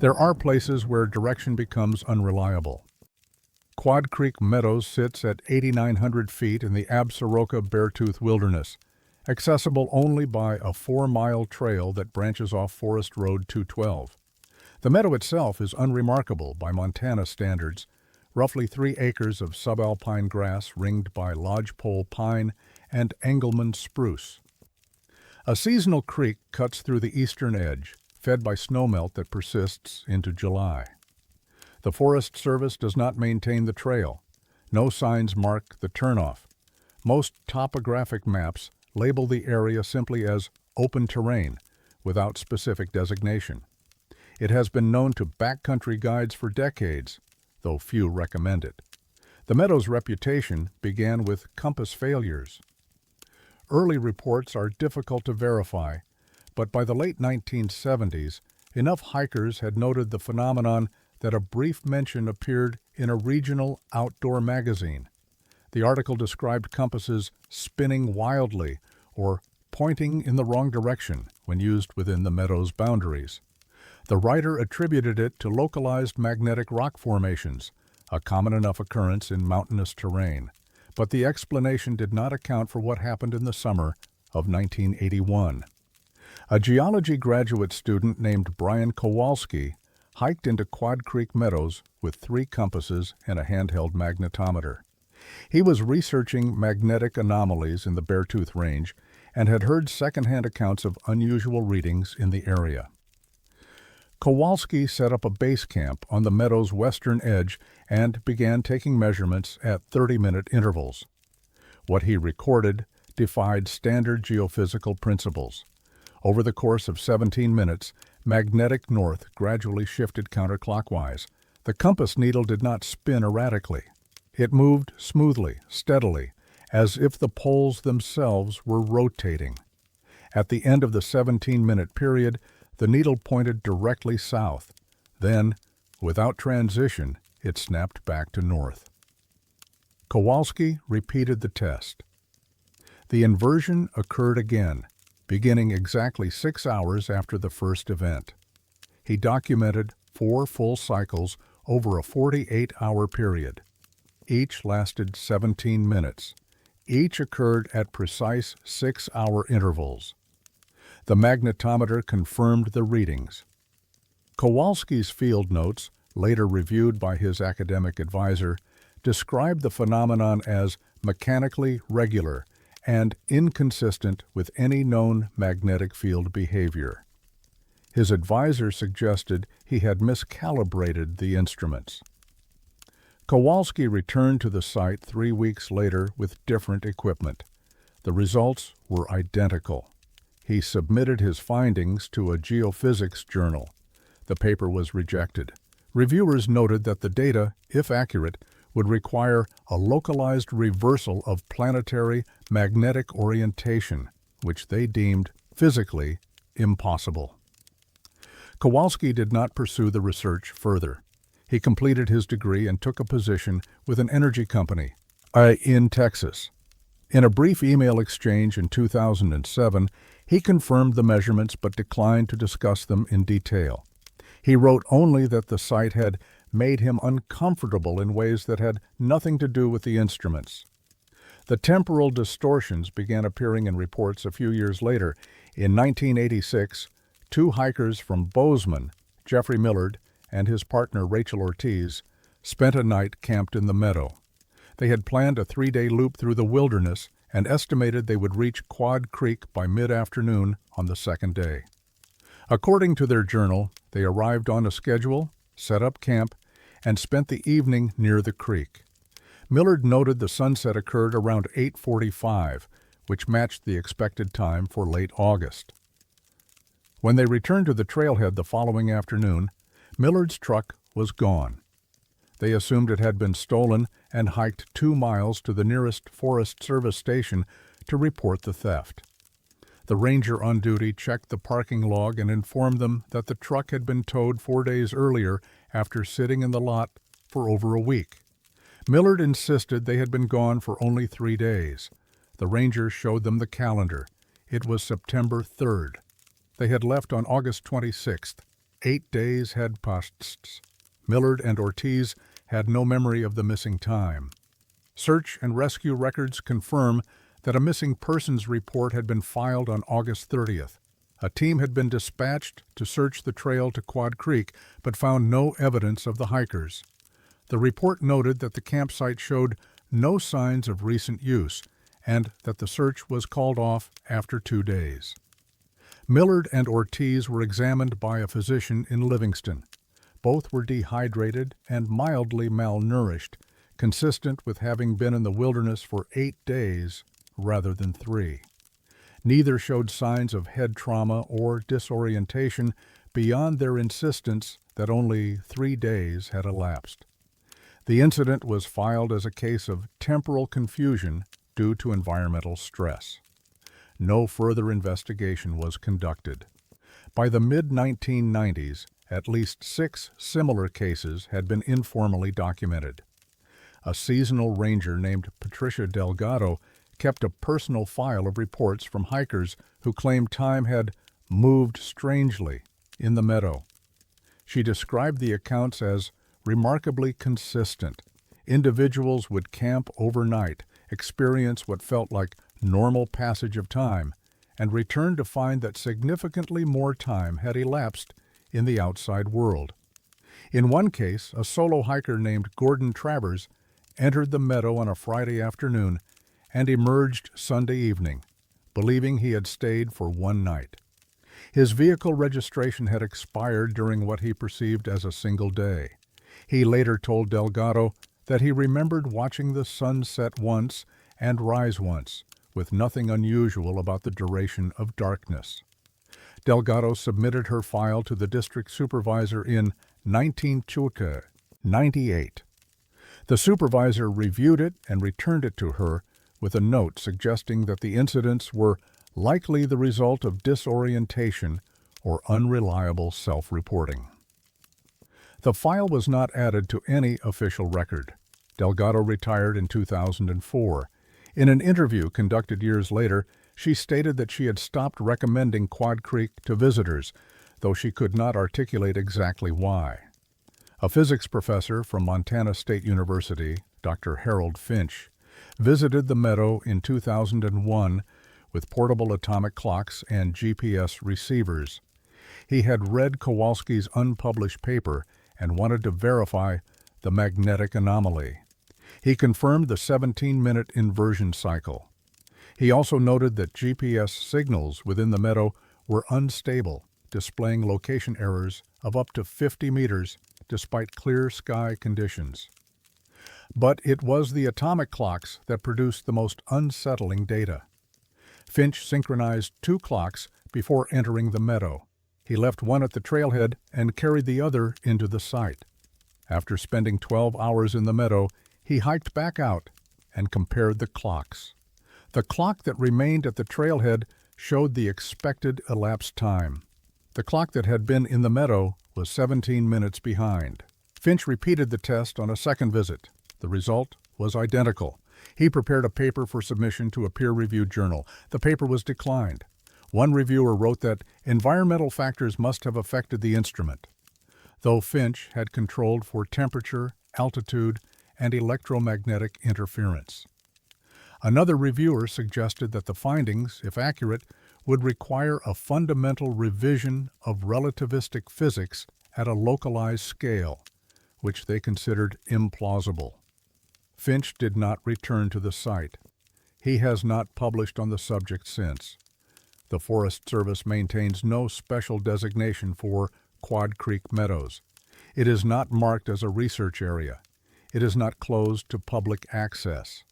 There are places where direction becomes unreliable. Quad Creek Meadows sits at 8,900 feet in the Absaroka Beartooth Wilderness, accessible only by a 4-mile trail that branches off Forest Road 212. The meadow itself is unremarkable by Montana standards, roughly 3 acres of subalpine grass ringed by lodgepole pine and Engelmann spruce. A seasonal creek cuts through the eastern edge, fed by snowmelt that persists into July. The Forest Service does not maintain the trail. No signs mark the turnoff. Most topographic maps label the area simply as open terrain, without specific designation. It has been known to backcountry guides for decades, though few recommend it. The meadow's reputation began with compass failures. Early reports are difficult to verify, but by the late 1970s, enough hikers had noted the phenomenon that a brief mention appeared in a regional outdoor magazine. The article described compasses spinning wildly or pointing in the wrong direction when used within the meadow's boundaries. The writer attributed it to localized magnetic rock formations, a common enough occurrence in mountainous terrain, but the explanation did not account for what happened in the summer of 1981. A geology graduate student named Brian Kowalski hiked into Quad Creek Meadows with 3 compasses and a handheld magnetometer. He was researching magnetic anomalies in the Beartooth Range and had heard secondhand accounts of unusual readings in the area. Kowalski set up a base camp on the meadow's western edge and began taking measurements at 30-minute intervals. What he recorded defied standard geophysical principles. Over the course of 17 minutes, magnetic north gradually shifted counterclockwise. The compass needle did not spin erratically. It moved smoothly, steadily, as if the poles themselves were rotating. At the end of the 17-minute period, the needle pointed directly south. Then, without transition, it snapped back to north. Kowalski repeated the test. The inversion occurred again, beginning exactly 6 hours after the first event. He documented 4 full cycles over a 48-hour period. Each lasted 17 minutes. Each occurred at precise 6-hour intervals. The magnetometer confirmed the readings. Kowalski's field notes, later reviewed by his academic advisor, described the phenomenon as mechanically regular and inconsistent with any known magnetic field behavior. His advisor suggested he had miscalibrated the instruments. Kowalski returned to the site 3 weeks later with different equipment. The results were identical. He submitted his findings to a geophysics journal. The paper was rejected. Reviewers noted that the data, if accurate, would require a localized reversal of planetary magnetic orientation, which they deemed physically impossible. Kowalski did not pursue the research further. He completed his degree and took a position with an energy company in Texas. In a brief email exchange in 2007, he confirmed the measurements but declined to discuss them in detail. He wrote only that the site had made him uncomfortable in ways that had nothing to do with the instruments. The temporal distortions began appearing in reports a few years later. In 1986, 2 hikers from Bozeman, Jeffrey Millard and his partner Rachel Ortiz, spent a night camped in the meadow. They had planned a 3-day loop through the wilderness and estimated they would reach Quad Creek by mid-afternoon on the 2nd day. According to their journal, they arrived on a schedule, set up camp, and spent the evening near the creek. Millard noted the sunset occurred around 8:45, which matched the expected time for late August. When they returned to the trailhead the following afternoon, Millard's truck was gone. They assumed it had been stolen and hiked 2 miles to the nearest Forest Service station to report the theft. The ranger on duty checked the parking log and informed them that the truck had been towed 4 days earlier after sitting in the lot for over a week. Millard insisted they had been gone for only 3 days. The ranger showed them the calendar. It was September 3rd. They had left on August 26th. 8 days had passed. Millard and Ortiz had no memory of the missing time. Search and rescue records confirm that a missing persons report had been filed on August 30th. A team had been dispatched to search the trail to Quad Creek, but found no evidence of the hikers. The report noted that the campsite showed no signs of recent use and that the search was called off after 2 days. Millard and Ortiz were examined by a physician in Livingston. Both were dehydrated and mildly malnourished, consistent with having been in the wilderness for 8 days rather than 3. Neither showed signs of head trauma or disorientation beyond their insistence that only 3 days had elapsed. The incident was filed as a case of temporal confusion due to environmental stress. No further investigation was conducted. By the mid-1990s, at least 6 similar cases had been informally documented. A seasonal ranger named Patricia Delgado kept a personal file of reports from hikers who claimed time had moved strangely in the meadow. She described the accounts as remarkably consistent. Individuals would camp overnight, experience what felt like normal passage of time, and return to find that significantly more time had elapsed in the outside world. In one case, a solo hiker named Gordon Travers entered the meadow on a Friday afternoon and emerged Sunday evening, believing he had stayed for one night. His vehicle registration had expired during what he perceived as a single day. He later told Delgado that he remembered watching the sun set once and rise once, with nothing unusual about the duration of darkness. Delgado submitted her file to the district supervisor in 1998. The supervisor reviewed it and returned it to her with a note suggesting that the incidents were likely the result of disorientation or unreliable self-reporting. The file was not added to any official record. Delgado retired in 2004. In an interview conducted years later, she stated that she had stopped recommending Quad Creek to visitors, though she could not articulate exactly why. A physics professor from Montana State University, Dr. Harold Finch, visited the meadow in 2001 with portable atomic clocks and GPS receivers. He had read Kowalski's unpublished paper and wanted to verify the magnetic anomaly. He confirmed the 17-minute inversion cycle. He also noted that GPS signals within the meadow were unstable, displaying location errors of up to 50 meters despite clear sky conditions. But it was the atomic clocks that produced the most unsettling data. Finch synchronized 2 clocks before entering the meadow. He left one at the trailhead and carried the other into the site. After spending 12 hours in the meadow, he hiked back out and compared the clocks. The clock that remained at the trailhead showed the expected elapsed time. The clock that had been in the meadow was 17 minutes behind. Finch repeated the test on a second visit. The result was identical. He prepared a paper for submission to a peer-reviewed journal. The paper was declined. One reviewer wrote that environmental factors must have affected the instrument, though Finch had controlled for temperature, altitude, and electromagnetic interference. Another reviewer suggested that the findings, if accurate, would require a fundamental revision of relativistic physics at a localized scale, which they considered implausible. Finch did not return to the site. He has not published on the subject since. The Forest Service maintains no special designation for Quad Creek Meadows. It is not marked as a research area. It is not closed to public access.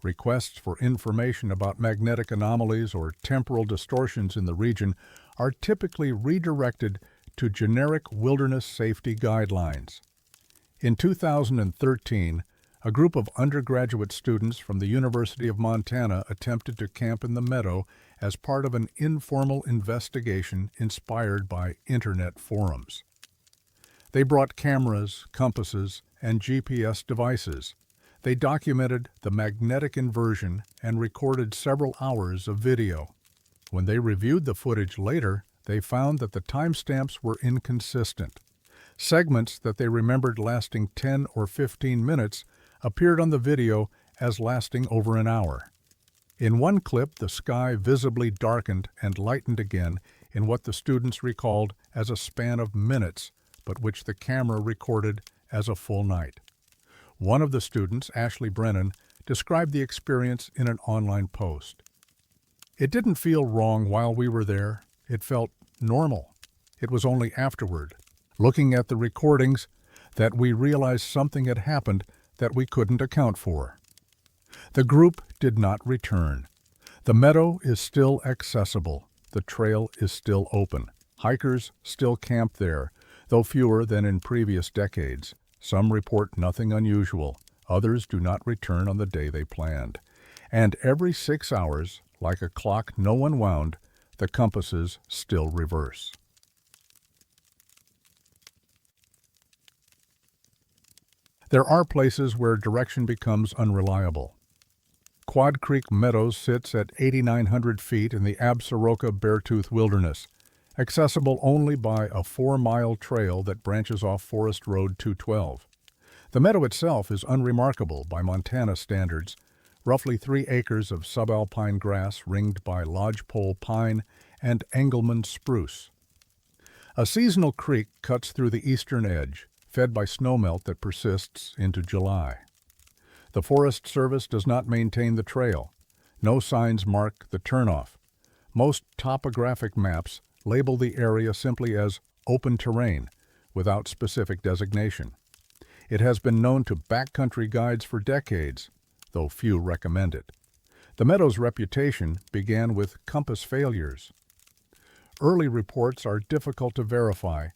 Requests for information about magnetic anomalies or temporal distortions in the region are typically redirected to generic wilderness safety guidelines. In 2013, a group of undergraduate students from the University of Montana attempted to camp in the meadow as part of an informal investigation inspired by Internet forums. They brought cameras, compasses, and GPS devices. They documented the magnetic inversion and recorded several hours of video. When they reviewed the footage later, they found that the timestamps were inconsistent. Segments that they remembered lasting 10 or 15 minutes appeared on the video as lasting over an hour. In one clip, the sky visibly darkened and lightened again in what the students recalled as a span of minutes, but which the camera recorded as a full night. One of the students, Ashley Brennan, described the experience in an online post. "It didn't feel wrong while we were there. It felt normal. It was only afterward, looking at the recordings, that we realized something had happened that we couldn't account for." The group did not return. The meadow is still accessible. The trail is still open. Hikers still camp there, though fewer than in previous decades. Some report nothing unusual. Others do not return on the day they planned. And every 6 hours, like a clock no one wound, the compasses still reverse. There are places where direction becomes unreliable. Quad Creek Meadows sits at 8,900 feet in the Absaroka Beartooth Wilderness, accessible only by a 4-mile trail that branches off Forest Road 212. The meadow itself is unremarkable by Montana standards, roughly 3 acres of subalpine grass ringed by lodgepole pine and Engelmann spruce. A seasonal creek cuts through the eastern edge, fed by snowmelt that persists into July. The Forest Service does not maintain the trail. No signs mark the turnoff. Most topographic maps label the area simply as open terrain, without specific designation. It has been known to backcountry guides for decades, though few recommend it. The meadow's reputation began with compass failures. Early reports are difficult to verify,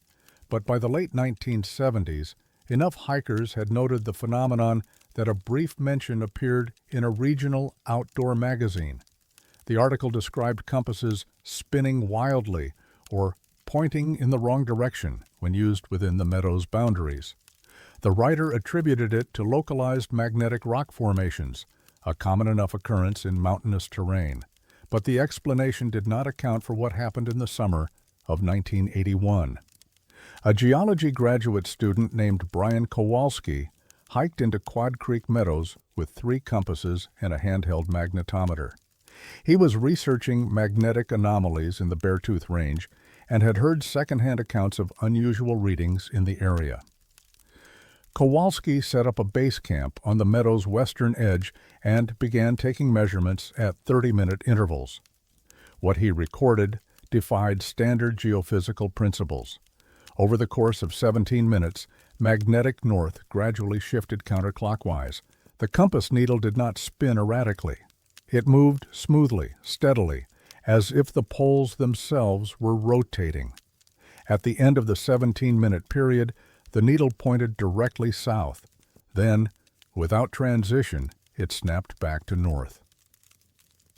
but by the late 1970s, enough hikers had noted the phenomenon that a brief mention appeared in a regional outdoor magazine. The article described compasses spinning wildly or pointing in the wrong direction when used within the meadow's boundaries. The writer attributed it to localized magnetic rock formations, a common enough occurrence in mountainous terrain, but the explanation did not account for what happened in the summer of 1981. A geology graduate student named Brian Kowalski hiked into Quad Creek Meadows with 3 compasses and a handheld magnetometer. He was researching magnetic anomalies in the Beartooth Range and had heard secondhand accounts of unusual readings in the area. Kowalski set up a base camp on the meadow's western edge and began taking measurements at 30-minute intervals. What he recorded defied standard geophysical principles. Over the course of 17 minutes, magnetic north gradually shifted counterclockwise. The compass needle did not spin erratically. It moved smoothly, steadily, as if the poles themselves were rotating. At the end of the 17-minute period, the needle pointed directly south. Then, without transition, it snapped back to north.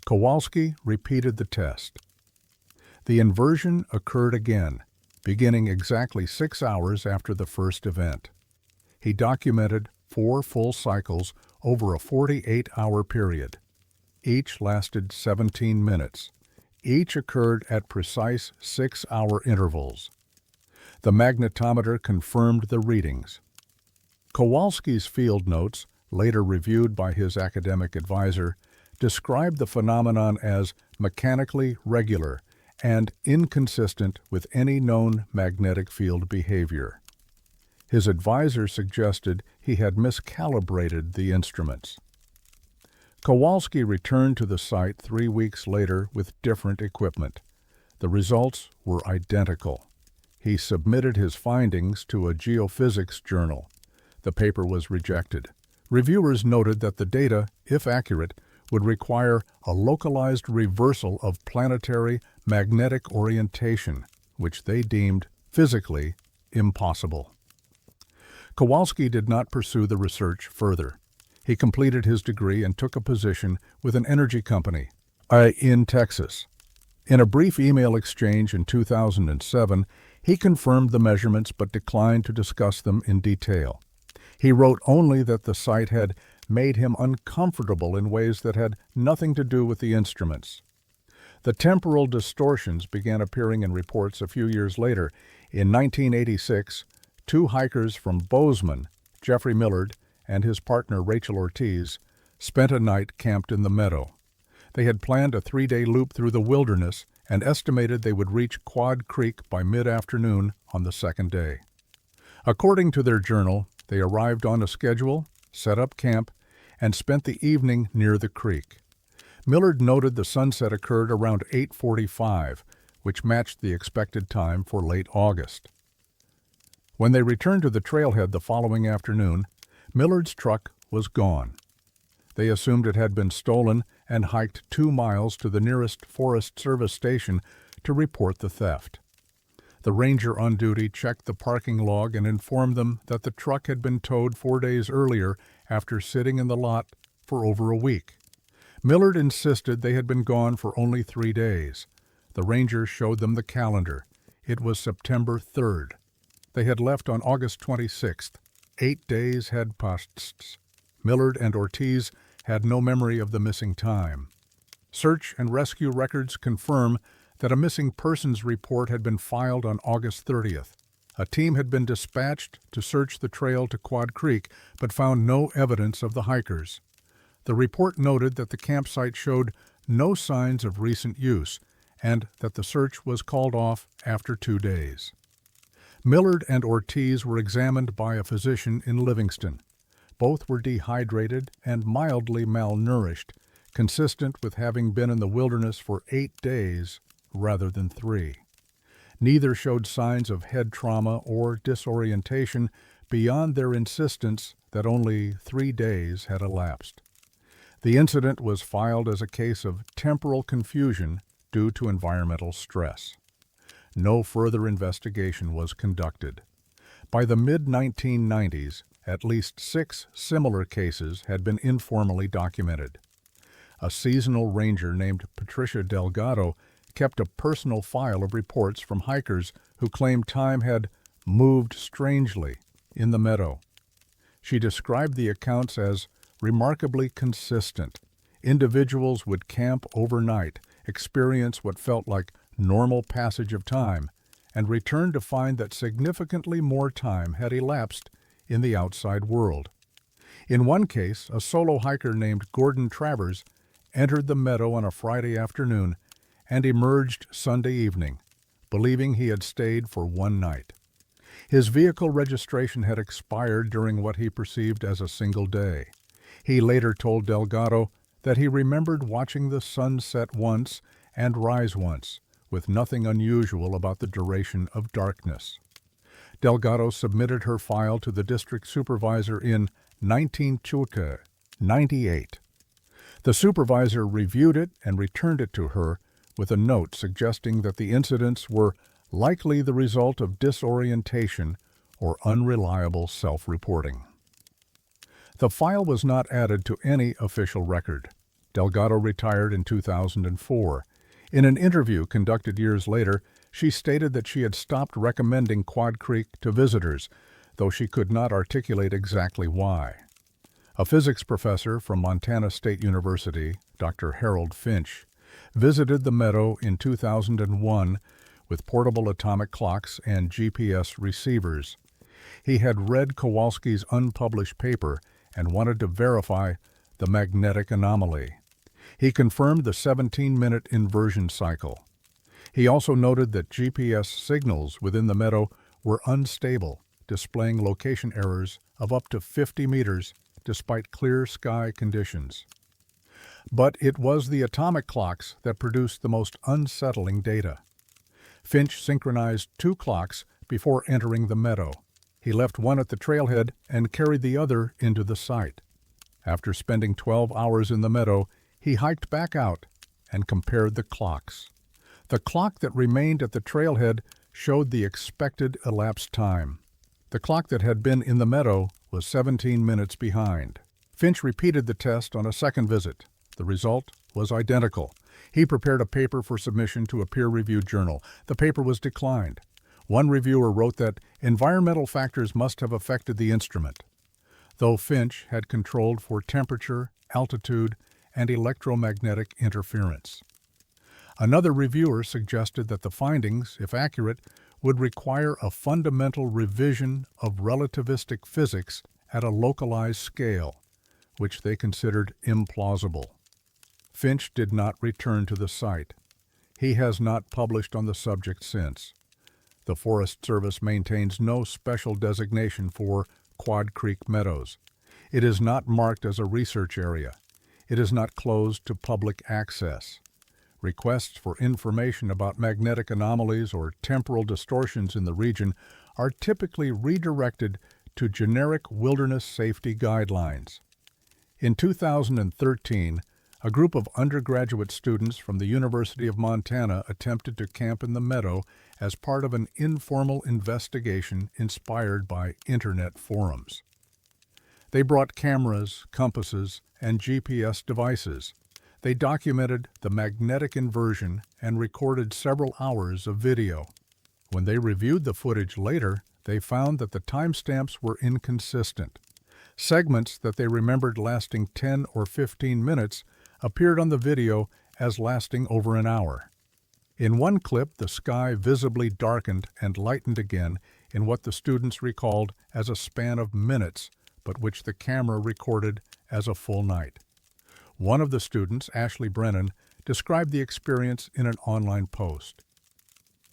Kowalski repeated the test. The inversion occurred again, beginning exactly 6 hours after the first event. He documented 4 full cycles over a 48-hour period. Each lasted 17 minutes. Each occurred at precise 6-hour intervals. The magnetometer confirmed the readings. Kowalski's field notes, later reviewed by his academic advisor, described the phenomenon as mechanically regular and inconsistent with any known magnetic field behavior. His advisor suggested he had miscalibrated the instruments. Kowalski returned to the site 3 weeks later with different equipment. The results were identical. He submitted his findings to a geophysics journal. The paper was rejected. Reviewers noted that the data, if accurate, would require a localized reversal of planetary magnetic orientation, which they deemed physically impossible. Kowalski did not pursue the research further. He completed his degree and took a position with an energy company in Texas. In a brief email exchange in 2007, he confirmed the measurements but declined to discuss them in detail. He wrote only that the site had made him uncomfortable in ways that had nothing to do with the instruments. The temporal distortions began appearing in reports a few years later. In 1986, two hikers from Bozeman, Jeffrey Millard and his partner Rachel Ortiz, spent a night camped in the meadow. They had planned a 3-day loop through the wilderness and estimated they would reach Quad Creek by mid-afternoon on the second day. According to their journal, they arrived on a schedule, set up camp, and spent the evening near the creek. Millard noted the sunset occurred around 8:45, which matched the expected time for late August. When they returned to the trailhead the following afternoon, Millard's truck was gone. They assumed it had been stolen and hiked 2 miles to the nearest Forest Service station to report the theft. The ranger on duty checked the parking log and informed them that the truck had been towed 4 days earlier after sitting in the lot for over a week. Millard insisted they had been gone for only 3 days. The ranger showed them the calendar. It was September 3rd. They had left on August 26th. 8 days had passed. Millard and Ortiz had no memory of the missing time. Search and rescue records confirm that a missing persons report had been filed on August 30th. A team had been dispatched to search the trail to Quad Creek, but found no evidence of the hikers. The report noted that the campsite showed no signs of recent use and that the search was called off after 2 days. Millard and Ortiz were examined by a physician in Livingston. Both were dehydrated and mildly malnourished, consistent with having been in the wilderness for 8 days rather than 3. Neither showed signs of head trauma or disorientation beyond their insistence that only 3 days had elapsed. The incident was filed as a case of temporal confusion due to environmental stress. No further investigation was conducted. By the mid-1990s, at least 6 similar cases had been informally documented. A seasonal ranger named Patricia Delgado kept a personal file of reports from hikers who claimed time had moved strangely in the meadow. She described the accounts as remarkably consistent. Individuals would camp overnight, experience what felt like normal passage of time, and return to find that significantly more time had elapsed in the outside world. In one case, a solo hiker named Gordon Travers entered the meadow on a Friday afternoon and emerged Sunday evening, believing he had stayed for 1 night. His vehicle registration had expired during what he perceived as a single day. He later told Delgado that he remembered watching the sun set once and rise once, with nothing unusual about the duration of darkness. Delgado submitted her file to the district supervisor in 1998. The supervisor reviewed it and returned it to her with a note suggesting that the incidents were likely the result of disorientation or unreliable self-reporting. The file was not added to any official record. Delgado retired in 2004. In an interview conducted years later, she stated that she had stopped recommending Quad Creek to visitors, though she could not articulate exactly why. A physics professor from Montana State University, Dr. Harold Finch, visited the meadow in 2001 with portable atomic clocks and GPS receivers. He had read Kowalski's unpublished paper and wanted to verify the magnetic anomaly. He confirmed the 17-minute inversion cycle. He also noted that GPS signals within the meadow were unstable, displaying location errors of up to 50 meters despite clear sky conditions. But it was the atomic clocks that produced the most unsettling data. Finch synchronized 2 clocks before entering the meadow. He left one at the trailhead and carried the other into the site. After spending 12 hours in the meadow, he hiked back out and compared the clocks. The clock that remained at the trailhead showed the expected elapsed time. The clock that had been in the meadow was 17 minutes behind. Finch repeated the test on a second visit. The result was identical. He prepared a paper for submission to a peer-reviewed journal. The paper was declined. One reviewer wrote that environmental factors must have affected the instrument, though Finch had controlled for temperature, altitude, and electromagnetic interference. Another reviewer suggested that the findings, if accurate, would require a fundamental revision of relativistic physics at a localized scale, which they considered implausible. Finch did not return to the site. He has not published on the subject since. The Forest Service maintains no special designation for Quad Creek Meadows. It is not marked as a research area. It is not closed to public access. Requests for information about magnetic anomalies or temporal distortions in the region are typically redirected to generic wilderness safety guidelines. In 2013, a group of undergraduate students from the University of Montana attempted to camp in the meadow as part of an informal investigation inspired by Internet forums. They brought cameras, compasses, and GPS devices. They documented the magnetic inversion and recorded several hours of video. When they reviewed the footage later, they found that the timestamps were inconsistent. Segments that they remembered lasting 10 or 15 minutes appeared on the video as lasting over an hour. In one clip, the sky visibly darkened and lightened again in what the students recalled as a span of minutes, but which the camera recorded as a full night. One of the students, Ashley Brennan, described the experience in an online post.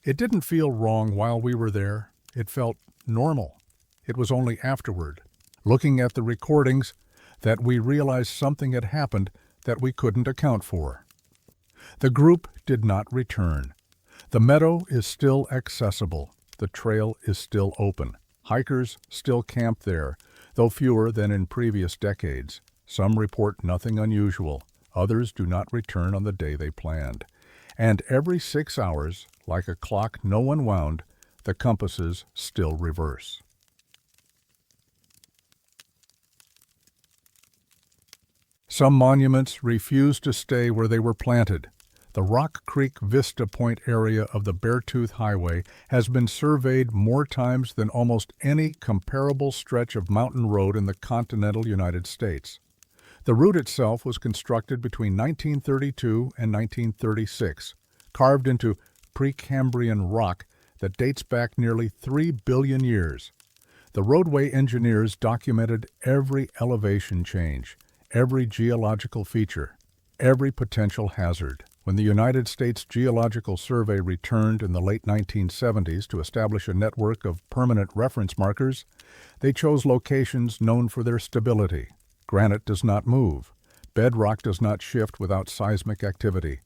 "It didn't feel wrong while we were there. It felt normal. It was only afterward, looking at the recordings, that we realized something had happened that we couldn't account for." The group did not return. The meadow is still accessible. The trail is still open. Hikers still camp there, though fewer than in previous decades. Some report nothing unusual. Others do not return on the day they planned. And every 6 hours, like a clock no one wound, the compasses still reverse. Some monuments refuse to stay where they were planted. The Rock Creek Vista Point area of the Beartooth Highway has been surveyed more times than almost any comparable stretch of mountain road in the continental United States. The route itself was constructed between 1932 and 1936, carved into Precambrian rock that dates back nearly 3 billion years. The roadway engineers documented every elevation change, every geological feature, every potential hazard. When the United States Geological Survey returned in the late 1970s to establish a network of permanent reference markers, they chose locations known for their stability. Granite does not move. Bedrock does not shift without seismic activity.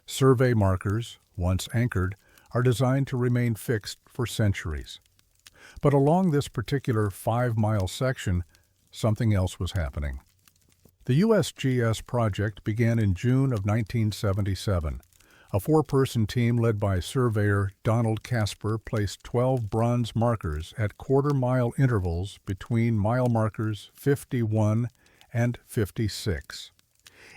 Survey markers, once anchored, are designed to remain fixed for centuries. But along this particular 5-mile section, something else was happening. The USGS project began in June of 1977. A 4-person team led by surveyor Donald Casper placed 12 bronze markers at quarter-mile intervals between mile markers 51 and 56.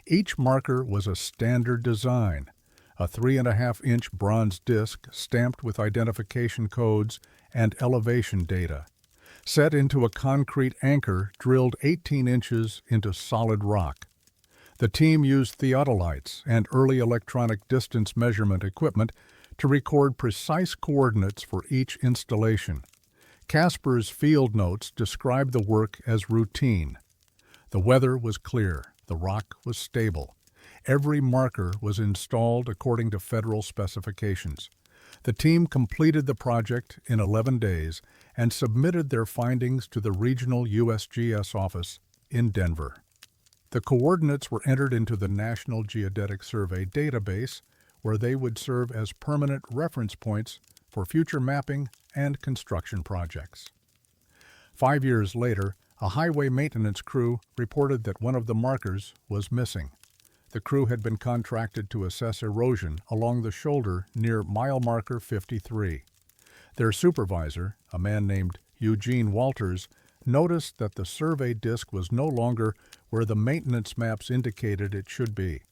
Each marker was a standard design, a 3.5-inch bronze disc stamped with identification codes and elevation data, set into a concrete anchor drilled 18 inches into solid rock. The team used theodolites and early electronic distance measurement equipment to record precise coordinates for each installation. Casper's field notes described the work as routine. The weather was clear. The rock was stable. Every marker was installed according to federal specifications. The team completed the project in 11 days and submitted their findings to the regional USGS office in Denver. The coordinates were entered into the National Geodetic Survey database, where they would serve as permanent reference points for future mapping and construction projects. 5 years later, a highway maintenance crew reported that one of the markers was missing. The crew had been contracted to assess erosion along the shoulder near mile marker 53. Their supervisor, a man named Eugene Walters, noticed that the survey disc was no longer where the maintenance maps indicated it should be.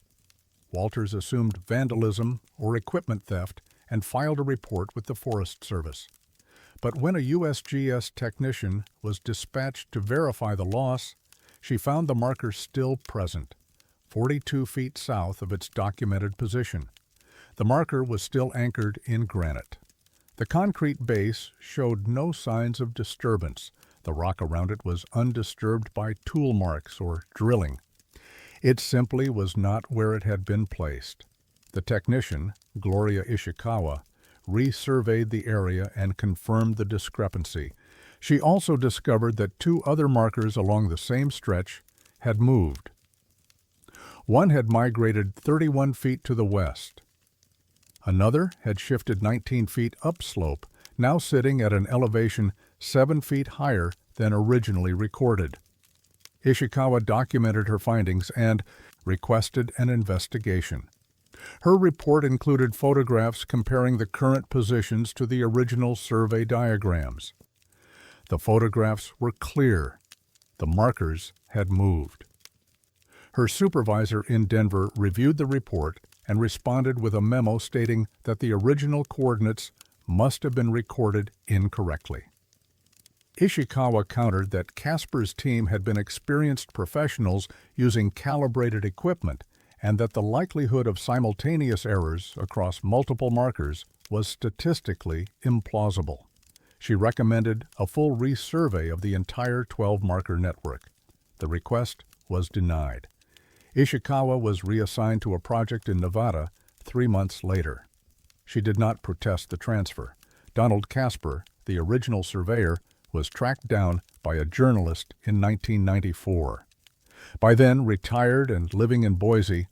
Walters assumed vandalism or equipment theft and filed a report with the Forest Service. But when a USGS technician was dispatched to verify the loss, she found the marker still present, 42 feet south of its documented position. The marker was still anchored in granite. The concrete base showed no signs of disturbance. The rock around it was undisturbed by tool marks or drilling. It simply was not where it had been placed. The technician, Gloria Ishikawa, resurveyed the area and confirmed the discrepancy. She also discovered that two other markers along the same stretch had moved. One had migrated 31 feet to the west. Another had shifted 19 feet upslope, now sitting at an elevation 7 feet higher than originally recorded. Ishikawa documented her findings and requested an investigation. Her report included photographs comparing the current positions to the original survey diagrams. The photographs were clear. The markers had moved. Her supervisor in Denver reviewed the report and responded with a memo stating that the original coordinates must have been recorded incorrectly. Ishikawa countered that Casper's team had been experienced professionals using calibrated equipment and that the likelihood of simultaneous errors across multiple markers was statistically implausible. She recommended a full resurvey of the entire 12-marker network. The request was denied. Ishikawa was reassigned to a project in Nevada 3 months later. She did not protest the transfer. Donald Casper, the original surveyor, was tracked down by a journalist in 1994. By then retired and living in Boise,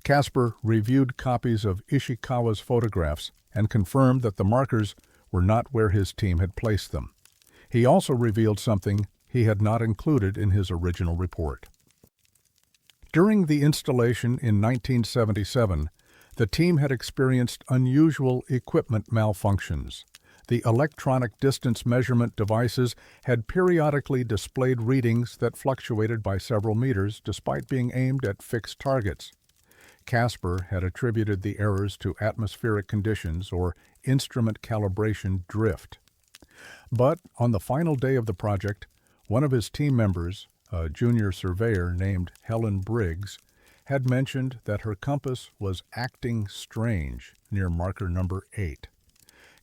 Casper reviewed copies of Ishikawa's photographs and confirmed that the markers were not where his team had placed them. He also revealed something he had not included in his original report. During the installation in 1977, the team had experienced unusual equipment malfunctions. The electronic distance measurement devices had periodically displayed readings that fluctuated by several meters despite being aimed at fixed targets. Casper had attributed the errors to atmospheric conditions or instrument calibration drift. But on the final day of the project, one of his team members, a junior surveyor named Helen Briggs, had mentioned that her compass was acting strange near marker number 8.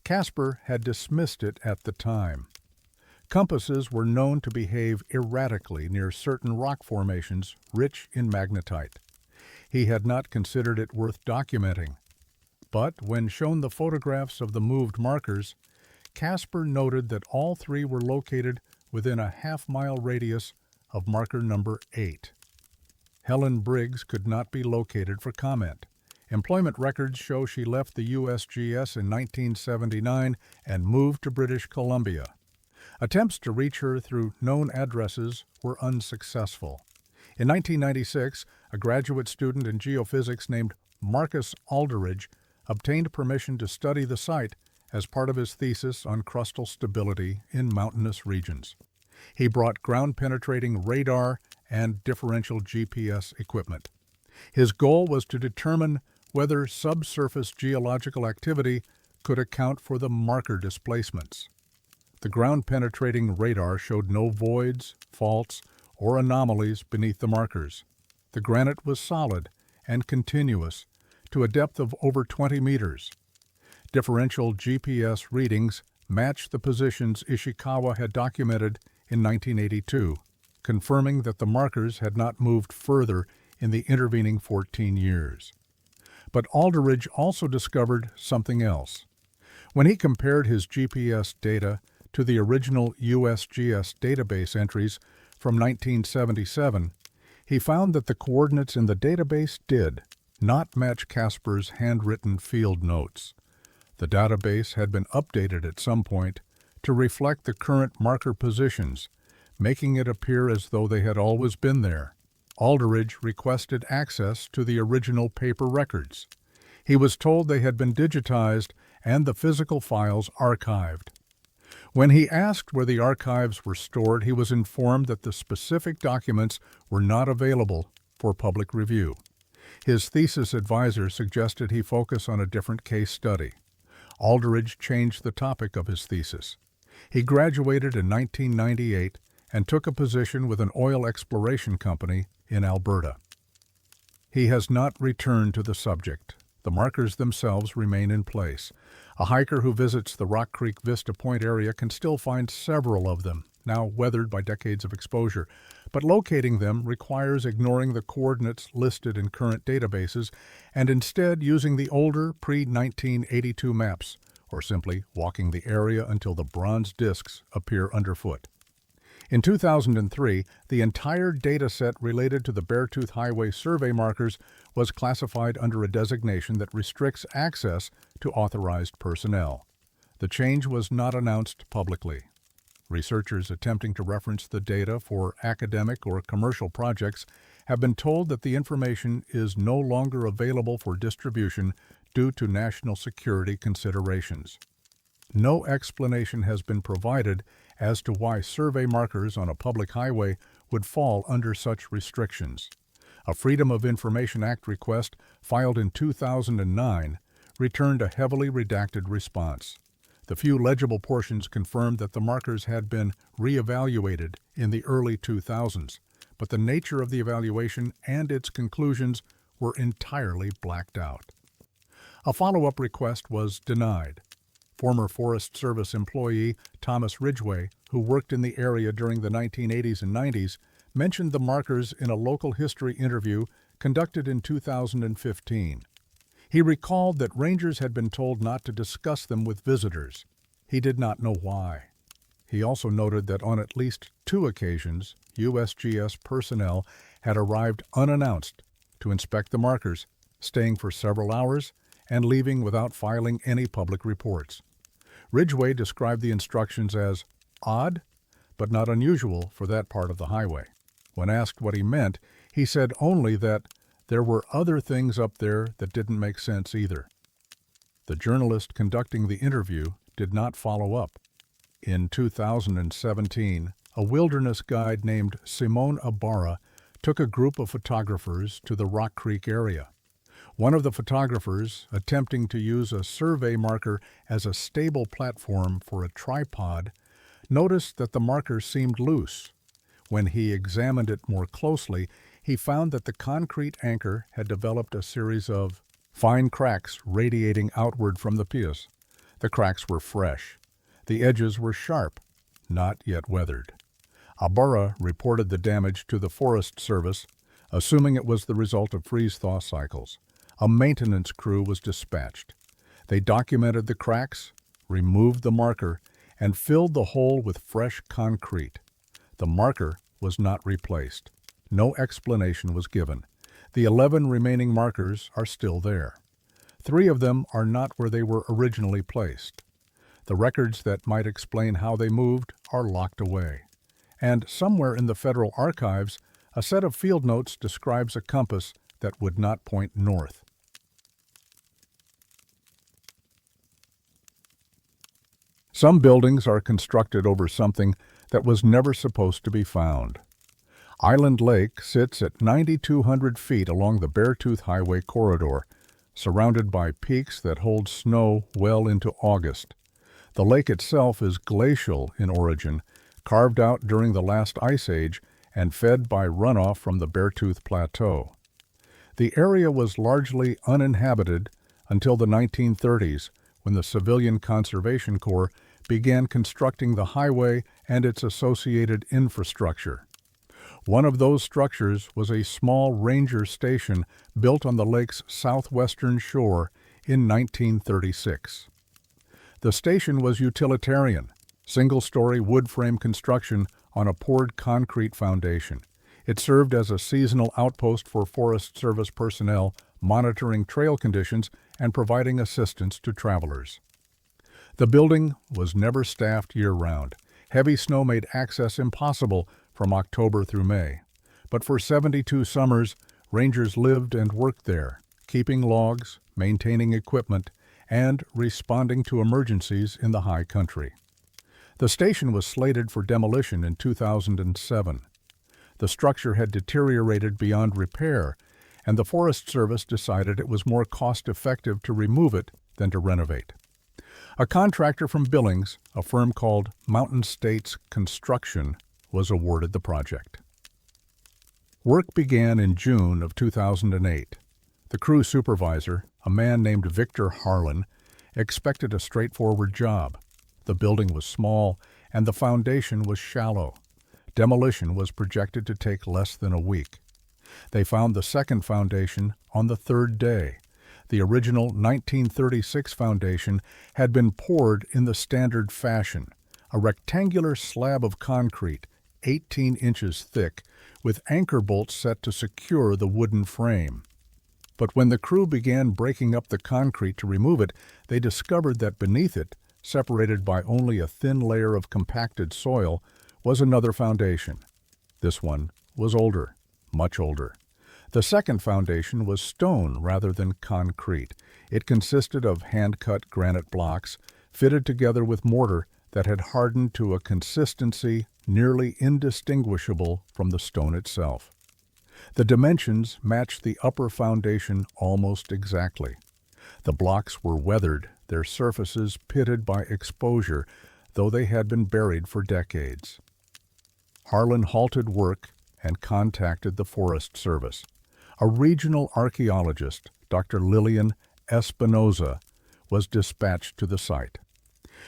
Casper had dismissed it at the time. Compasses were known to behave erratically near certain rock formations rich in magnetite. He had not considered it worth documenting. But when shown the photographs of the moved markers, Casper noted that all three were located within a half-mile radius of marker number 8. Helen Briggs could not be located for comment. Employment records show she left the USGS in 1979 and moved to British Columbia. Attempts to reach her through known addresses were unsuccessful. In 1996, a graduate student in geophysics named Marcus Aldridge obtained permission to study the site as part of his thesis on crustal stability in mountainous regions. He brought ground-penetrating radar and differential GPS equipment. His goal was to determine whether subsurface geological activity could account for the marker displacements. The ground-penetrating radar showed no voids, faults, or anomalies beneath the markers. The granite was solid and continuous to a depth of over 20 meters. Differential GPS readings matched the positions Ishikawa had documented in 1982, confirming that the markers had not moved further in the intervening 14 years. But Aldridge also discovered something else. When he compared his GPS data to the original USGS database entries from 1977, he found that the coordinates in the database did not match Casper's handwritten field notes. The database had been updated at some point to reflect the current marker positions, making it appear as though they had always been there. Aldridge requested access to the original paper records. He was told they had been digitized and the physical files archived. When he asked where the archives were stored, he was informed that the specific documents were not available for public review. His thesis advisor suggested he focus on a different case study. Aldridge changed the topic of his thesis. He graduated in 1998 and took a position with an oil exploration company in Alberta. He has not returned to the subject. The markers themselves remain in place. A hiker who visits the Rock Creek Vista Point area can still find several of them, now weathered by decades of exposure, but locating them requires ignoring the coordinates listed in current databases and instead using the older pre-1982 maps, or simply walking the area until the bronze discs appear underfoot. In 2003, the entire data set related to the Beartooth Highway survey markers was classified under a designation that restricts access to authorized personnel. The change was not announced publicly. Researchers attempting to reference the data for academic or commercial projects have been told that the information is no longer available for distribution due to national security considerations. No explanation has been provided as to why survey markers on a public highway would fall under such restrictions. A Freedom of Information Act request filed in 2009 returned a heavily redacted response. The few legible portions confirmed that the markers had been reevaluated in the early 2000s, but the nature of the evaluation and its conclusions were entirely blacked out. A follow-up request was denied. Former Forest Service employee Thomas Ridgway, who worked in the area during the 1980s and 90s, mentioned the markers in a local history interview conducted in 2015. He recalled that rangers had been told not to discuss them with visitors. He did not know why. He also noted that on at least 2 occasions, USGS personnel had arrived unannounced to inspect the markers, staying for several hours and leaving without filing any public reports. Ridgway described the instructions as odd, but not unusual for that part of the highway. When asked what he meant, he said only that there were other things up there that didn't make sense either. The journalist conducting the interview did not follow up. In 2017, a wilderness guide named Simone Ibarra took a group of photographers to the Rock Creek area. One of the photographers, attempting to use a survey marker as a stable platform for a tripod, noticed that the marker seemed loose. When he examined it more closely, he found that the concrete anchor had developed a series of fine cracks radiating outward from the piece. The cracks were fresh. The edges were sharp, not yet weathered. Ibarra reported the damage to the Forest Service, assuming it was the result of freeze-thaw cycles. A maintenance crew was dispatched. They documented the cracks, removed the marker, and filled the hole with fresh concrete. The marker was not replaced. No explanation was given. The 11 remaining markers are still there. 3 of them are not where they were originally placed. The records that might explain how they moved are locked away. And somewhere in the Federal Archives, a set of field notes describes a compass that would not point north. Some buildings are constructed over something that was never supposed to be found. Island Lake sits at 9,200 feet along the Beartooth Highway corridor, surrounded by peaks that hold snow well into August. The lake itself is glacial in origin, carved out during the last ice age and fed by runoff from the Beartooth Plateau. The area was largely uninhabited until the 1930s, when the Civilian Conservation Corps began constructing the highway and its associated infrastructure. One of those structures was a small ranger station built on the lake's southwestern shore in 1936. The station was utilitarian, single-story wood frame construction on a poured concrete foundation. It served as a seasonal outpost for Forest Service personnel, monitoring trail conditions and providing assistance to travelers. The building was never staffed year-round. Heavy snow made access impossible from October through May. But for 72 summers, rangers lived and worked there, keeping logs, maintaining equipment, and responding to emergencies in the high country. The station was slated for demolition in 2007. The structure had deteriorated beyond repair, and the Forest Service decided it was more cost-effective to remove it than to renovate. A contractor from Billings, a firm called Mountain States Construction, was awarded the project. Work began in June of 2008. The crew supervisor, A man named Victor Harlan expected a straightforward job. The building was small and the foundation was shallow. Demolition was projected to take less than a week. They found the second foundation on the third day. The original 1936 foundation had been poured in the standard fashion, a rectangular slab of concrete, 18 inches thick, with anchor bolts set to secure the wooden frame. But when the crew began breaking up the concrete to remove it, they discovered that beneath it, separated by only a thin layer of compacted soil, was another foundation. This one was older, much older. The second foundation was stone rather than concrete. It consisted of hand-cut granite blocks fitted together with mortar that had hardened to a consistency nearly indistinguishable from the stone itself. The dimensions matched the upper foundation almost exactly. The blocks were weathered, their surfaces pitted by exposure, though they had been buried for decades. Harlan halted work and contacted the Forest Service. A regional archaeologist, Dr. Lillian Espinoza, was dispatched to the site.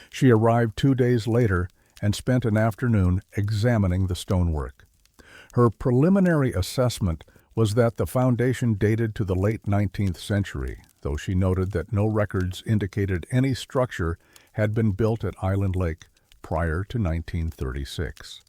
She arrived 2 days later and spent an afternoon examining the stonework. Her preliminary assessment was that the foundation dated to the late 19th century, though she noted that no records indicated any structure had been built at Island Lake prior to 1936.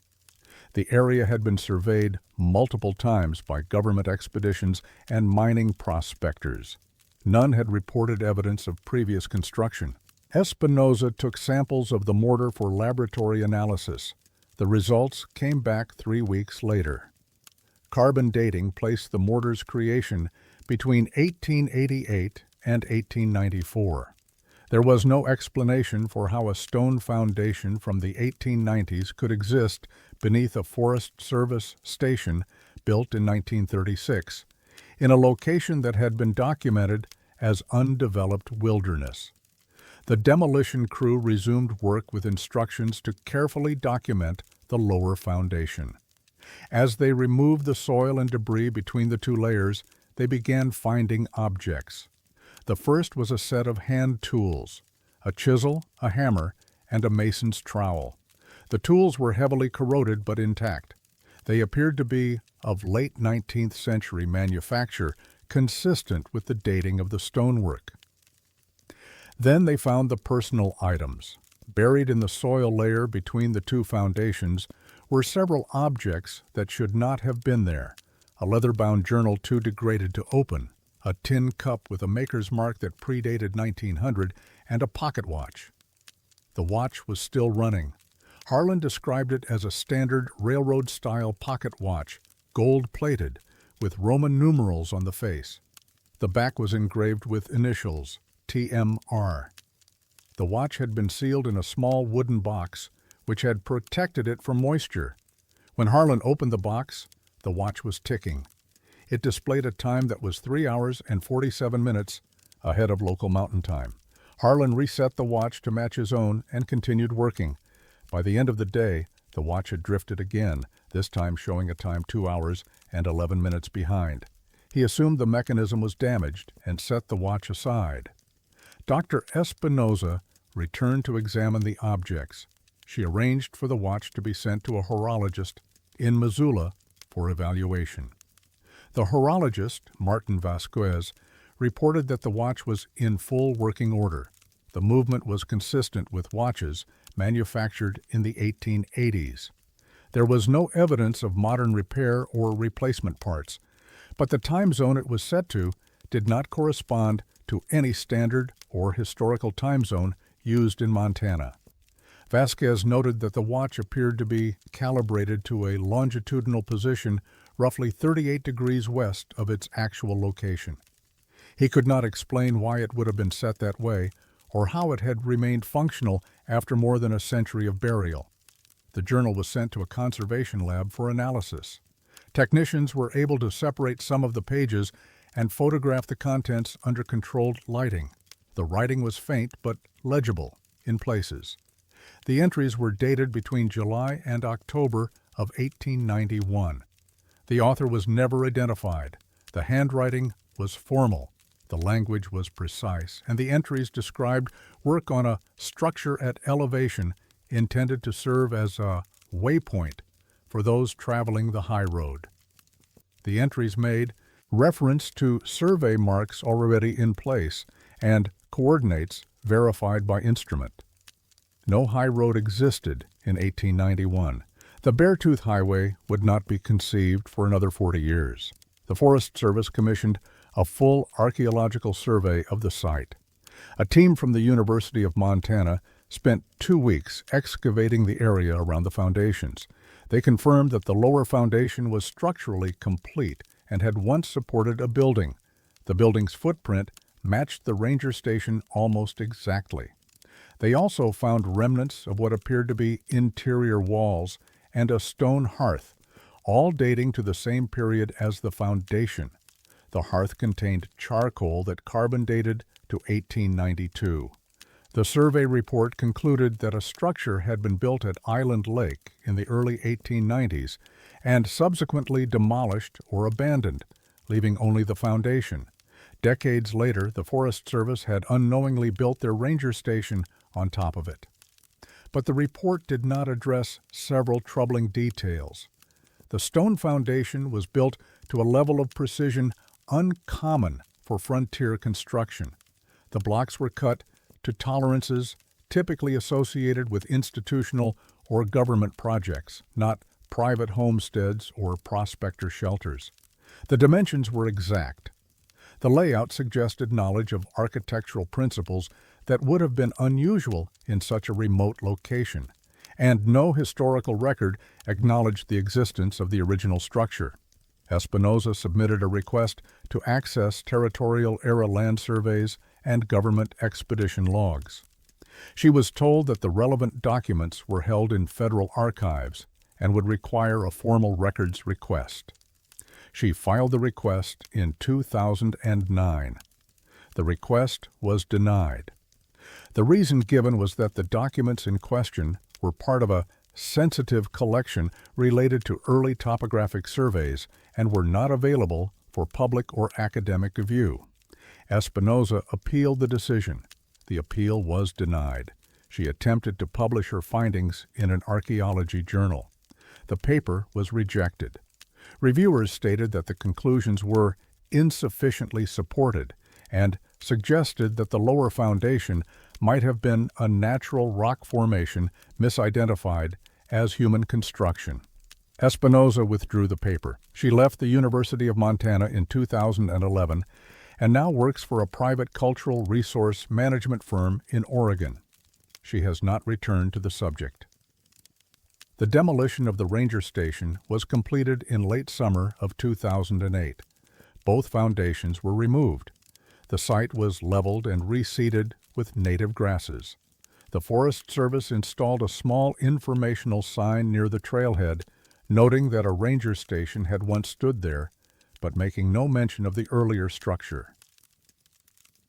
The area had been surveyed multiple times by government expeditions and mining prospectors. None had reported evidence of previous construction. Espinoza took samples of the mortar for laboratory analysis. The results came back 3 weeks later. Carbon dating placed the mortar's creation between 1888 and 1894. There was no explanation for how a stone foundation from the 1890s could exist beneath a Forest Service station built in 1936, in a location that had been documented as undeveloped wilderness. The demolition crew resumed work with instructions to carefully document the lower foundation. As they removed the soil and debris between the two layers, they began finding objects. The first was a set of hand tools, a chisel, a hammer, and a mason's trowel. The tools were heavily corroded but intact. They appeared to be of late 19th century manufacture, consistent with the dating of the stonework. Then they found the personal items. Buried in the soil layer between the two foundations were several objects that should not have been there: a leather-bound journal too degraded to open, a tin cup with a maker's mark that predated 1900, and a pocket watch. The watch was still running. Harlan described it as a standard railroad-style pocket watch, gold-plated, with Roman numerals on the face. The back was engraved with initials, TMR. The watch had been sealed in a small wooden box, which had protected it from moisture. When Harlan opened the box, the watch was ticking. It displayed a time that was 3 hours and 47 minutes ahead of local mountain time. Harlan reset the watch to match his own and continued working. By the end of the day, the watch had drifted again, this time showing a time 2 hours and 11 minutes behind. He assumed the mechanism was damaged and set the watch aside. Dr. Espinoza returned to examine the objects. She arranged for the watch to be sent to a horologist in Missoula for evaluation. The horologist, Martin Vasquez, reported that the watch was in full working order. The movement was consistent with watches manufactured in the 1880s. There was no evidence of modern repair or replacement parts, but the time zone it was set to did not correspond to any standard or historical time zone used in Montana. Vasquez noted that the watch appeared to be calibrated to a longitudinal position roughly 38 degrees west of its actual location. He could not explain why it would have been set that way or how it had remained functional after more than a century of burial. The journal was sent to a conservation lab for analysis. Technicians were able to separate some of the pages and photograph the contents under controlled lighting. The writing was faint but legible in places. The entries were dated between July and October of 1891. The author was never identified. The handwriting was formal. The language was precise, and the entries described work on a structure at elevation intended to serve as a waypoint for those traveling the high road. The entries made reference to survey marks already in place and coordinates verified by instrument. No high road existed in 1891. The Beartooth Highway would not be conceived for another 40 years. The Forest Service commissioned a full archaeological survey of the site. A team from the University of Montana spent 2 weeks excavating the area around the foundations. They confirmed that the lower foundation was structurally complete and had once supported a building. The building's footprint matched the ranger station almost exactly. They also found remnants of what appeared to be interior walls and a stone hearth, all dating to the same period as the foundation. The hearth contained charcoal that carbon dated to 1892. The survey report concluded that a structure had been built at Island Lake in the early 1890s and subsequently demolished or abandoned, leaving only the foundation. Decades later, the Forest Service had unknowingly built their ranger station on top of it. But the report did not address several troubling details. The stone foundation was built to a level of precision uncommon for frontier construction. The blocks were cut to tolerances typically associated with institutional or government projects, not private homesteads or prospector shelters. The dimensions were exact. The layout suggested knowledge of architectural principles that would have been unusual in such a remote location, and no historical record acknowledged the existence of the original structure. Espinosa submitted a request to access territorial-era land surveys and government expedition logs. She was told that the relevant documents were held in federal archives and would require a formal records request. She filed the request in 2009. The request was denied. The reason given was that the documents in question were part of a sensitive collection related to early topographic surveys and were not available for public or academic view. Espinosa appealed the decision. The appeal was denied. She attempted to publish her findings in an archaeology journal. The paper was rejected. Reviewers stated that the conclusions were insufficiently supported and suggested that the lower foundation might have been a natural rock formation misidentified as human construction. Espinosa withdrew the paper. She left the University of Montana in 2011 and now works for a private cultural resource management firm in Oregon. She has not returned to the subject. The demolition of the ranger station was completed in late summer of 2008. Both foundations were removed. The site was leveled and reseeded with native grasses. The Forest Service installed a small informational sign near the trailhead, noting that a ranger station had once stood there, but making no mention of the earlier structure.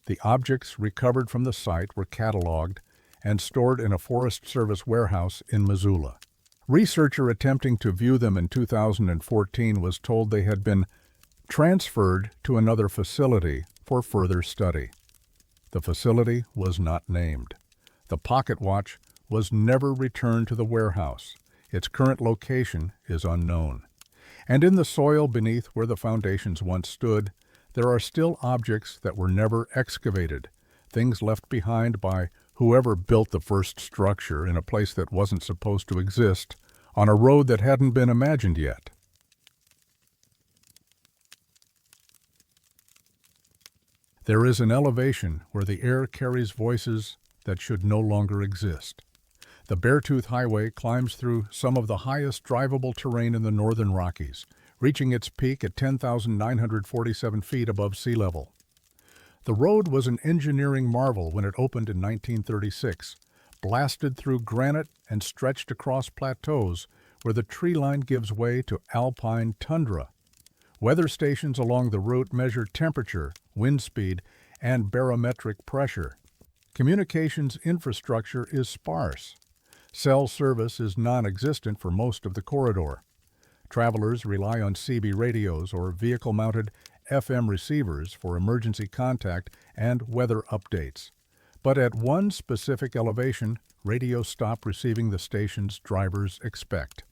The objects recovered from the site were cataloged and stored in a Forest Service warehouse in Missoula. Researcher attempting to view them in 2014 was told they had been transferred to another facility for further study. The facility was not named. The pocket watch was never returned to the warehouse. Its current location is unknown. And in the soil beneath where the foundations once stood, there are still objects that were never excavated, things left behind by whoever built the first structure in a place that wasn't supposed to exist, on a road that hadn't been imagined yet. There is an elevation where the air carries voices that should no longer exist. The Beartooth Highway climbs through some of the highest drivable terrain in the northern Rockies, reaching its peak at 10,947 feet above sea level. The road was an engineering marvel when it opened in 1936, blasted through granite and stretched across plateaus where the tree line gives way to alpine tundra. Weather stations along the route measure temperature, wind speed, and barometric pressure. Communications infrastructure is sparse. Cell service is non-existent for most of the corridor. Travelers rely on CB radios or vehicle-mounted FM receivers for emergency contact and weather updates. But at one specific elevation, radios stop receiving the station's drivers expect.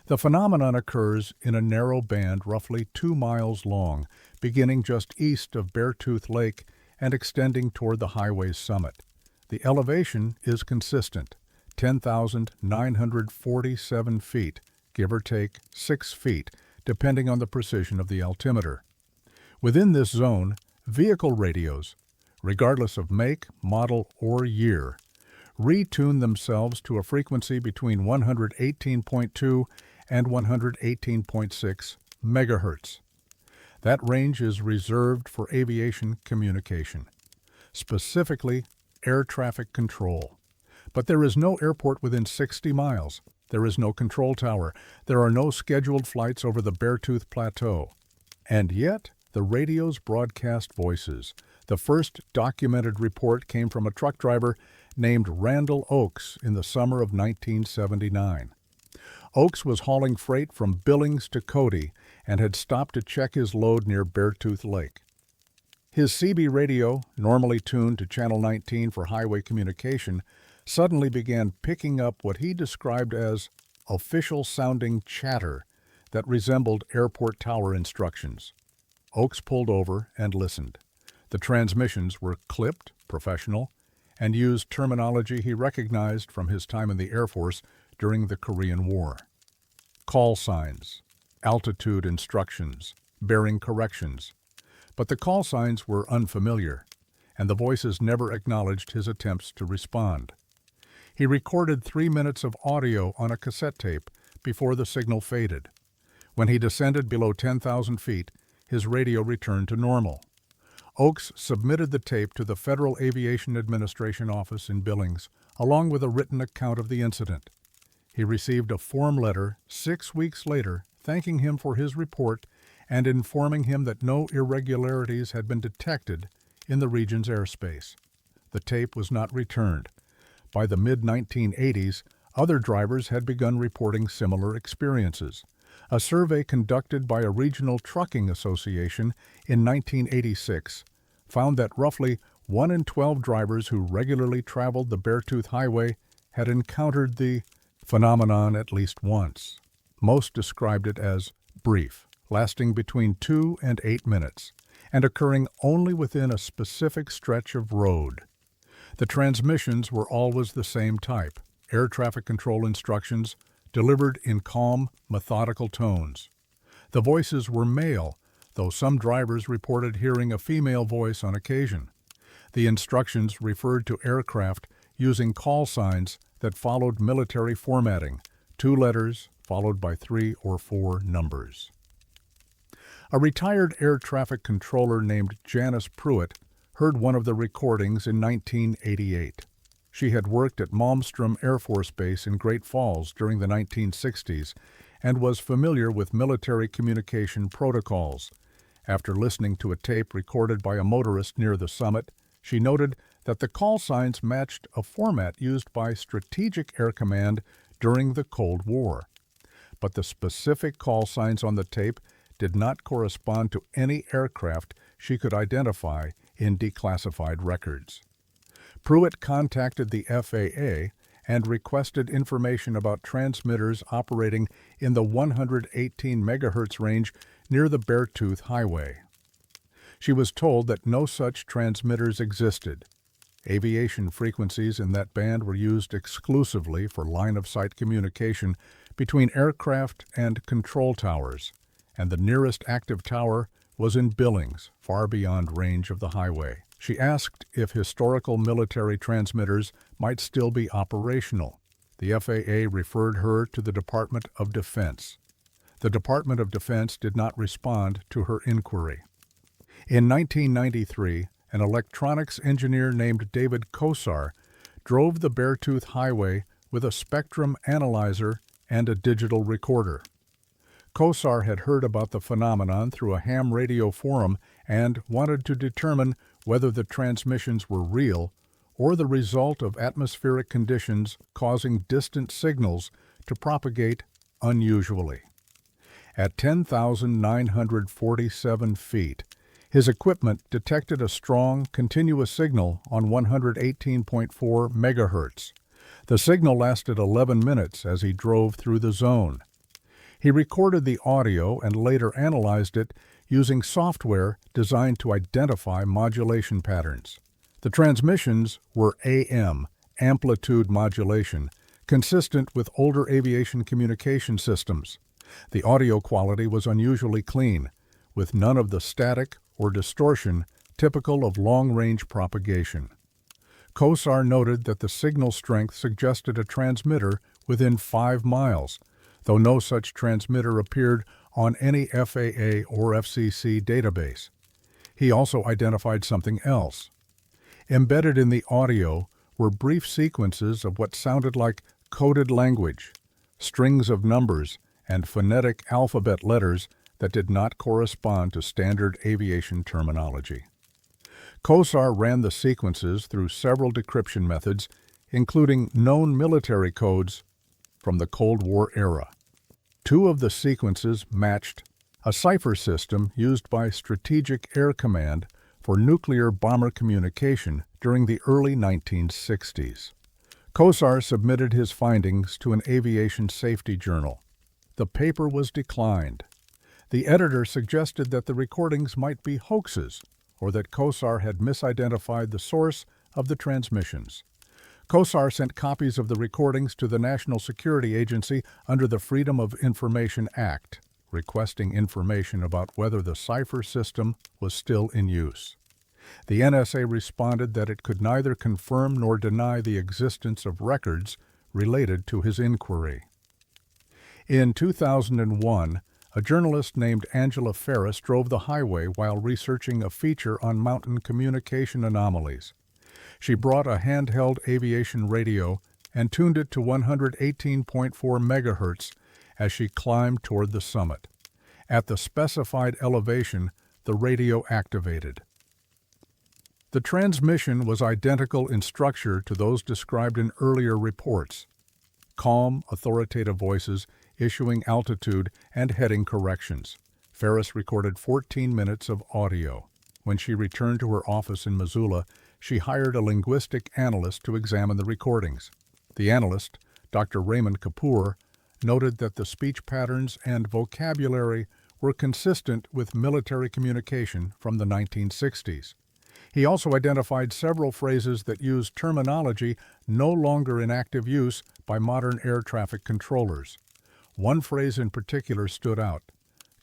The phenomenon occurs in a narrow band roughly 2 miles long, beginning just east of Beartooth Lake and extending toward the highway's summit. The elevation is consistent, 10,947 feet, give or take 6 feet, depending on the precision of the altimeter. Within this zone, vehicle radios, regardless of make, model, or year, retune themselves to a frequency between 118.2 and 118.6 megahertz. That range is reserved for aviation communication, specifically air traffic control. But there is no airport within 60 miles. There is no control tower. There are no scheduled flights over the Beartooth Plateau. And yet, the radios broadcast voices. The first documented report came from a truck driver named Randall Oakes in the summer of 1979. Oakes was hauling freight from Billings to Cody and had stopped to check his load near Beartooth Lake. His CB radio, normally tuned to Channel 19 for highway communication, suddenly began picking up what he described as official-sounding chatter that resembled airport tower instructions. Oakes pulled over and listened. The transmissions were clipped, professional, and used terminology he recognized from his time in the Air Force during the Korean War. Call signs, altitude instructions, bearing corrections. But the call signs were unfamiliar, and the voices never acknowledged his attempts to respond. He recorded 3 minutes of audio on a cassette tape before the signal faded. When he descended below 10,000 feet, his radio returned to normal. Oakes submitted the tape to the Federal Aviation Administration office in Billings, along with a written account of the incident. He received a form letter 6 weeks later thanking him for his report and informing him that no irregularities had been detected in the region's airspace. The tape was not returned. By the mid-1980s, other drivers had begun reporting similar experiences. A survey conducted by a regional trucking association in 1986 found that roughly 1 in 12 drivers who regularly traveled the Beartooth Highway had encountered the phenomenon at least once. Most described it as brief, lasting between 2 and 8 minutes, and occurring only within a specific stretch of road. The transmissions were always the same type, air traffic control instructions delivered in calm, methodical tones. The voices were male, though some drivers reported hearing a female voice on occasion. The instructions referred to aircraft using call signs that followed military formatting, 2 letters followed by 3 or 4 numbers. A retired air traffic controller named Janice Pruitt heard one of the recordings in 1988. She had worked at Malmstrom Air Force Base in Great Falls during the 1960s and was familiar with military communication protocols. After listening to a tape recorded by a motorist near the summit, she noted that the call signs matched a format used by Strategic Air Command during the Cold War. But the specific call signs on the tape did not correspond to any aircraft she could identify in declassified records. Pruitt contacted the FAA and requested information about transmitters operating in the 118 megahertz range near the Beartooth Highway. She was told that no such transmitters existed. Aviation frequencies in that band were used exclusively for line-of-sight communication between aircraft and control towers, and the nearest active tower was in Billings, far beyond range of the highway. She asked if historical military transmitters might still be operational. The FAA referred her to the Department of Defense. The Department of Defense did not respond to her inquiry. In 1993, an electronics engineer named David Kosar drove the Beartooth Highway with a spectrum analyzer and a digital recorder. Kosar had heard about the phenomenon through a ham radio forum and wanted to determine whether the transmissions were real or the result of atmospheric conditions causing distant signals to propagate unusually. At 10,947 feet, his equipment detected a strong, continuous signal on 118.4 megahertz. The signal lasted 11 minutes as he drove through the zone. He recorded the audio and later analyzed it using software designed to identify modulation patterns. The transmissions were AM, amplitude modulation, consistent with older aviation communication systems. The audio quality was unusually clean, with none of the static or distortion typical of long-range propagation. COSAR noted that the signal strength suggested a transmitter within 5 miles, though no such transmitter appeared on any FAA or FCC database. He also identified something else. Embedded in the audio were brief sequences of what sounded like coded language, strings of numbers, and phonetic alphabet letters that did not correspond to standard aviation terminology. COSAR ran the sequences through several decryption methods, including known military codes from the Cold War era. 2 of the sequences matched a cipher system used by Strategic Air Command for nuclear bomber communication during the early 1960s. COSAR submitted his findings to an aviation safety journal. The paper was declined. The editor suggested that the recordings might be hoaxes or that COSAR had misidentified the source of the transmissions. COSAR sent copies of the recordings to the National Security Agency under the Freedom of Information Act, requesting information about whether the cipher system was still in use. The NSA responded that it could neither confirm nor deny the existence of records related to his inquiry. In 2001, a journalist named Angela Ferris drove the highway while researching a feature on mountain communication anomalies. She brought a handheld aviation radio and tuned it to 118.4 megahertz as she climbed toward the summit. At the specified elevation, the radio activated. The transmission was identical in structure to those described in earlier reports. Calm, authoritative voices issuing altitude and heading corrections. Ferris recorded 14 minutes of audio. When she returned to her office in Missoula, she hired a linguistic analyst to examine the recordings. The analyst, Dr. Raymond Kapoor, noted that the speech patterns and vocabulary were consistent with military communication from the 1960s. He also identified several phrases that used terminology no longer in active use by modern air traffic controllers. One phrase in particular stood out: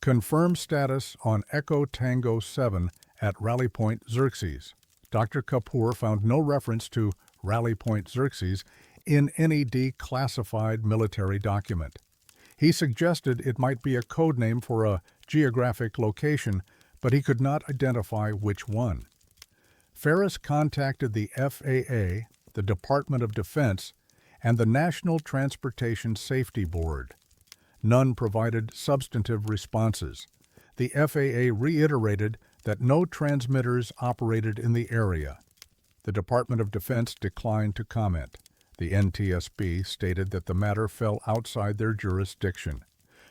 "Confirm status on Echo Tango 7 at Rally Point Xerxes." Dr. Kapoor found no reference to Rally Point Xerxes in any declassified military document. He suggested it might be a code name for a geographic location, but he could not identify which one. Ferris contacted the FAA, the Department of Defense, and the National Transportation Safety Board. None provided substantive responses. The FAA reiterated that no transmitters operated in the area. The Department of Defense declined to comment. The NTSB stated that the matter fell outside their jurisdiction.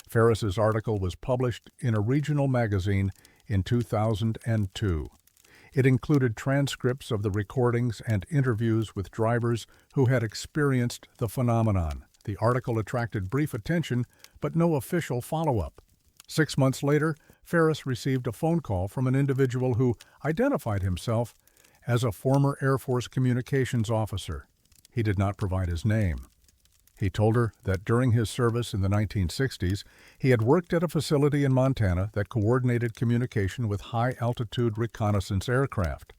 Ferris's article was published in a regional magazine in 2002. It included transcripts of the recordings and interviews with drivers who had experienced the phenomenon. The article attracted brief attention, but no official follow-up. 6 months later, Ferris received a phone call from an individual who identified himself as a former Air Force communications officer. He did not provide his name. He told her that during his service in the 1960s, he had worked at a facility in Montana that coordinated communication with high-altitude reconnaissance aircraft.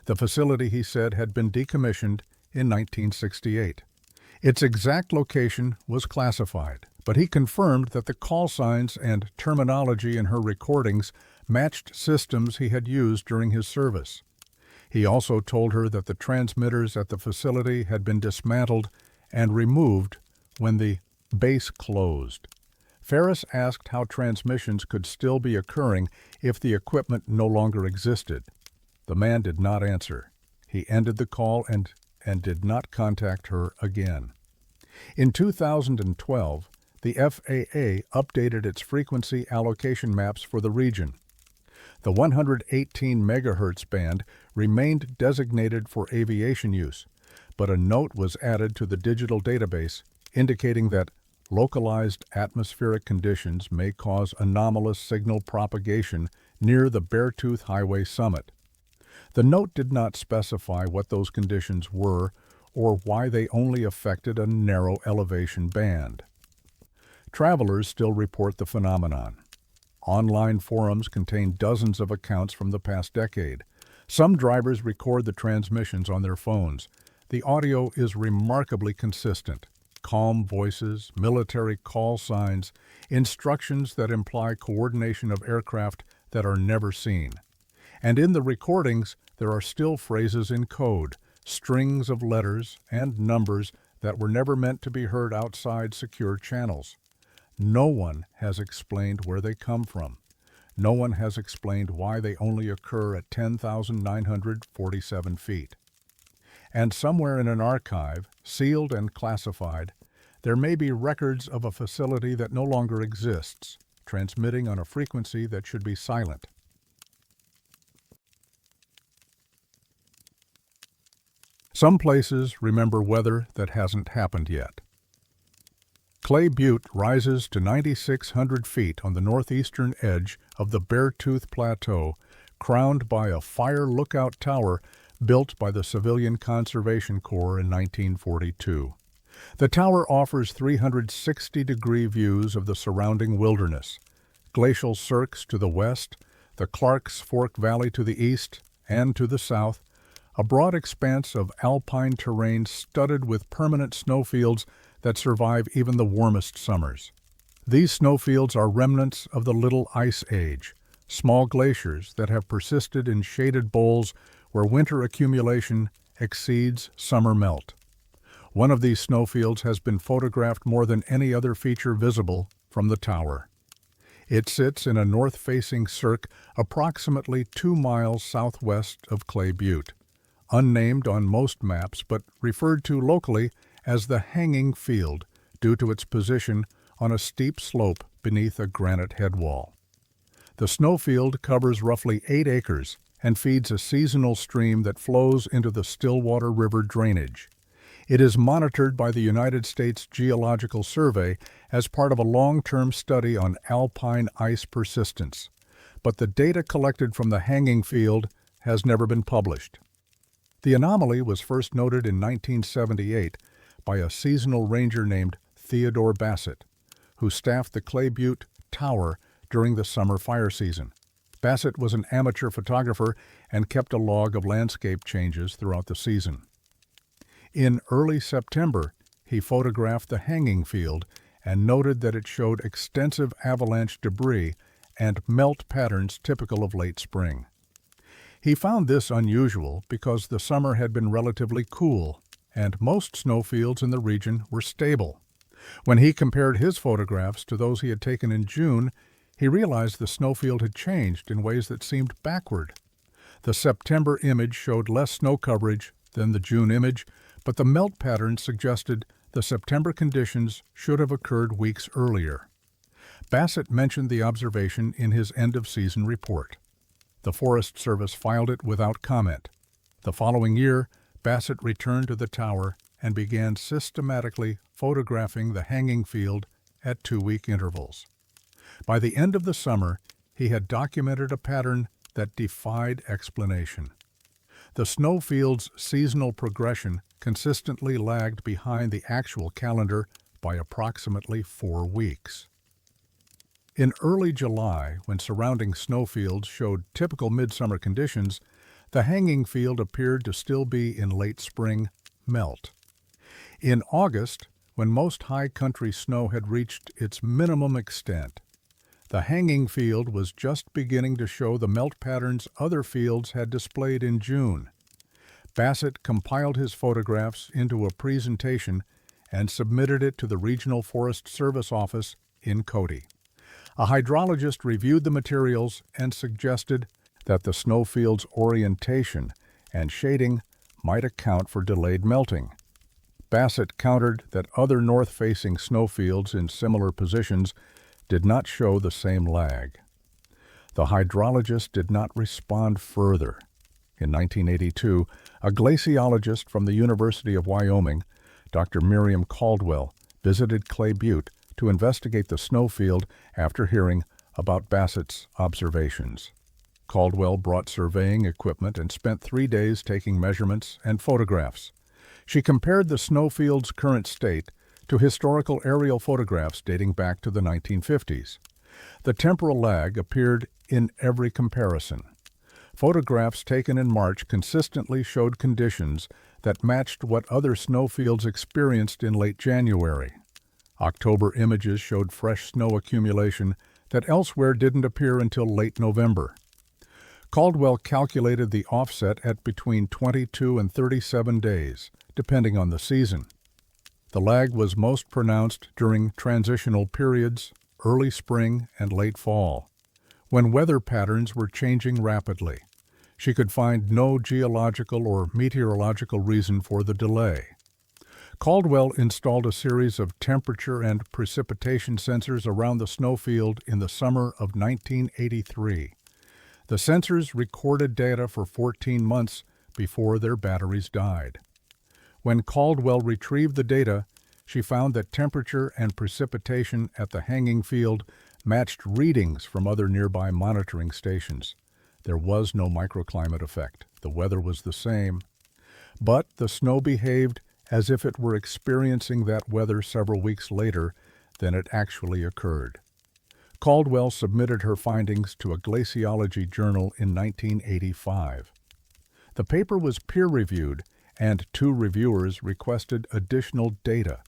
The facility, he said, had been decommissioned in 1968. Its exact location was classified, but he confirmed that the call signs and terminology in her recordings matched systems he had used during his service. He also told her that the transmitters at the facility had been dismantled and removed when the base closed. Ferris asked how transmissions could still be occurring if the equipment no longer existed. The man did not answer. He ended the call and did not contact her again. In 2012, the FAA updated its frequency allocation maps for the region. The 118 MHz band remained designated for aviation use, but a note was added to the digital database indicating that localized atmospheric conditions may cause anomalous signal propagation near the Beartooth Highway summit. The note did not specify what those conditions were or why they only affected a narrow elevation band. Travelers still report the phenomenon. Online forums contain dozens of accounts from the past decade. Some drivers record the transmissions on their phones. The audio is remarkably consistent. Calm voices, military call signs, instructions that imply coordination of aircraft that are never seen. And in the recordings, there are still phrases in code, strings of letters and numbers that were never meant to be heard outside secure channels. No one has explained where they come from. No one has explained why they only occur at 10,947 feet. And somewhere in an archive, sealed and classified, there may be records of a facility that no longer exists, transmitting on a frequency that should be silent. Some places remember weather that hasn't happened yet. Clay Butte rises to 9,600 feet on the northeastern edge of the Beartooth Plateau, crowned by a fire lookout tower built by the Civilian Conservation Corps in 1942. The tower offers 360-degree views of the surrounding wilderness, glacial cirques to the west, the Clark's Fork Valley to the east and to the south, a broad expanse of alpine terrain studded with permanent snowfields that survive even the warmest summers. These snowfields are remnants of the Little Ice Age, small glaciers that have persisted in shaded bowls where winter accumulation exceeds summer melt. One of these snowfields has been photographed more than any other feature visible from the tower. It sits in a north-facing cirque approximately 2 miles southwest of Clay Butte, unnamed on most maps but referred to locally as the Hanging Field due to its position on a steep slope beneath a granite headwall. The snowfield covers roughly 8 acres and feeds a seasonal stream that flows into the Stillwater River drainage. It is monitored by the United States Geological Survey as part of a long-term study on alpine ice persistence, but the data collected from the Hanging Field has never been published. The anomaly was first noted in 1978 by a seasonal ranger named Theodore Bassett, who staffed the Clay Butte Tower during the summer fire season. Bassett was an amateur photographer and kept a log of landscape changes throughout the season. In early September, he photographed the Hanging Field and noted that it showed extensive avalanche debris and melt patterns typical of late spring. He found this unusual because the summer had been relatively cool and most snowfields in the region were stable. When he compared his photographs to those he had taken in June, he realized the snowfield had changed in ways that seemed backward. The September image showed less snow coverage than the June image, but the melt patterns suggested the September conditions should have occurred weeks earlier. Bassett mentioned the observation in his end-of-season report. The Forest Service filed it without comment. The following year, Bassett returned to the tower and began systematically photographing the Hanging Field at 2-week intervals. By the end of the summer, he had documented a pattern that defied explanation. The snowfield's seasonal progression consistently lagged behind the actual calendar by approximately 4 weeks. In early July, when surrounding snowfields showed typical midsummer conditions, the Hanging Field appeared to still be in late spring melt. In August, when most high country snow had reached its minimum extent, the Hanging Field was just beginning to show the melt patterns other fields had displayed in June. Bassett compiled his photographs into a presentation and submitted it to the Regional Forest Service office in Cody. A hydrologist reviewed the materials and suggested that the snowfield's orientation and shading might account for delayed melting. Bassett countered that other north-facing snowfields in similar positions did not show the same lag. The hydrologist did not respond further. In 1982, a glaciologist from the University of Wyoming, Dr. Miriam Caldwell, visited Clay Butte to investigate the snowfield after hearing about Bassett's observations. Caldwell brought surveying equipment and spent 3 days taking measurements and photographs. She compared the snowfield's current state to historical aerial photographs dating back to the 1950s. The temporal lag appeared in every comparison. Photographs taken in March consistently showed conditions that matched what other snowfields experienced in late January. October images showed fresh snow accumulation that elsewhere didn't appear until late November. Caldwell calculated the offset at between 22 and 37 days, depending on the season. The lag was most pronounced during transitional periods, early spring and late fall, when weather patterns were changing rapidly. She could find no geological or meteorological reason for the delay. Caldwell installed a series of temperature and precipitation sensors around the snowfield in the summer of 1983. The sensors recorded data for 14 months before their batteries died. When Caldwell retrieved the data, she found that temperature and precipitation at the hanging field matched readings from other nearby monitoring stations. There was no microclimate effect. The weather was the same. But the snow behaved as if it were experiencing that weather several weeks later than it actually occurred. Caldwell submitted her findings to a glaciology journal in 1985. The paper was peer-reviewed, and 2 reviewers requested additional data,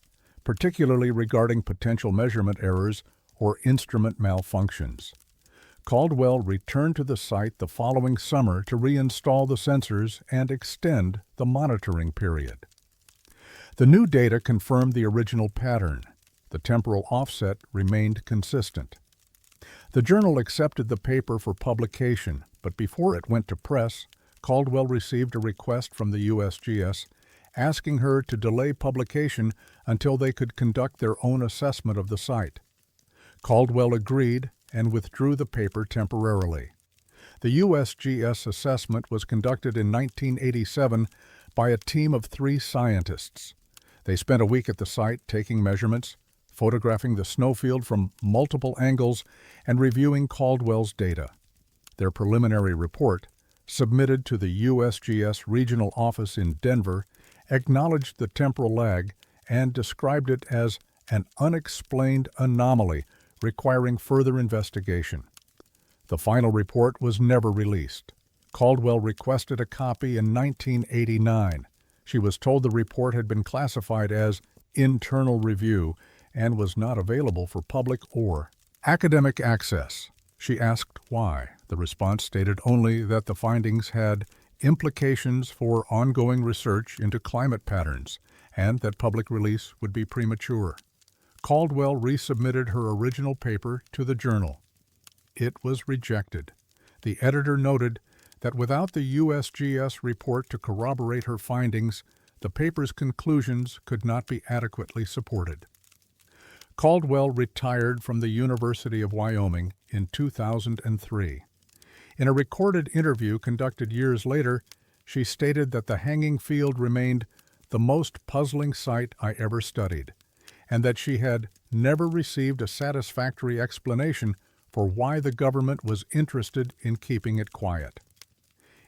particularly regarding potential measurement errors or instrument malfunctions. Caldwell returned to the site the following summer to reinstall the sensors and extend the monitoring period. The new data confirmed the original pattern. The temporal offset remained consistent. The journal accepted the paper for publication, but before it went to press, Caldwell received a request from the USGS asking her to delay publication until they could conduct their own assessment of the site. Caldwell agreed and withdrew the paper temporarily. The USGS assessment was conducted in 1987 by a team of 3 scientists. They spent a week at the site taking measurements, photographing the snowfield from multiple angles, and reviewing Caldwell's data. Their preliminary report, submitted to the USGS regional office in Denver, acknowledged the temporal lag and described it as an unexplained anomaly requiring further investigation. The final report was never released. Caldwell requested a copy in 1989. She was told the report had been classified as internal review and was not available for public or academic access. She asked why. The response stated only that the findings had implications for ongoing research into climate patterns and that public release would be premature. Caldwell resubmitted her original paper to the journal. It was rejected. The editor noted that without the USGS report to corroborate her findings, the paper's conclusions could not be adequately supported. Caldwell retired from the University of Wyoming in 2003. In a recorded interview conducted years later, she stated that the hanging field remained the most puzzling sight I ever studied, and that she had never received a satisfactory explanation for why the government was interested in keeping it quiet.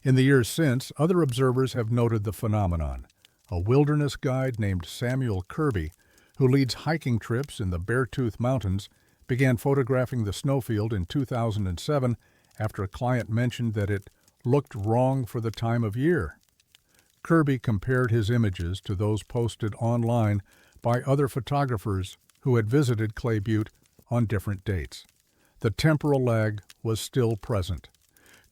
In the years since, other observers have noted the phenomenon. A wilderness guide named Samuel Kirby, who leads hiking trips in the Beartooth Mountains, began photographing the snowfield in 2007 after a client mentioned that it looked wrong for the time of year. Kirby compared his images to those posted online by other photographers who had visited Clay Butte on different dates. The temporal lag was still present.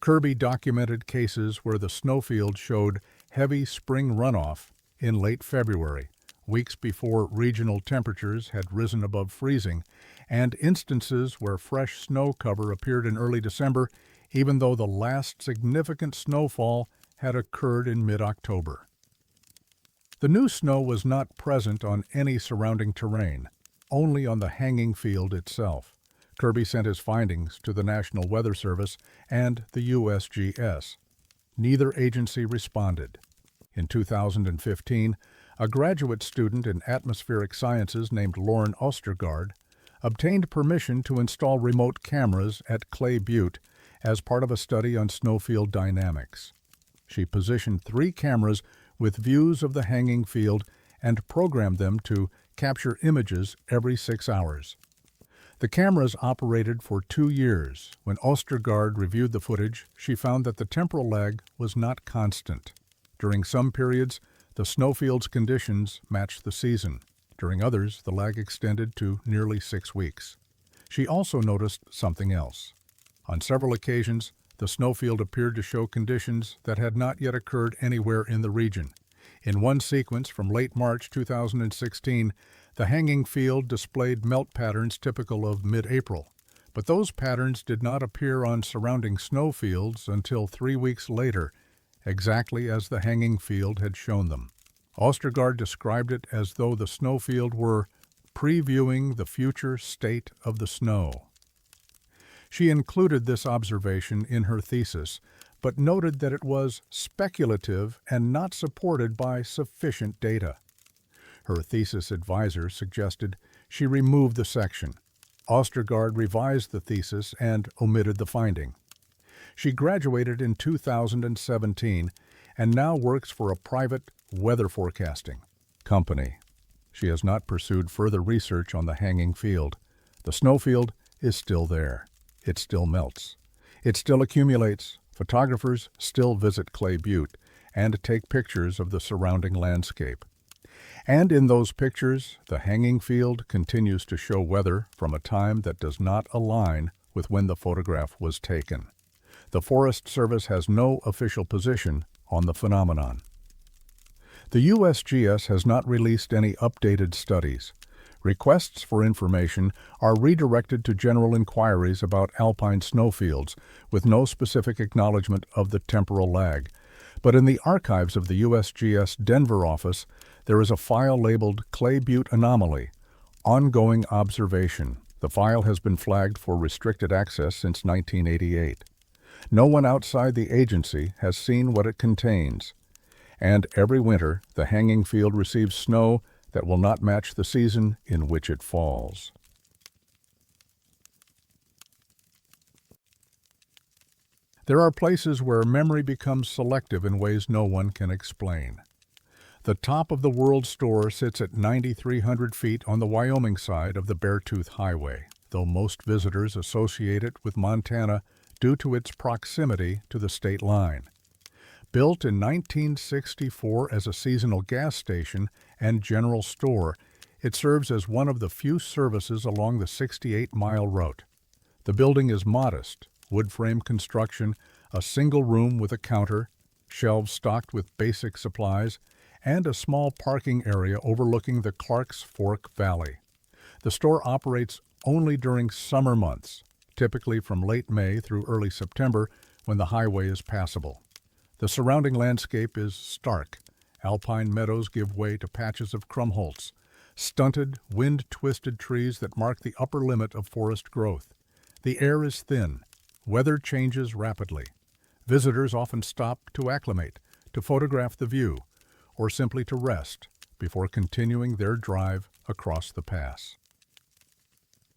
Kirby documented cases where the snowfield showed heavy spring runoff in late February, weeks before regional temperatures had risen above freezing, and instances where fresh snow cover appeared in early December, even though the last significant snowfall had occurred in mid-October. The new snow was not present on any surrounding terrain, only on the hanging field itself. Kirby sent his findings to the National Weather Service and the USGS. Neither agency responded. In 2015, a graduate student in atmospheric sciences named Lauren Ostergaard obtained permission to install remote cameras at Clay Butte as part of a study on snowfield dynamics. She positioned 3 cameras with views of the hanging field and programmed them to capture images every 6 hours. The cameras operated for 2 years. When Ostergaard reviewed the footage, she found that the temporal lag was not constant. During some periods, the snowfield's conditions matched the season. During others, the lag extended to nearly 6 weeks. She also noticed something else. On several occasions, the snowfield appeared to show conditions that had not yet occurred anywhere in the region. In one sequence from late March 2016, the hanging field displayed melt patterns typical of mid-April, but those patterns did not appear on surrounding snowfields until 3 weeks later, exactly as the hanging field had shown them. Ostergaard described it as though the snowfield were previewing the future state of the snow. She included this observation in her thesis, but noted that it was speculative and not supported by sufficient data. Her thesis advisor suggested she remove the section. Ostergaard revised the thesis and omitted the finding. She graduated in 2017 and now works for a private weather forecasting company. She has not pursued further research on the hanging field. The snowfield is still there. It still melts. It still accumulates. Photographers still visit Clay Butte and take pictures of the surrounding landscape. And in those pictures, the hanging field continues to show weather from a time that does not align with when the photograph was taken. The Forest Service has no official position on the phenomenon. The USGS has not released any updated studies. Requests for information are redirected to general inquiries about alpine snowfields, with no specific acknowledgement of the temporal lag. But in the archives of the USGS Denver office, there is a file labeled Clay Butte Anomaly, Ongoing Observation. The file has been flagged for restricted access since 1988. No one outside the agency has seen what it contains. And every winter, the hanging field receives snow that will not match the season in which it falls. There are places where memory becomes selective in ways no one can explain. The top of the World Store sits at 9,300 feet on the Wyoming side of the Beartooth Highway, though most visitors associate it with Montana due to its proximity to the state line. Built in 1964 as a seasonal gas station and general store, it serves as one of the few services along the 68-mile route. The building is modest, wood-frame construction, a single room with a counter, shelves stocked with basic supplies, and a small parking area overlooking the Clark's Fork Valley. The store operates only during summer months, typically from late May through early September when the highway is passable. The surrounding landscape is stark. Alpine meadows give way to patches of Krumholtz, stunted, wind-twisted trees that mark the upper limit of forest growth. The air is thin. Weather changes rapidly. Visitors often stop to acclimate, to photograph the view, or simply to rest before continuing their drive across the pass.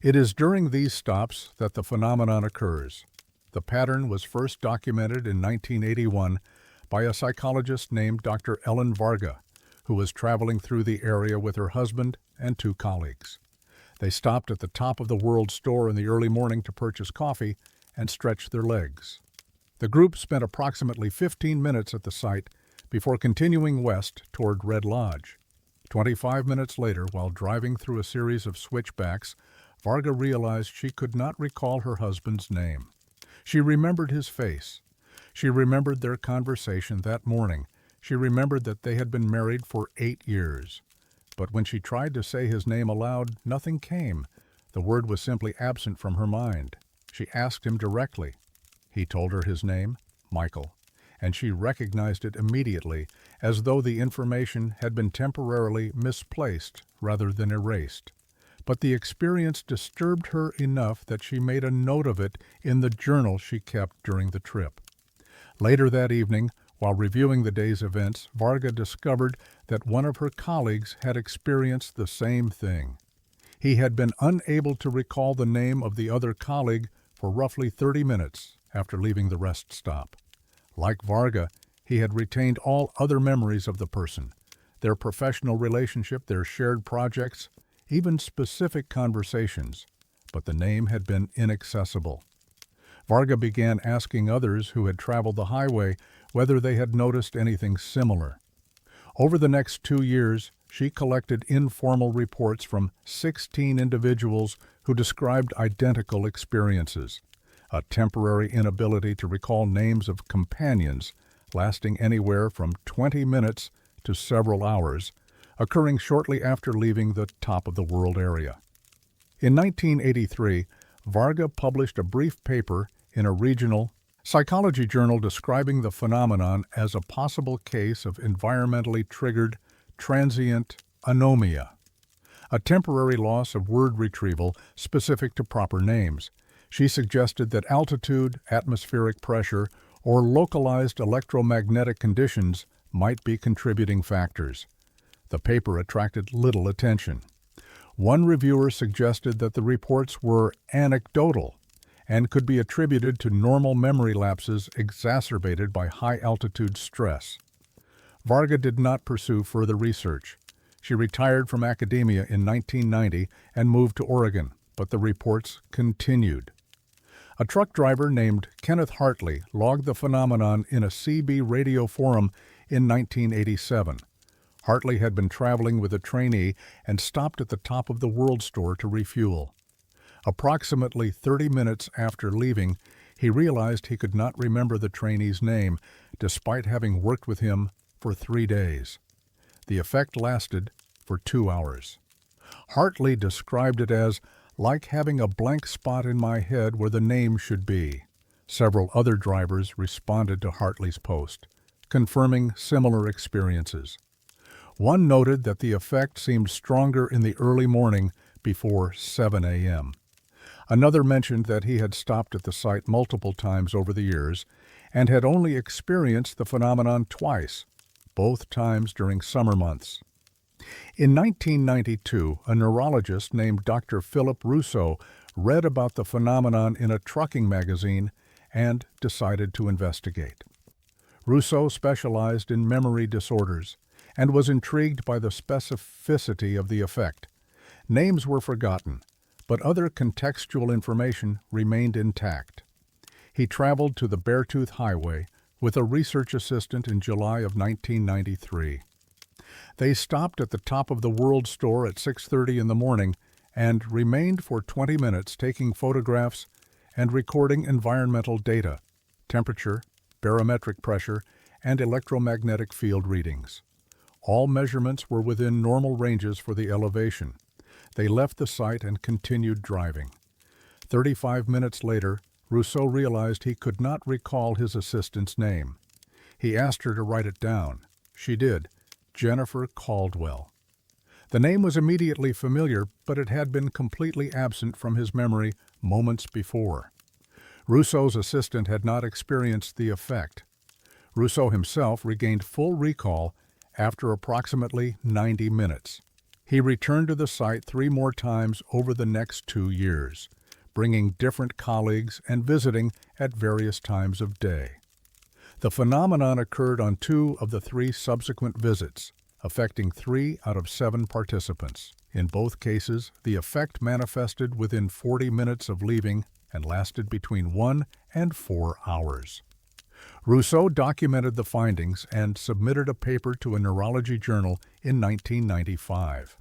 It is during these stops that the phenomenon occurs. The pattern was first documented in 1981 by a psychologist named Dr. Ellen Varga, who was traveling through the area with her husband and 2 colleagues. They stopped at the top of the World Store in the early morning to purchase coffee and stretch their legs. The group spent approximately 15 minutes at the site before continuing west toward Red Lodge. 25 minutes later, while driving through a series of switchbacks, Varga realized she could not recall her husband's name. She remembered his face. She remembered their conversation that morning. She remembered that they had been married for 8 years. But when she tried to say his name aloud, nothing came. The word was simply absent from her mind. She asked him directly. He told her his name, Michael, and she recognized it immediately as though the information had been temporarily misplaced rather than erased. But the experience disturbed her enough that she made a note of it in the journal she kept during the trip. Later that evening, while reviewing the day's events, Varga discovered that one of her colleagues had experienced the same thing. He had been unable to recall the name of the other colleague for roughly 30 minutes after leaving the rest stop. Like Varga, he had retained all other memories of the person, their professional relationship, their shared projects, even specific conversations, but the name had been inaccessible. Varga began asking others who had traveled the highway whether they had noticed anything similar. Over the next 2 years, she collected informal reports from 16 individuals who described identical experiences. A temporary inability to recall names of companions, lasting anywhere from 20 minutes to several hours, occurring shortly after leaving the top-of-the-world area. In 1983, Varga published a brief paper in a regional psychology journal describing the phenomenon as a possible case of environmentally triggered transient anomia, a temporary loss of word retrieval specific to proper names. She suggested that altitude, atmospheric pressure, or localized electromagnetic conditions might be contributing factors. The paper attracted little attention. One reviewer suggested that the reports were anecdotal and could be attributed to normal memory lapses exacerbated by high-altitude stress. Varga did not pursue further research. She retired from academia in 1990 and moved to Oregon, but the reports continued. A truck driver named Kenneth Hartley logged the phenomenon in a CB radio forum in 1987. Hartley had been traveling with a trainee and stopped at the Top of the World store to refuel. Approximately 30 minutes after leaving, he realized he could not remember the trainee's name, despite having worked with him for 3 days. The effect lasted for 2 hours. Hartley described it as like having a blank spot in my head where the name should be. Several other drivers responded to Hartley's post, confirming similar experiences. One noted that the effect seemed stronger in the early morning before 7 a.m. Another mentioned that he had stopped at the site multiple times over the years and had only experienced the phenomenon twice, both times during summer months. In 1992, a neurologist named Dr. Philip Rousseau read about the phenomenon in a trucking magazine and decided to investigate. Rousseau specialized in memory disorders and was intrigued by the specificity of the effect. Names were forgotten, but other contextual information remained intact. He traveled to the Beartooth Highway with a research assistant in July of 1993. They stopped at the Top of the World store at 6:30 in the morning and remained for 20 minutes taking photographs and recording environmental data, temperature, barometric pressure, and electromagnetic field readings. All measurements were within normal ranges for the elevation. They left the site and continued driving. 35 minutes later, Rousseau realized he could not recall his assistant's name. He asked her to write it down. She did, Jennifer Caldwell. The name was immediately familiar, but it had been completely absent from his memory moments before. Rousseau's assistant had not experienced the effect. Rousseau himself regained full recall after approximately 90 minutes. He returned to the site 3 more times over the next 2 years, bringing different colleagues and visiting at various times of day. The phenomenon occurred on 2 of the 3 subsequent visits, affecting 3 out of 7 participants. In both cases, the effect manifested within 40 minutes of leaving and lasted between 1 and 4 hours. Rousseau documented the findings and submitted a paper to a neurology journal in 1995.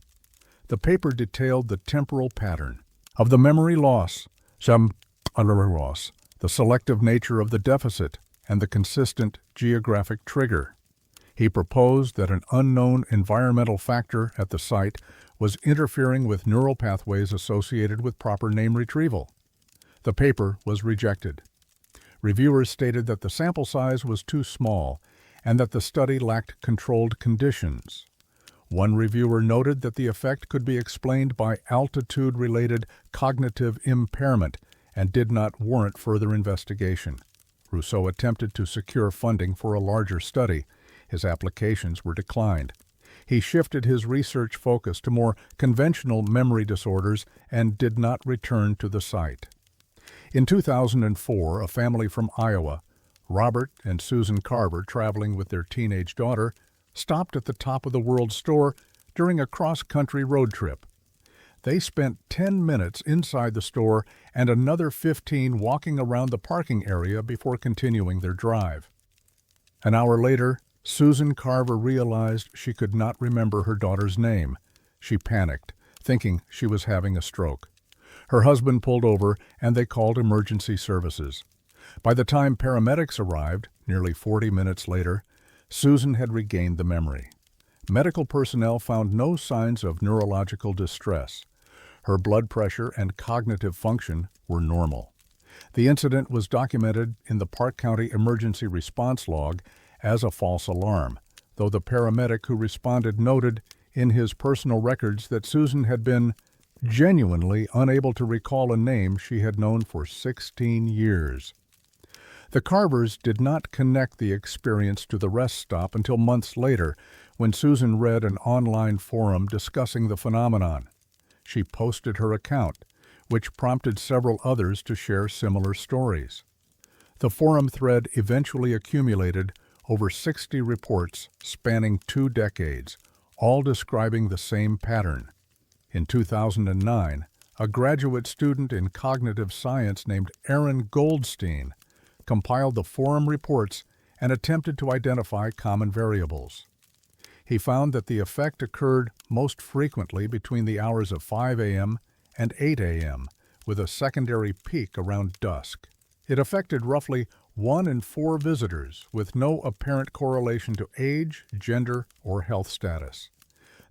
The paper detailed the temporal pattern of the memory loss, the selective nature of the deficit, and the consistent geographic trigger. He proposed that an unknown environmental factor at the site was interfering with neural pathways associated with proper name retrieval. The paper was rejected. Reviewers stated that the sample size was too small and that the study lacked controlled conditions. One reviewer noted that the effect could be explained by altitude-related cognitive impairment and did not warrant further investigation. Rousseau attempted to secure funding for a larger study. His applications were declined. He shifted his research focus to more conventional memory disorders and did not return to the site. In 2004, a family from Iowa, Robert and Susan Carver, traveling with their teenage daughter, stopped at the Top of the World store during a cross-country road trip. They spent 10 minutes inside the store and another 15 walking around the parking area before continuing their drive. An hour later, Susan Carver realized she could not remember her daughter's name. She panicked, thinking she was having a stroke. Her husband pulled over and they called emergency services. By the time paramedics arrived, nearly 40 minutes later, Susan had regained the memory. Medical personnel found no signs of neurological distress. Her blood pressure and cognitive function were normal. The incident was documented in the Park County Emergency Response Log as a false alarm, though the paramedic who responded noted in his personal records that Susan had been genuinely unable to recall a name she had known for 16 years. The Carvers did not connect the experience to the rest stop until months later, when Susan read an online forum discussing the phenomenon. She posted her account, which prompted several others to share similar stories. The forum thread eventually accumulated over 60 reports spanning 2 decades, all describing the same pattern. In 2009, a graduate student in cognitive science named Aaron Goldstein compiled the forum reports and attempted to identify common variables. He found that the effect occurred most frequently between the hours of 5 a.m. and 8 a.m., with a secondary peak around dusk. It affected roughly 1 in 4 visitors, with no apparent correlation to age, gender, or health status.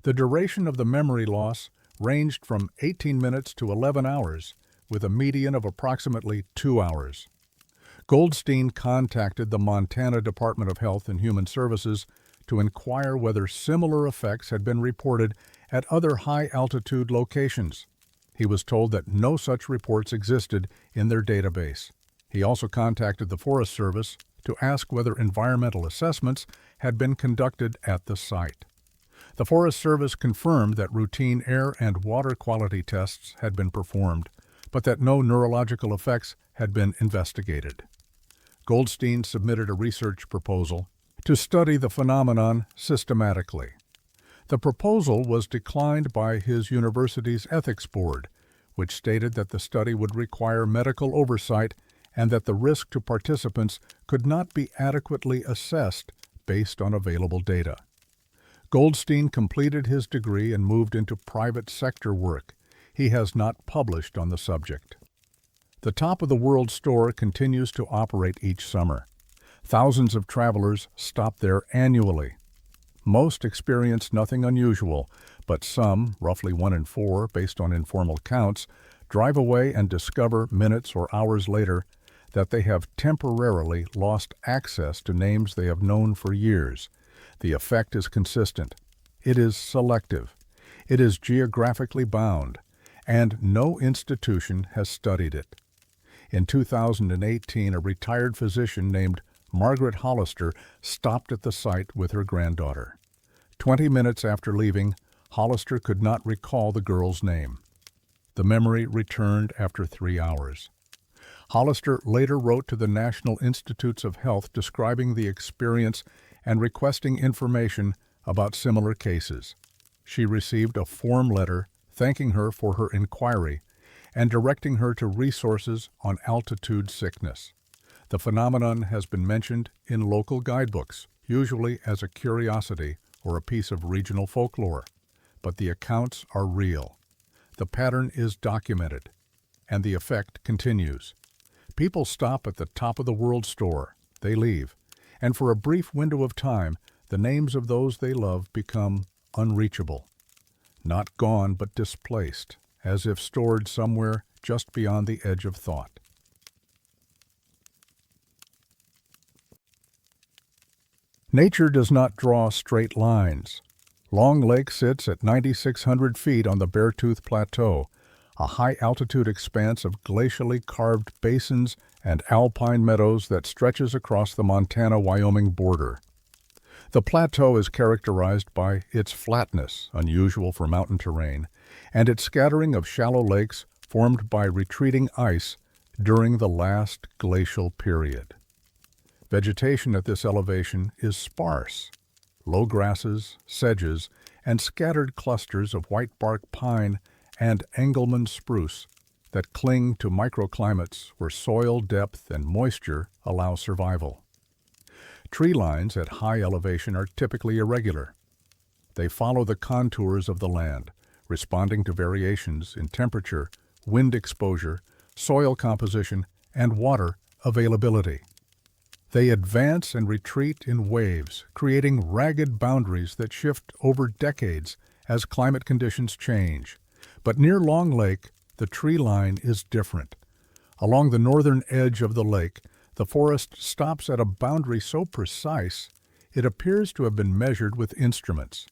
The duration of the memory loss ranged from 18 minutes to 11 hours, with a median of approximately 2 hours. Goldstein contacted the Montana Department of Health and Human Services to inquire whether similar effects had been reported at other high-altitude locations. He was told that no such reports existed in their database. He also contacted the Forest Service to ask whether environmental assessments had been conducted at the site. The Forest Service confirmed that routine air and water quality tests had been performed, but that no neurological effects had been investigated. Goldstein submitted a research proposal to study the phenomenon systematically. The proposal was declined by his university's ethics board, which stated that the study would require medical oversight and that the risk to participants could not be adequately assessed based on available data. Goldstein completed his degree and moved into private sector work. He has not published on the subject. The Top of the World store continues to operate each summer. Thousands of travelers stop there annually. Most experience nothing unusual, but some, roughly 1 in 4, based on informal counts, drive away and discover minutes or hours later that they have temporarily lost access to names they have known for years. The effect is consistent. It is selective. It is geographically bound, and no institution has studied it. In 2018, a retired physician named Margaret Hollister stopped at the site with her granddaughter. 20 minutes after leaving, Hollister could not recall the girl's name. The memory returned after 3 hours. Hollister later wrote to the National Institutes of Health describing the experience and requesting information about similar cases. She received a form letter thanking her for her inquiry and directing her to resources on altitude sickness. The phenomenon has been mentioned in local guidebooks, usually as a curiosity or a piece of regional folklore, but the accounts are real. The pattern is documented, and the effect continues. People stop at the Top of the World store, they leave, and for a brief window of time, the names of those they love become unreachable. Not gone, but displaced, as if stored somewhere just beyond the edge of thought. Nature does not draw straight lines. Long Lake sits at 9,600 feet on the Beartooth Plateau, a high-altitude expanse of glacially carved basins and alpine meadows that stretches across the Montana-Wyoming border. The plateau is characterized by its flatness, unusual for mountain terrain, and its scattering of shallow lakes formed by retreating ice during the last glacial period. Vegetation at this elevation is sparse. Low grasses, sedges, and scattered clusters of whitebark pine and Engelmann spruce that cling to microclimates where soil depth and moisture allow survival. Tree lines at high elevation are typically irregular. They follow the contours of the land, responding to variations in temperature, wind exposure, soil composition, and water availability. They advance and retreat in waves, creating ragged boundaries that shift over decades as climate conditions change. But near Long Lake, the tree line is different. Along the northern edge of the lake, the forest stops at a boundary so precise it appears to have been measured with instruments.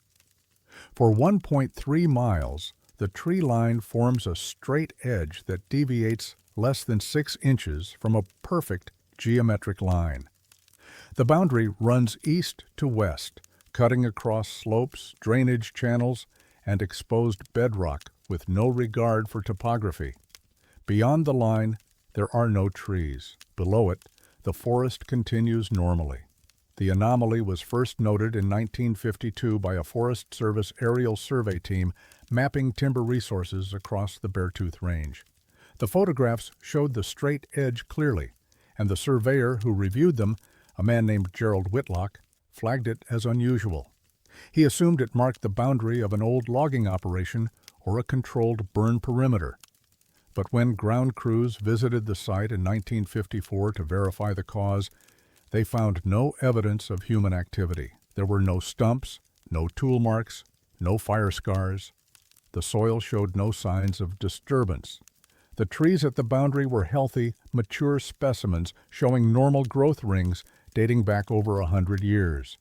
For 1.3 miles, the tree line forms a straight edge that deviates less than 6 inches from a perfect geometric line. The boundary runs east to west, cutting across slopes, drainage channels, and exposed bedrock with no regard for topography. Beyond the line, there are no trees. Below it, the forest continues normally. The anomaly was first noted in 1952 by a Forest Service aerial survey team mapping timber resources across the Beartooth Range. The photographs showed the straight edge clearly, and the surveyor who reviewed them, a man named Gerald Whitlock, flagged it as unusual. He assumed it marked the boundary of an old logging operation or a controlled burn perimeter. But when ground crews visited the site in 1954 to verify the cause, they found no evidence of human activity. There were no stumps, no tool marks, no fire scars. The soil showed no signs of disturbance. The trees at the boundary were healthy, mature specimens showing normal growth rings dating back over 100 years.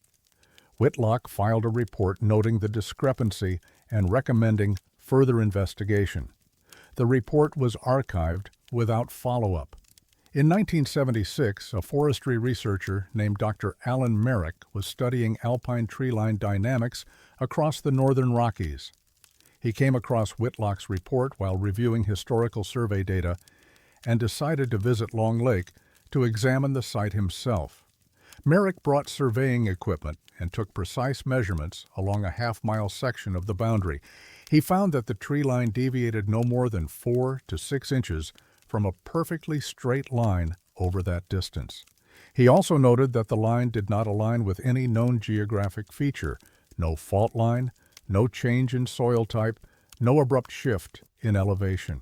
Whitlock filed a report noting the discrepancy and recommending further investigation. The report was archived without follow-up. In 1976, a forestry researcher named Dr. Alan Merrick was studying alpine tree line dynamics across the northern Rockies. He came across Whitlock's report while reviewing historical survey data and decided to visit Long Lake to examine the site himself. Merrick brought surveying equipment and took precise measurements along a half-mile section of the boundary. He found that the tree line deviated no more than 4 to 6 inches from a perfectly straight line over that distance. He also noted that the line did not align with any known geographic feature, no fault line, no change in soil type, no abrupt shift in elevation.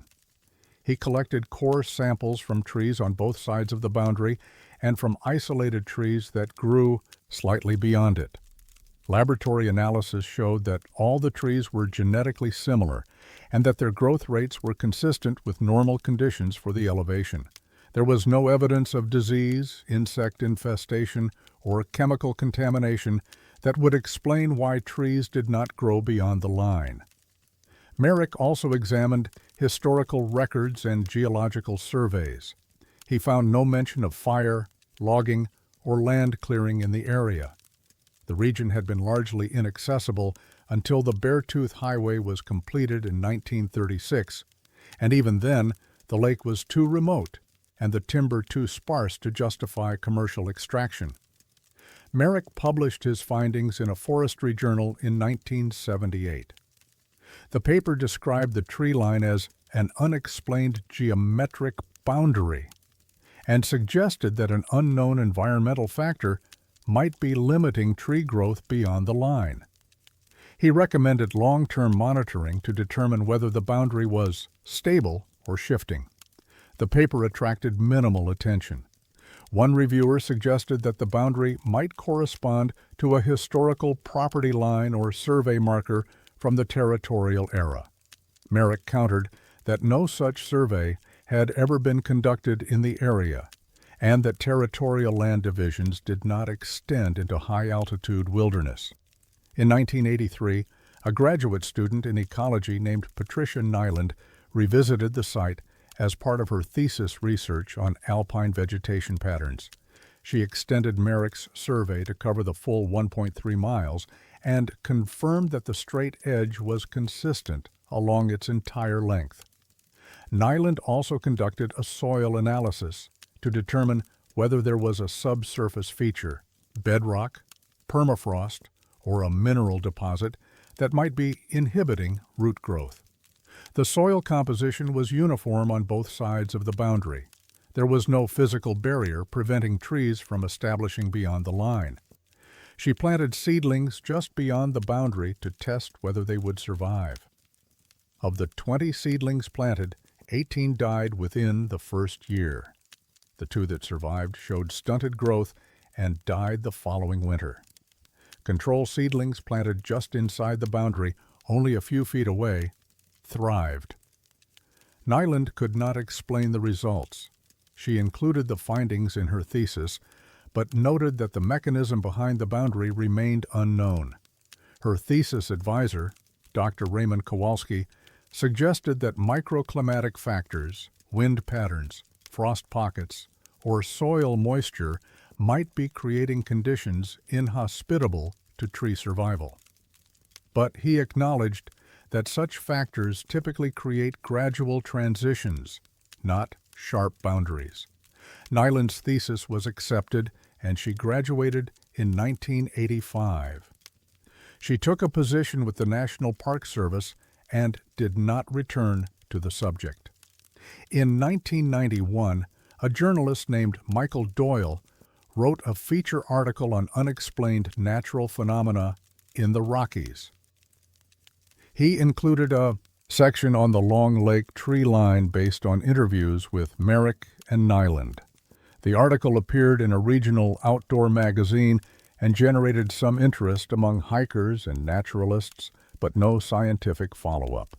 He collected core samples from trees on both sides of the boundary and from isolated trees that grew slightly beyond it. Laboratory analysis showed that all the trees were genetically similar and that their growth rates were consistent with normal conditions for the elevation. There was no evidence of disease, insect infestation, or chemical contamination that would explain why trees did not grow beyond the line. Merrick also examined historical records and geological surveys. He found no mention of fire, logging, or land clearing in the area. The region had been largely inaccessible until the Beartooth Highway was completed in 1936, and even then, the lake was too remote and the timber too sparse to justify commercial extraction. Merrick published his findings in a forestry journal in 1978. The paper described the tree line as an unexplained geometric boundary and suggested that an unknown environmental factor might be limiting tree growth beyond the line. He recommended long-term monitoring to determine whether the boundary was stable or shifting. The paper attracted minimal attention. One reviewer suggested that the boundary might correspond to a historical property line or survey marker from the territorial era. Merrick countered that no such survey had ever been conducted in the area, and that territorial land divisions did not extend into high-altitude wilderness. In 1983, a graduate student in ecology named Patricia Nyland revisited the site as part of her thesis research on alpine vegetation patterns. She extended Merrick's survey to cover the full 1.3 miles and confirmed that the straight edge was consistent along its entire length. Nyland also conducted a soil analysis to determine whether there was a subsurface feature, bedrock, permafrost, or a mineral deposit that might be inhibiting root growth. The soil composition was uniform on both sides of the boundary. There was no physical barrier preventing trees from establishing beyond the line. She planted seedlings just beyond the boundary to test whether they would survive. Of the 20 seedlings planted, 18 died within the first year. The 2 that survived showed stunted growth and died the following winter. Control seedlings planted just inside the boundary, only a few feet away, thrived. Nyland could not explain the results. She included the findings in her thesis, but noted that the mechanism behind the boundary remained unknown. Her thesis advisor, Dr. Raymond Kowalski, suggested that microclimatic factors, wind patterns, frost pockets, or soil moisture might be creating conditions inhospitable to tree survival. But he acknowledged that such factors typically create gradual transitions, not sharp boundaries. Nyland's thesis was accepted, and she graduated in 1985. She took a position with the National Park Service and did not return to the subject. In 1991, a journalist named Michael Doyle wrote a feature article on unexplained natural phenomena in the Rockies. He included a section on the Long Lake tree line based on interviews with Merrick and Nyland. The article appeared in a regional outdoor magazine and generated some interest among hikers and naturalists, but no scientific follow-up.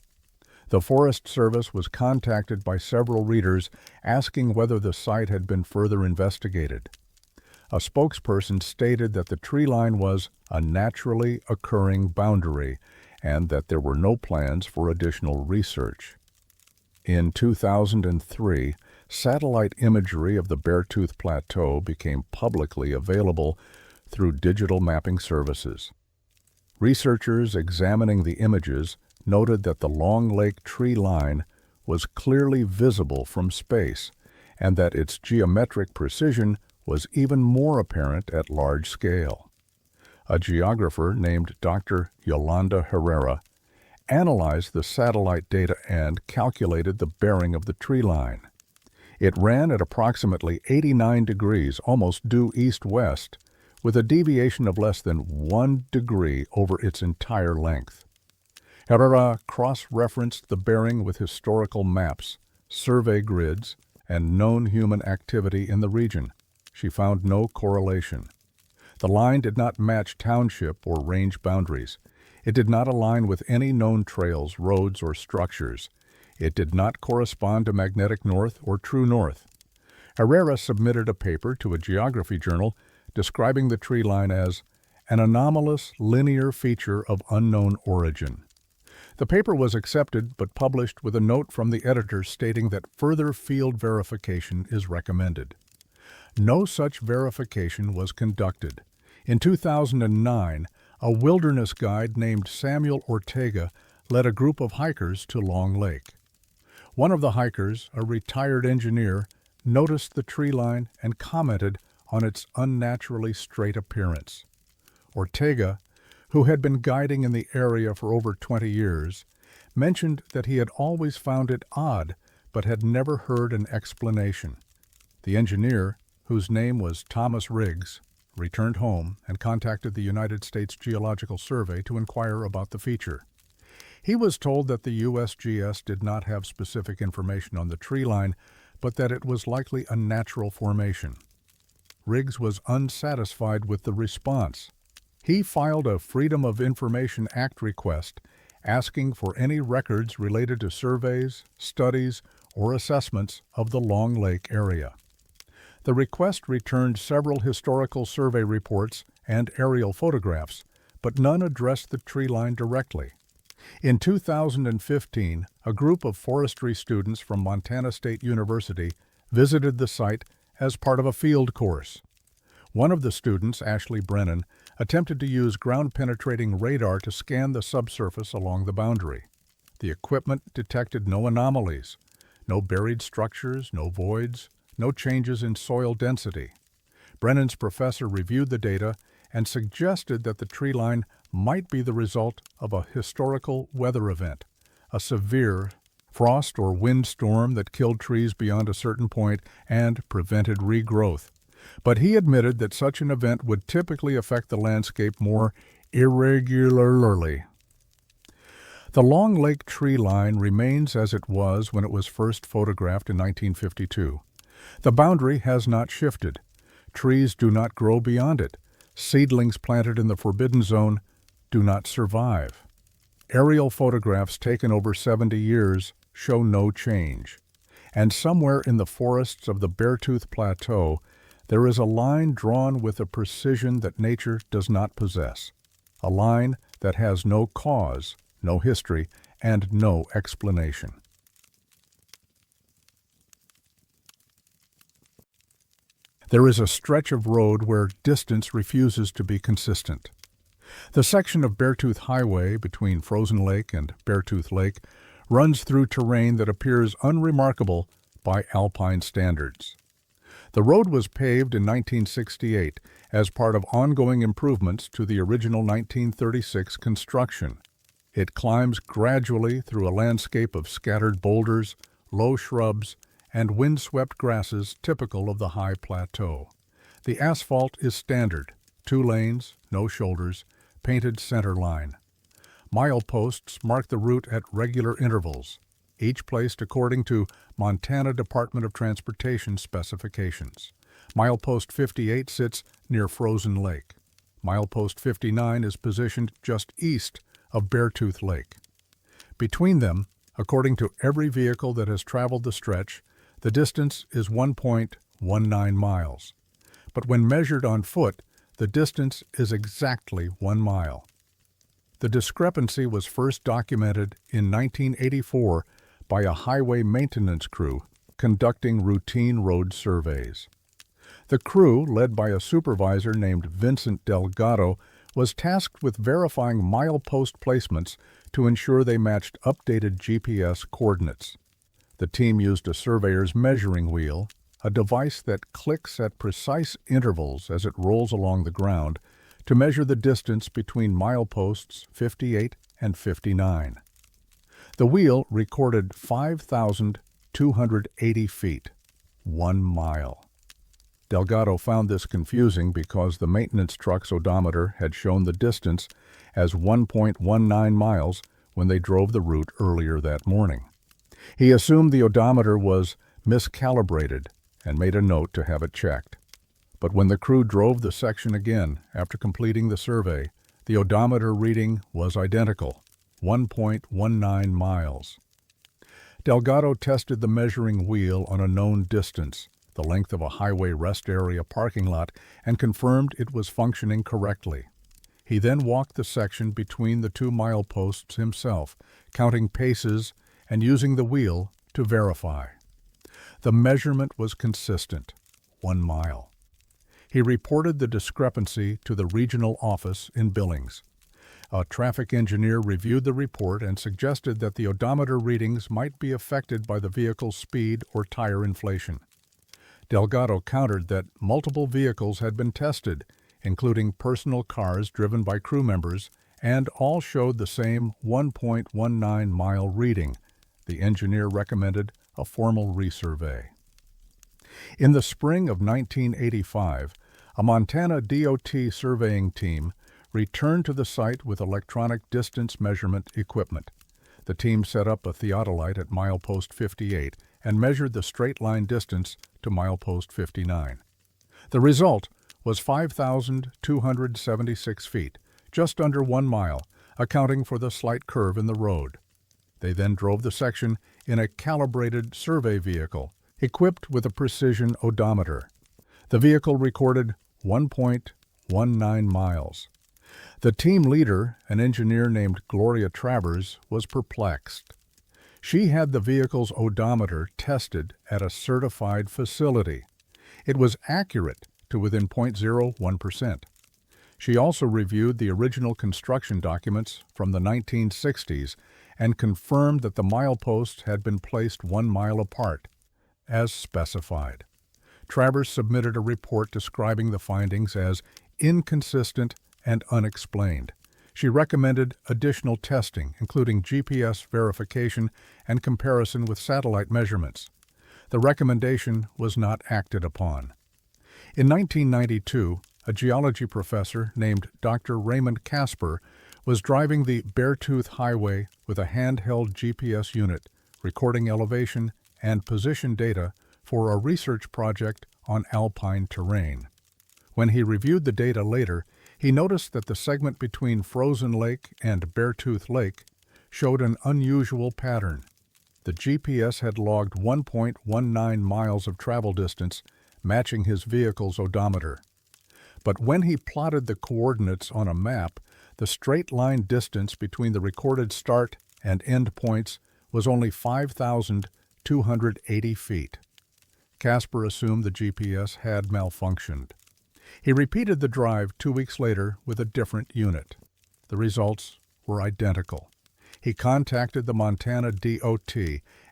The Forest Service was contacted by several readers asking whether the site had been further investigated. A spokesperson stated that the tree line was a naturally occurring boundary and that there were no plans for additional research. In 2003, satellite imagery of the Beartooth Plateau became publicly available through digital mapping services. Researchers examining the images noted that the Long Lake tree line was clearly visible from space and that its geometric precision was even more apparent at large scale. A geographer named Dr. Yolanda Herrera analyzed the satellite data and calculated the bearing of the tree line. It ran at approximately 89 degrees, almost due east-west, with a deviation of less than 1 degree over its entire length. Herrera cross-referenced the bearing with historical maps, survey grids, and known human activity in the region. She found no correlation. The line did not match township or range boundaries. It did not align with any known trails, roads, or structures. It did not correspond to magnetic north or true north. Herrera submitted a paper to a geography journal describing the tree line as an anomalous linear feature of unknown origin. The paper was accepted but published with a note from the editor stating that further field verification is recommended. No such verification was conducted. In 2009, a wilderness guide named Samuel Ortega led a group of hikers to Long Lake. One of the hikers, a retired engineer, noticed the tree line and commented on its unnaturally straight appearance. Ortega, who had been guiding in the area for over 20 years, mentioned that he had always found it odd but had never heard an explanation. The engineer, whose name was Thomas Riggs, returned home and contacted the United States Geological Survey to inquire about the feature. He was told that the USGS did not have specific information on the tree line, but that it was likely a natural formation. Riggs was unsatisfied with the response. He filed a Freedom of Information Act request asking for any records related to surveys, studies, or assessments of the Long Lake area. The request returned several historical survey reports and aerial photographs, but none addressed the tree line directly. In 2015, a group of forestry students from Montana State University visited the site as part of a field course. One of the students, Ashley Brennan, attempted to use ground-penetrating radar to scan the subsurface along the boundary. The equipment detected no anomalies, no buried structures, no voids, no changes in soil density. Brennan's professor reviewed the data and suggested that the tree line might be the result of a historical weather event, a severe frost or windstorm that killed trees beyond a certain point and prevented regrowth. But he admitted that such an event would typically affect the landscape more irregularly. The Long Lake tree line remains as it was when it was first photographed in 1952. The boundary has not shifted. Trees do not grow beyond it. Seedlings planted in the forbidden zone do not survive. Aerial photographs taken over 70 years show no change. And somewhere in the forests of the Beartooth Plateau, there is a line drawn with a precision that nature does not possess. A line that has no cause, no history, and no explanation. There is a stretch of road where distance refuses to be consistent. The section of Beartooth Highway between Frozen Lake and Beartooth Lake runs through terrain that appears unremarkable by alpine standards. The road was paved in 1968 as part of ongoing improvements to the original 1936 construction. It climbs gradually through a landscape of scattered boulders, low shrubs, and windswept grasses typical of the high plateau. The asphalt is standard, 2 lanes, no shoulders, painted center line. Mileposts mark the route at regular intervals, each placed according to Montana Department of Transportation specifications. Milepost 58 sits near Frozen Lake. Milepost 59 is positioned just east of Beartooth Lake. Between them, according to every vehicle that has traveled the stretch, the distance is 1.19 miles. But when measured on foot, the distance is exactly 1 mile. The discrepancy was first documented in 1984 by a highway maintenance crew conducting routine road surveys. The crew, led by a supervisor named Vincent Delgado, was tasked with verifying milepost placements to ensure they matched updated GPS coordinates. The team used a surveyor's measuring wheel, a device that clicks at precise intervals as it rolls along the ground, to measure the distance between mileposts 58 and 59. The wheel recorded 5,280 feet, 1 mile. Delgado found this confusing because the maintenance truck's odometer had shown the distance as 1.19 miles when they drove the route earlier that morning. He assumed the odometer was miscalibrated and made a note to have it checked. But when the crew drove the section again after completing the survey, the odometer reading was identical, 1.19 miles. Delgado tested the measuring wheel on a known distance, the length of a highway rest area parking lot, and confirmed it was functioning correctly. He then walked the section between the 2 mileposts himself, counting paces and using the wheel to verify. The measurement was consistent, 1 mile. He reported the discrepancy to the regional office in Billings. A traffic engineer reviewed the report and suggested that the odometer readings might be affected by the vehicle's speed or tire inflation. Delgado countered that multiple vehicles had been tested, including personal cars driven by crew members, and all showed the same 1.19 mile reading. The engineer recommended a formal resurvey. In the spring of 1985, a Montana DOT surveying team returned to the site with electronic distance measurement equipment. The team set up a theodolite at milepost 58 and measured the straight-line distance to milepost 59. The result was 5,276 feet, just under 1 mile, accounting for the slight curve in the road. They then drove the section in a calibrated survey vehicle, equipped with a precision odometer. The vehicle recorded 1.19 miles. The team leader, an engineer named Gloria Travers, was perplexed. She had the vehicle's odometer tested at a certified facility. It was accurate to within 0.01%. She also reviewed the original construction documents from the 1960s and confirmed that the mileposts had been placed 1 mile apart, as specified. Travers submitted a report describing the findings as inconsistent and unexplained. She recommended additional testing, including GPS verification and comparison with satellite measurements. The recommendation was not acted upon. In 1992, a geology professor named Dr. Raymond Casper was driving the Beartooth Highway with a handheld GPS unit, recording elevation and position data for a research project on alpine terrain. When he reviewed the data later, he noticed that the segment between Frozen Lake and Beartooth Lake showed an unusual pattern. The GPS had logged 1.19 miles of travel distance, matching his vehicle's odometer. But when he plotted the coordinates on a map, the straight-line distance between the recorded start and end points was only 5,280 feet. Casper assumed the GPS had malfunctioned. He repeated the drive 2 weeks later with a different unit. The results were identical. He contacted the Montana DOT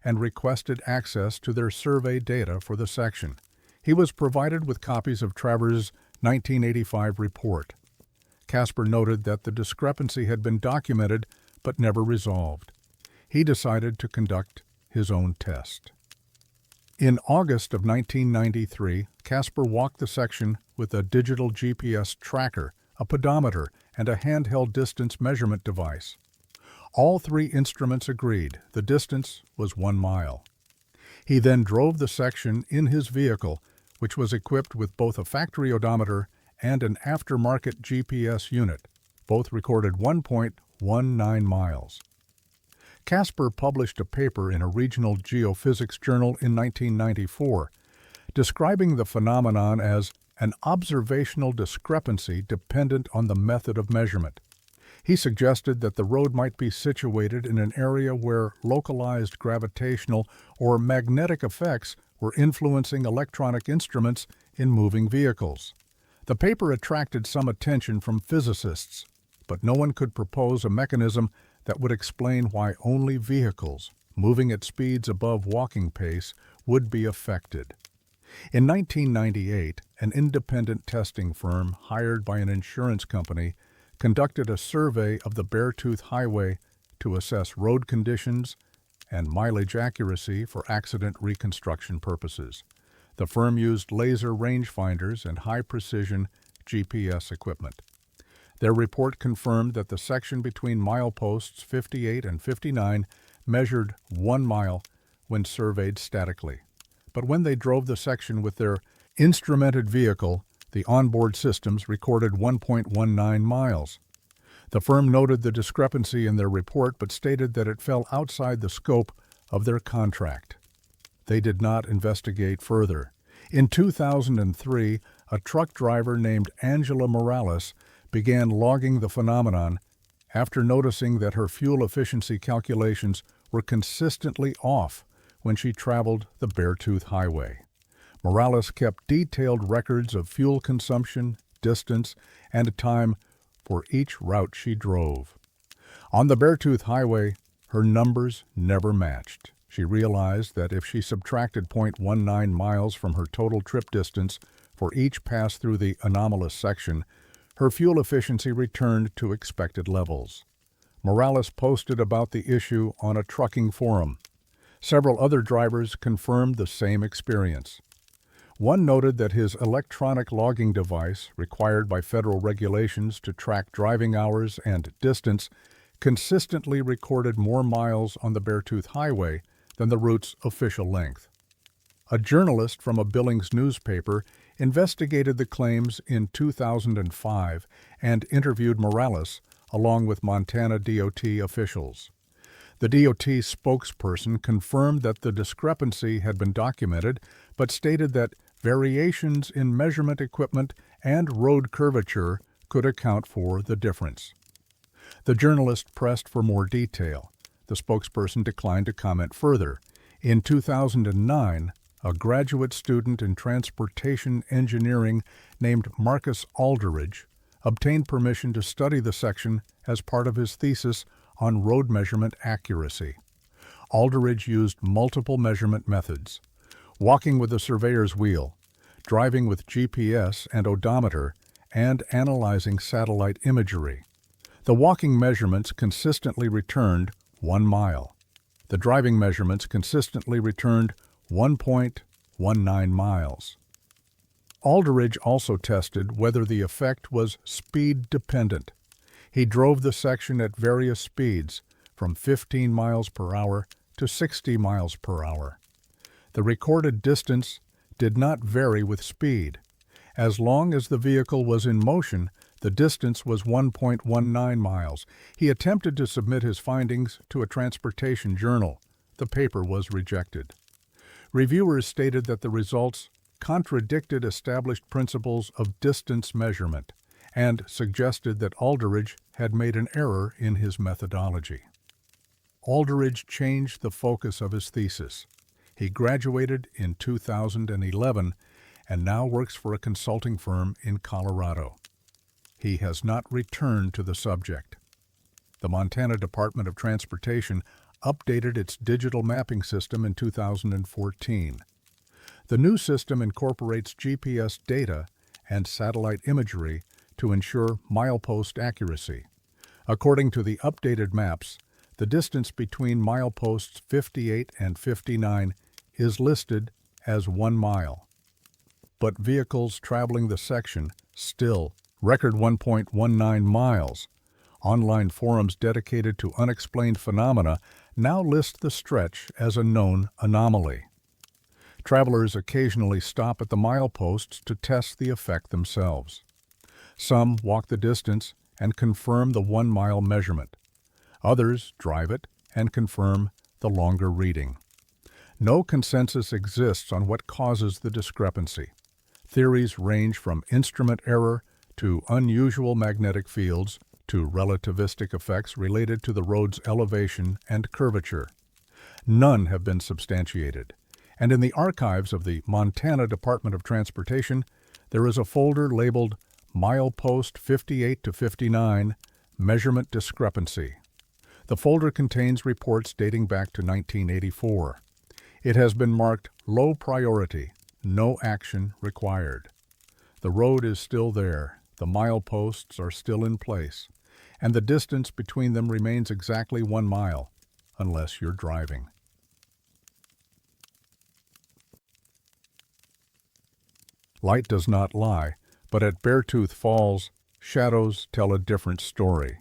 and requested access to their survey data for the section. He was provided with copies of Travers' 1985 report. Casper noted that the discrepancy had been documented but never resolved. He decided to conduct his own test. In August of 1993, Casper walked the section with a digital GPS tracker, a pedometer, and a handheld distance measurement device. All 3 instruments agreed the distance was 1 mile. He then drove the section in his vehicle, which was equipped with both a factory odometer and an aftermarket GPS unit. Both recorded 1.19 miles. Casper published a paper in a regional geophysics journal in 1994, describing the phenomenon as an observational discrepancy dependent on the method of measurement. He suggested that the road might be situated in an area where localized gravitational or magnetic effects were influencing electronic instruments in moving vehicles. The paper attracted some attention from physicists, but no one could propose a mechanism that would explain why only vehicles moving at speeds above walking pace would be affected. In 1998, an independent testing firm hired by an insurance company conducted a survey of the Beartooth Highway to assess road conditions and mileage accuracy for accident reconstruction purposes. The firm used laser rangefinders and high-precision GPS equipment. Their report confirmed that the section between mileposts 58 and 59 measured 1 mile when surveyed statically. But when they drove the section with their instrumented vehicle, the onboard systems recorded 1.19 miles. The firm noted the discrepancy in their report but stated that it fell outside the scope of their contract. They did not investigate further. In 2003, a truck driver named Angela Morales began logging the phenomenon after noticing that her fuel efficiency calculations were consistently off when she traveled the Beartooth Highway. Morales kept detailed records of fuel consumption, distance, and time for each route she drove. On the Beartooth Highway, her numbers never matched. She realized that if she subtracted 0.19 miles from her total trip distance for each pass through the anomalous section, her fuel efficiency returned to expected levels. Morales posted about the issue on a trucking forum. Several other drivers confirmed the same experience. One noted that his electronic logging device, required by federal regulations to track driving hours and distance, consistently recorded more miles on the Beartooth Highway than the route's official length. A journalist from a Billings newspaper investigated the claims in 2005 and interviewed Morales along with Montana DOT officials. The DOT spokesperson confirmed that the discrepancy had been documented, but stated that variations in measurement equipment and road curvature could account for the difference. The journalist pressed for more detail. The spokesperson declined to comment further. In 2009, a graduate student in transportation engineering named Marcus Aldridge obtained permission to study the section as part of his thesis on road measurement accuracy. Aldridge used multiple measurement methods: walking with a surveyor's wheel, driving with GPS and odometer, and analyzing satellite imagery. The walking measurements consistently returned 1 mile. The driving measurements consistently returned 1.19 miles. Aldridge also tested whether the effect was speed-dependent. He drove the section at various speeds, from 15 miles per hour to 60 miles per hour. The recorded distance did not vary with speed. As long as the vehicle was in motion, the distance was 1.19 miles. He attempted to submit his findings to a transportation journal. The paper was rejected. Reviewers stated that the results contradicted established principles of distance measurement and suggested that Aldridge had made an error in his methodology. Aldridge changed the focus of his thesis. He graduated in 2011 and now works for a consulting firm in Colorado. He has not returned to the subject. The Montana Department of Transportation updated its digital mapping system in 2014. The new system incorporates GPS data and satellite imagery to ensure milepost accuracy. According to the updated maps, the distance between mileposts 58 and 59 is listed as 1 mile. But vehicles traveling the section still record 1.19 miles. Online forums dedicated to unexplained phenomena now list the stretch as a known anomaly. Travelers occasionally stop at the mileposts to test the effect themselves. Some walk the distance and confirm the 1 mile measurement. Others drive it and confirm the longer reading. No consensus exists on what causes the discrepancy. Theories range from instrument error to unusual magnetic fields to relativistic effects related to the road's elevation and curvature. None have been substantiated, and in the archives of the Montana Department of Transportation, there is a folder labeled Milepost 58 to 59 Measurement Discrepancy. The folder contains reports dating back to 1984. It has been marked low priority, no action required. The road is still there, the mileposts are still in place, and the distance between them remains exactly 1 mile, unless you're driving. Light does not lie, but at Beartooth Falls, shadows tell a different story.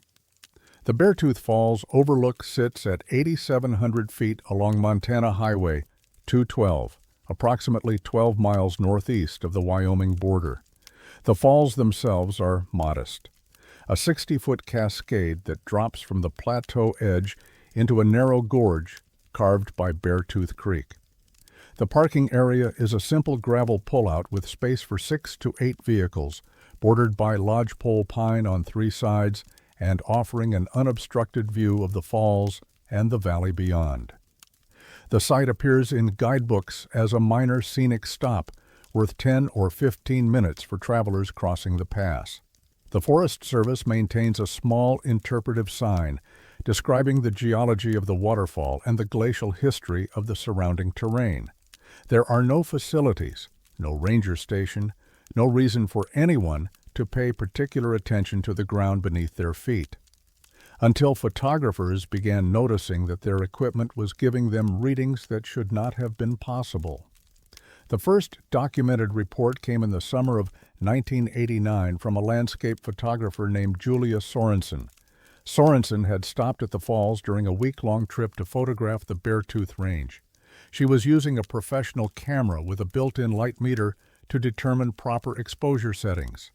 The Beartooth Falls overlook sits at 8,700 feet along Montana Highway 212, approximately 12 miles northeast of the Wyoming border. The falls themselves are modest. A 60-foot cascade that drops from the plateau edge into a narrow gorge carved by Beartooth Creek. The parking area is a simple gravel pullout with space for 6 to 8 vehicles, bordered by lodgepole pine on 3 sides and offering an unobstructed view of the falls and the valley beyond. The site appears in guidebooks as a minor scenic stop worth 10 or 15 minutes for travelers crossing the pass. The Forest Service maintains a small interpretive sign describing the geology of the waterfall and the glacial history of the surrounding terrain. There are no facilities, no ranger station, no reason for anyone to pay particular attention to the ground beneath their feet, until photographers began noticing that their equipment was giving them readings that should not have been possible. The first documented report came in the summer of 1989 from a landscape photographer named Julia Sorensen. Sorensen had stopped at the falls during a week-long trip to photograph the Beartooth Range. She was using a professional camera with a built-in light meter to determine proper exposure settings.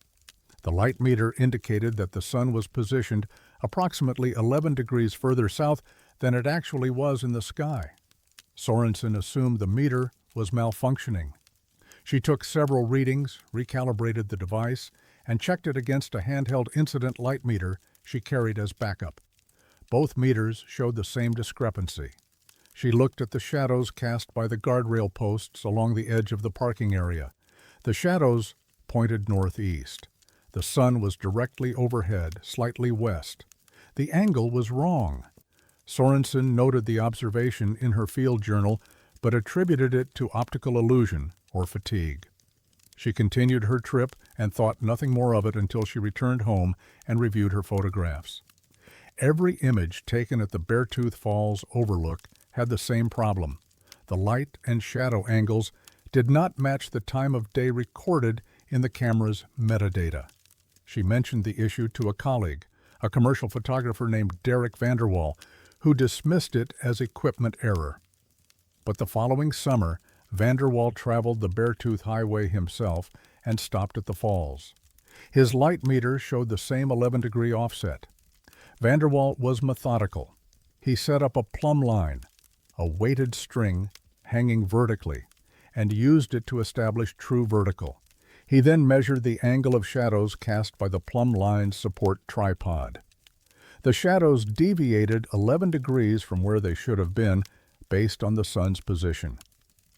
The light meter indicated that the sun was positioned approximately 11 degrees further south than it actually was in the sky. Sorensen assumed the meter was malfunctioning. She took several readings, recalibrated the device, and checked it against a handheld incident light meter she carried as backup. Both meters showed the same discrepancy. She looked at the shadows cast by the guardrail posts along the edge of the parking area. The shadows pointed northeast. The sun was directly overhead, slightly west. The angle was wrong. Sorensen noted the observation in her field journal, but attributed it to optical illusion or fatigue. She continued her trip and thought nothing more of it until she returned home and reviewed her photographs. Every image taken at the Beartooth Falls overlook had the same problem. The light and shadow angles did not match the time of day recorded in the camera's metadata. She mentioned the issue to a colleague, a commercial photographer named Derek Vanderwall, who dismissed it as equipment error. But the following summer, Vanderwall traveled the Beartooth Highway himself and stopped at the falls. His light meter showed the same 11-degree offset. Vanderwall was methodical. He set up a plumb line, a weighted string hanging vertically, and used it to establish true vertical. He then measured the angle of shadows cast by the plumb line's support tripod. The shadows deviated 11 degrees from where they should have been based on the sun's position.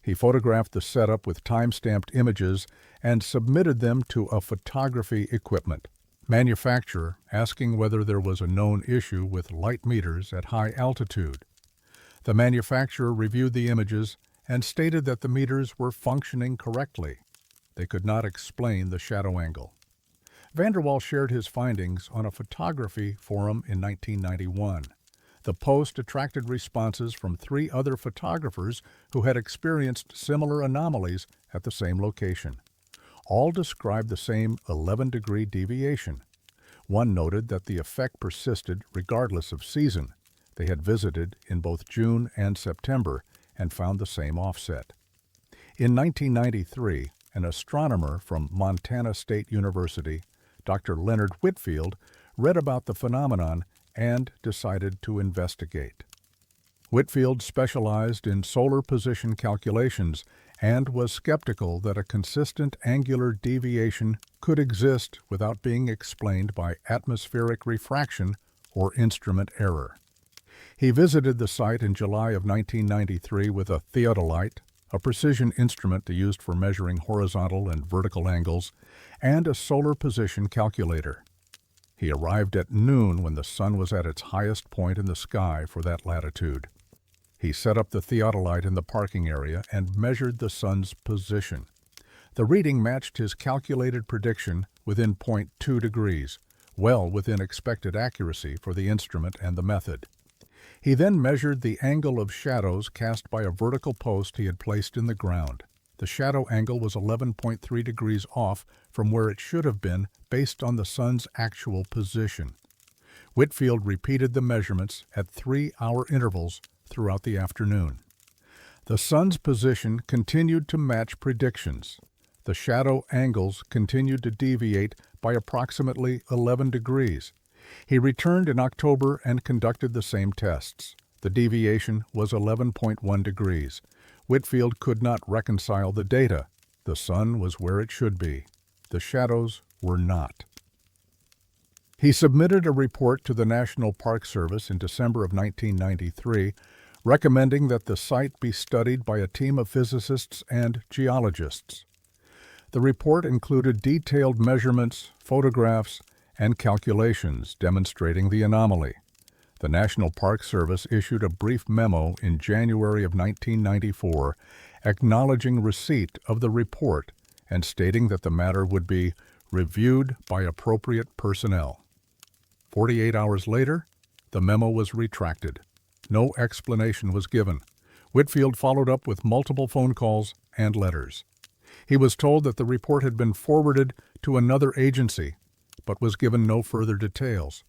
He photographed the setup with time-stamped images and submitted them to a photography equipment manufacturer, asking whether there was a known issue with light meters at high altitude. The manufacturer reviewed the images and stated that the meters were functioning correctly. They could not explain the shadow angle. Vanderwall shared his findings on a photography forum in 1991. The post attracted responses from 3 other photographers who had experienced similar anomalies at the same location. All described the same 11-degree deviation. One noted that the effect persisted regardless of season. They had visited in both June and September and found the same offset. In 1993, an astronomer from Montana State University, Dr. Leonard Whitfield, read about the phenomenon and decided to investigate. Whitfield specialized in solar position calculations and was skeptical that a consistent angular deviation could exist without being explained by atmospheric refraction or instrument error. He visited the site in July of 1993 with a theodolite, a precision instrument used for measuring horizontal and vertical angles, and a solar position calculator. He arrived at noon when the sun was at its highest point in the sky for that latitude. He set up the theodolite in the parking area and measured the sun's position. The reading matched his calculated prediction within 0.2 degrees, well within expected accuracy for the instrument and the method. He then measured the angle of shadows cast by a vertical post he had placed in the ground. The shadow angle was 11.3 degrees off from where it should have been based on the sun's actual position. Whitfield repeated the measurements at 3-hour intervals throughout the afternoon. The sun's position continued to match predictions. The shadow angles continued to deviate by approximately 11 degrees. He returned in October and conducted the same tests. The deviation was 11.1 degrees. Whitfield could not reconcile the data. The sun was where it should be. The shadows were not. He submitted a report to the National Park Service in December of 1993, recommending that the site be studied by a team of physicists and geologists. The report included detailed measurements, photographs, and calculations demonstrating the anomaly. The National Park Service issued a brief memo in January of 1994 acknowledging receipt of the report and stating that the matter would be reviewed by appropriate personnel. 48 hours later, the memo was retracted. No explanation was given. Whitfield followed up with multiple phone calls and letters. He was told that the report had been forwarded to another agency, but was given no further details.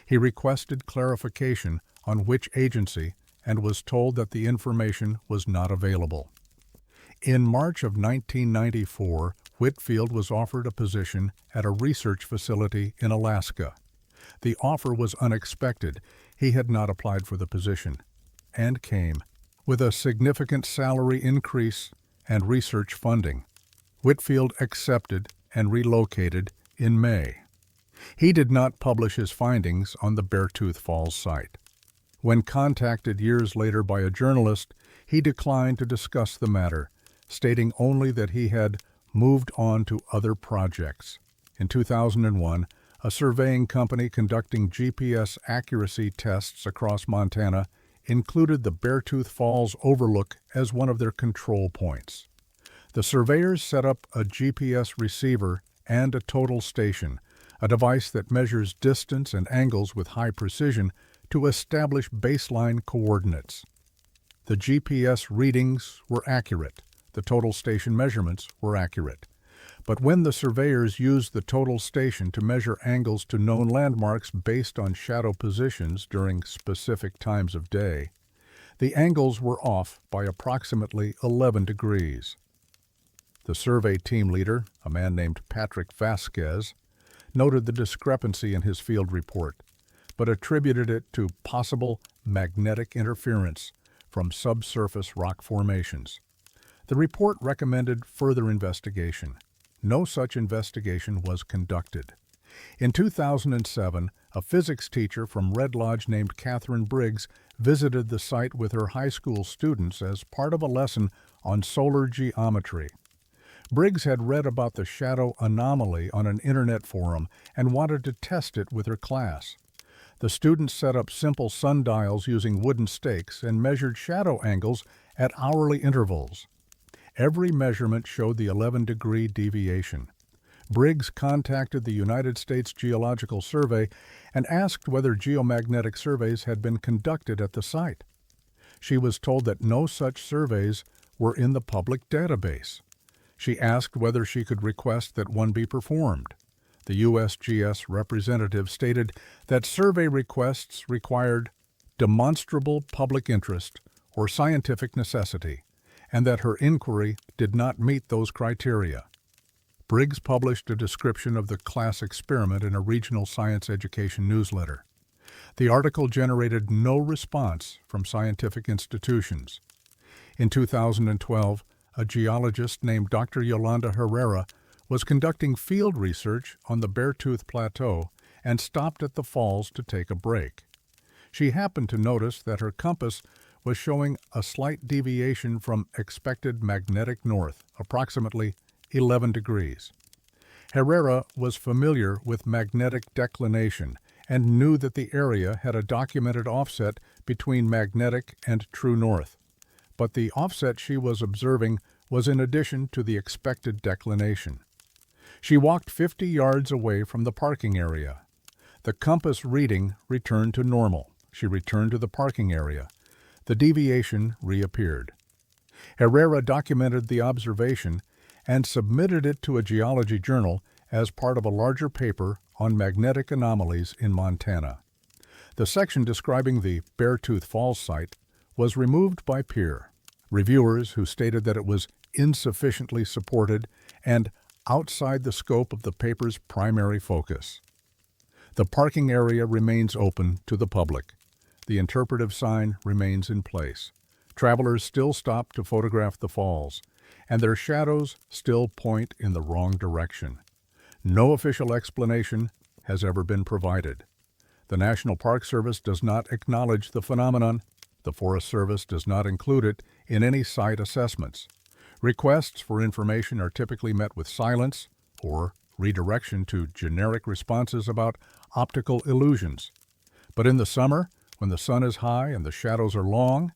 He requested clarification on which agency and was told that the information was not available. In March of 1994, Whitfield was offered a position at a research facility in Alaska. The offer was unexpected. He had not applied for the position, and came with a significant salary increase and research funding. Whitfield accepted and relocated in May. He did not publish his findings on the Beartooth Falls site. When contacted years later by a journalist, he declined to discuss the matter, stating only that he had moved on to other projects. In 2001, a surveying company conducting GPS accuracy tests across Montana included the Beartooth Falls overlook as one of their control points. The surveyors set up a GPS receiver and a total station, a device that measures distance and angles with high precision to establish baseline coordinates. The GPS readings were accurate. The total station measurements were accurate. But when the surveyors used the total station to measure angles to known landmarks based on shadow positions during specific times of day, the angles were off by approximately 11 degrees. The survey team leader, a man named Patrick Vasquez, noted the discrepancy in his field report, but attributed it to possible magnetic interference from subsurface rock formations. The report recommended further investigation. No such investigation was conducted. In 2007, a physics teacher from Red Lodge named Catherine Briggs visited the site with her high school students as part of a lesson on solar geometry. Briggs had read about the shadow anomaly on an internet forum and wanted to test it with her class. The students set up simple sundials using wooden stakes and measured shadow angles at hourly intervals. Every measurement showed the 11-degree deviation. Briggs contacted the United States Geological Survey and asked whether geomagnetic surveys had been conducted at the site. She was told that no such surveys were in the public database. She asked whether she could request that one be performed. The USGS representative stated that survey requests required demonstrable public interest or scientific necessity, and that her inquiry did not meet those criteria. Briggs published a description of the class experiment in a regional science education newsletter. The article generated no response from scientific institutions. In 2012, a geologist named Dr. Yolanda Herrera was conducting field research on the Beartooth Plateau and stopped at the falls to take a break. She happened to notice that her compass was showing a slight deviation from expected magnetic north, approximately 11 degrees. Herrera was familiar with magnetic declination and knew that the area had a documented offset between magnetic and true north. But the offset she was observing was in addition to the expected declination. She walked 50 yards away from the parking area. The compass reading returned to normal. She returned to the parking area. The deviation reappeared. Herrera documented the observation and submitted it to a geology journal as part of a larger paper on magnetic anomalies in Montana. The section describing the Beartooth Falls site was removed by peer reviewers who stated that it was insufficiently supported and outside the scope of the paper's primary focus. The parking area remains open to the public. The interpretive sign remains in place. Travelers still stop to photograph the falls, and their shadows still point in the wrong direction. No official explanation has ever been provided. The National Park Service does not acknowledge the phenomenon. The Forest Service does not include it in any site assessments. Requests for information are typically met with silence or redirection to generic responses about optical illusions. But in the summer, when the sun is high and the shadows are long,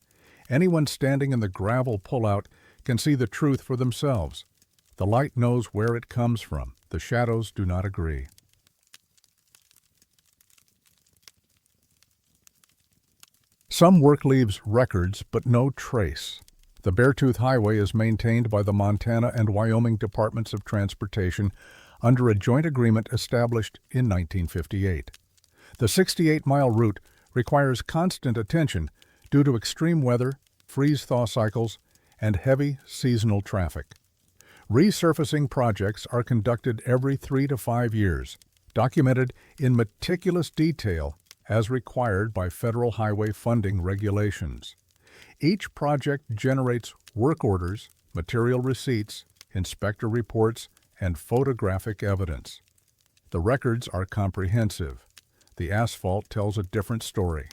anyone standing in the gravel pullout can see the truth for themselves. The light knows where it comes from. The shadows do not agree. Some work leaves records, but no trace. The Beartooth Highway is maintained by the Montana and Wyoming Departments of Transportation under a joint agreement established in 1958. The 68-mile route requires constant attention due to extreme weather, freeze-thaw cycles, and heavy seasonal traffic. Resurfacing projects are conducted every 3 to 5 years, documented in meticulous detail as required by federal highway funding regulations. Each project generates work orders, material receipts, inspector reports, and photographic evidence. The records are comprehensive. The asphalt tells a different story.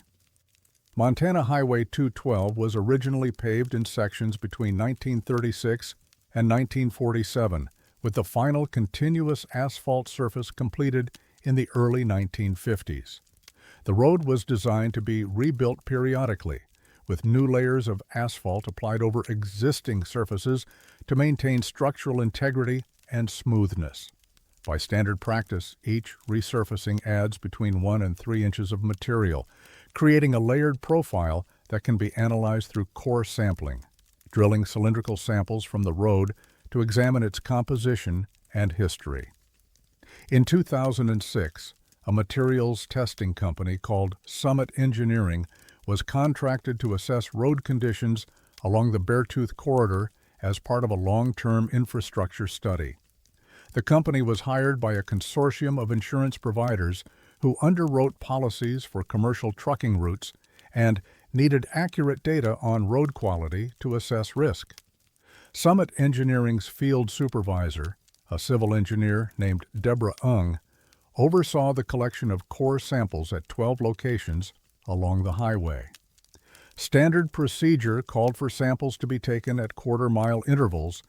Montana Highway 212 was originally paved in sections between 1936 and 1947, with the final continuous asphalt surface completed in the early 1950s. The road was designed to be rebuilt periodically, with new layers of asphalt applied over existing surfaces to maintain structural integrity and smoothness. By standard practice, each resurfacing adds between 1 and 3 inches of material, creating a layered profile that can be analyzed through core sampling, drilling cylindrical samples from the road to examine its composition and history. In 2006, a materials testing company called Summit Engineering was contracted to assess road conditions along the Beartooth corridor as part of a long-term infrastructure study. The company was hired by a consortium of insurance providers who underwrote policies for commercial trucking routes and needed accurate data on road quality to assess risk. Summit Engineering's field supervisor, a civil engineer named Deborah Ung, oversaw the collection of core samples at 12 locations along the highway. Standard procedure called for samples to be taken at quarter-mile intervals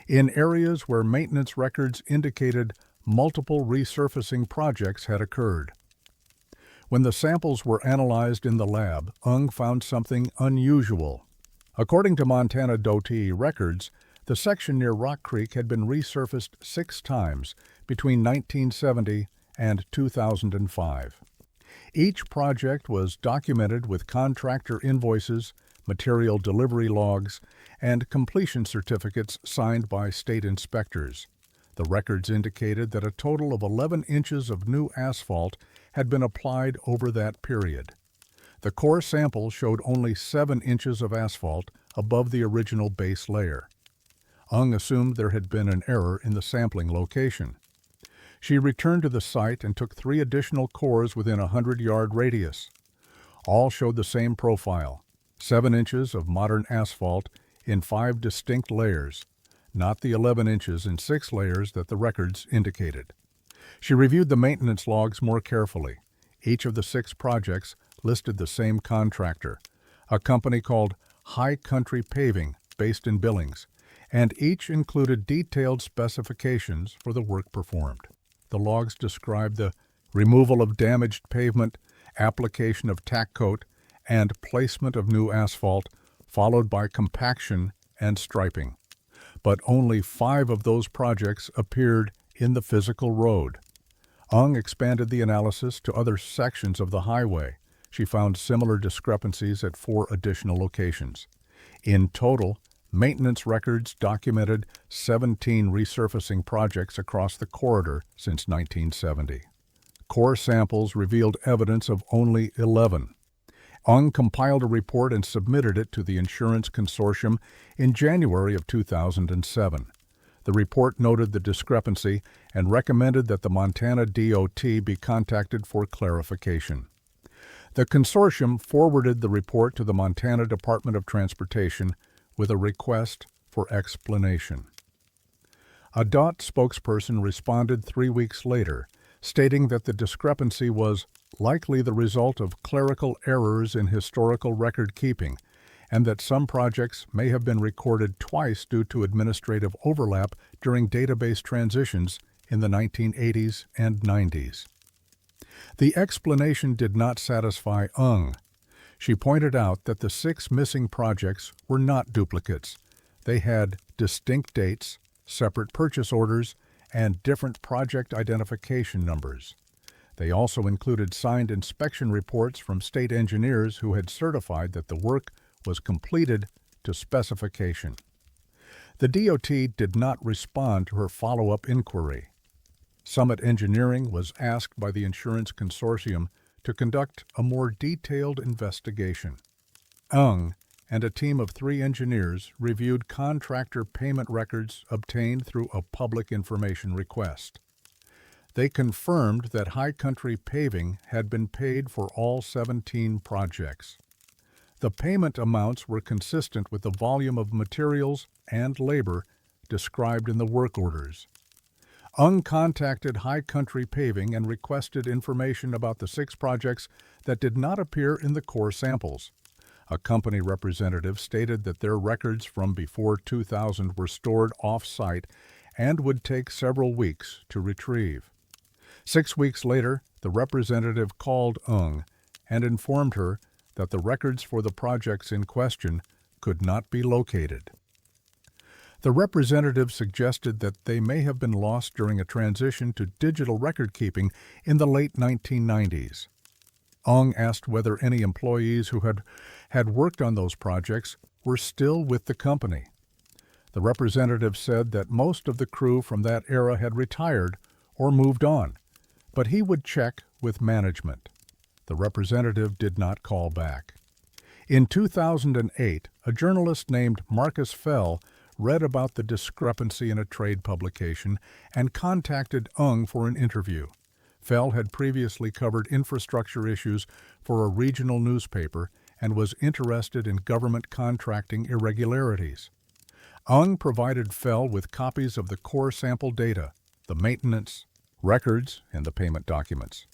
in areas where maintenance records indicated multiple resurfacing projects had occurred. When the samples were analyzed in the lab, Ung found something unusual. According to Montana DOT records, the section near Rock Creek had been resurfaced 6 times between 1970 and 2005. Each project was documented with contractor invoices, material delivery logs, and completion certificates signed by state inspectors. The records indicated that a total of 11 inches of new asphalt had been applied over that period. The core sample showed only 7 inches of asphalt above the original base layer. Ung assumed there had been an error in the sampling location. She returned to the site and took 3 additional cores within a 100-yard radius. All showed the same profile, 7 inches of modern asphalt in 5 distinct layers, not the 11 inches in 6 layers that the records indicated. She reviewed the maintenance logs more carefully. Each of the 6 projects listed the same contractor, a company called High Country Paving, based in Billings, and each included detailed specifications for the work performed. The logs described the removal of damaged pavement, application of tack coat, and placement of new asphalt, followed by compaction and striping. But only 5 of those projects appeared in the physical road. Ung expanded the analysis to other sections of the highway. She found similar discrepancies at 4 additional locations. In total, maintenance records documented 17 resurfacing projects across the corridor since 1970. Core samples revealed evidence of only 11. Ung compiled a report and submitted it to the insurance consortium in January of 2007. The report noted the discrepancy and recommended that the Montana DOT be contacted for clarification. The consortium forwarded the report to the Montana Department of Transportation with a request for explanation. A DOT spokesperson responded 3 weeks later, stating that the discrepancy was likely the result of clerical errors in historical record keeping, and that some projects may have been recorded twice due to administrative overlap during database transitions in the 1980s and 90s. The explanation did not satisfy Ung. She pointed out that the 6 missing projects were not duplicates. They had distinct dates, separate purchase orders, and different project identification numbers. They also included signed inspection reports from state engineers who had certified that the work was completed to specification. The DOT did not respond to her follow-up inquiry. Summit Engineering was asked by the insurance consortium to conduct a more detailed investigation. Ung and a team of 3 engineers reviewed contractor payment records obtained through a public information request. They confirmed that High Country Paving had been paid for all 17 projects. The payment amounts were consistent with the volume of materials and labor described in the work orders. Ung contacted High Country Paving and requested information about the 6 projects that did not appear in the core samples. A company representative stated that their records from before 2000 were stored off-site and would take several weeks to retrieve. 6 weeks later, the representative called Ung and informed her that the records for the projects in question could not be located. The representative suggested that they may have been lost during a transition to digital record-keeping in the late 1990s. Ung asked whether any employees who had worked on those projects were still with the company. The representative said that most of the crew from that era had retired or moved on, but he would check with management. The representative did not call back. In 2008, a journalist named Marcus Fell read about the discrepancy in a trade publication and contacted Ung for an interview. Fell had previously covered infrastructure issues for a regional newspaper and was interested in government contracting irregularities. Ung provided Fell with copies of the core sample data, the maintenance, records, and the payment documents.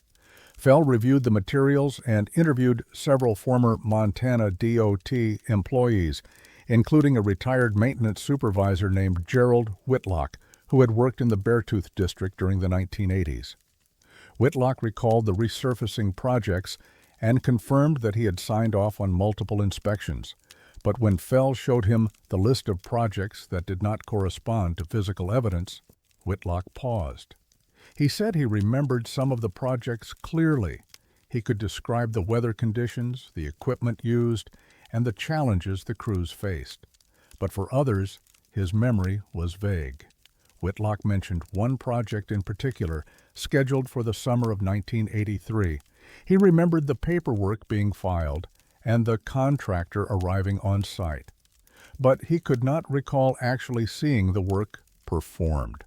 Fell reviewed the materials and interviewed several former Montana DOT employees, including a retired maintenance supervisor named Gerald Whitlock, who had worked in the Beartooth district during the 1980s. Whitlock recalled the resurfacing projects and confirmed that he had signed off on multiple inspections. But when Fell showed him the list of projects that did not correspond to physical evidence, Whitlock paused. He said he remembered some of the projects clearly. He could describe the weather conditions, the equipment used, and the challenges the crews faced. But for others, his memory was vague. Whitlock mentioned one project in particular, scheduled for the summer of 1983. He remembered the paperwork being filed and the contractor arriving on site. But he could not recall actually seeing the work performed.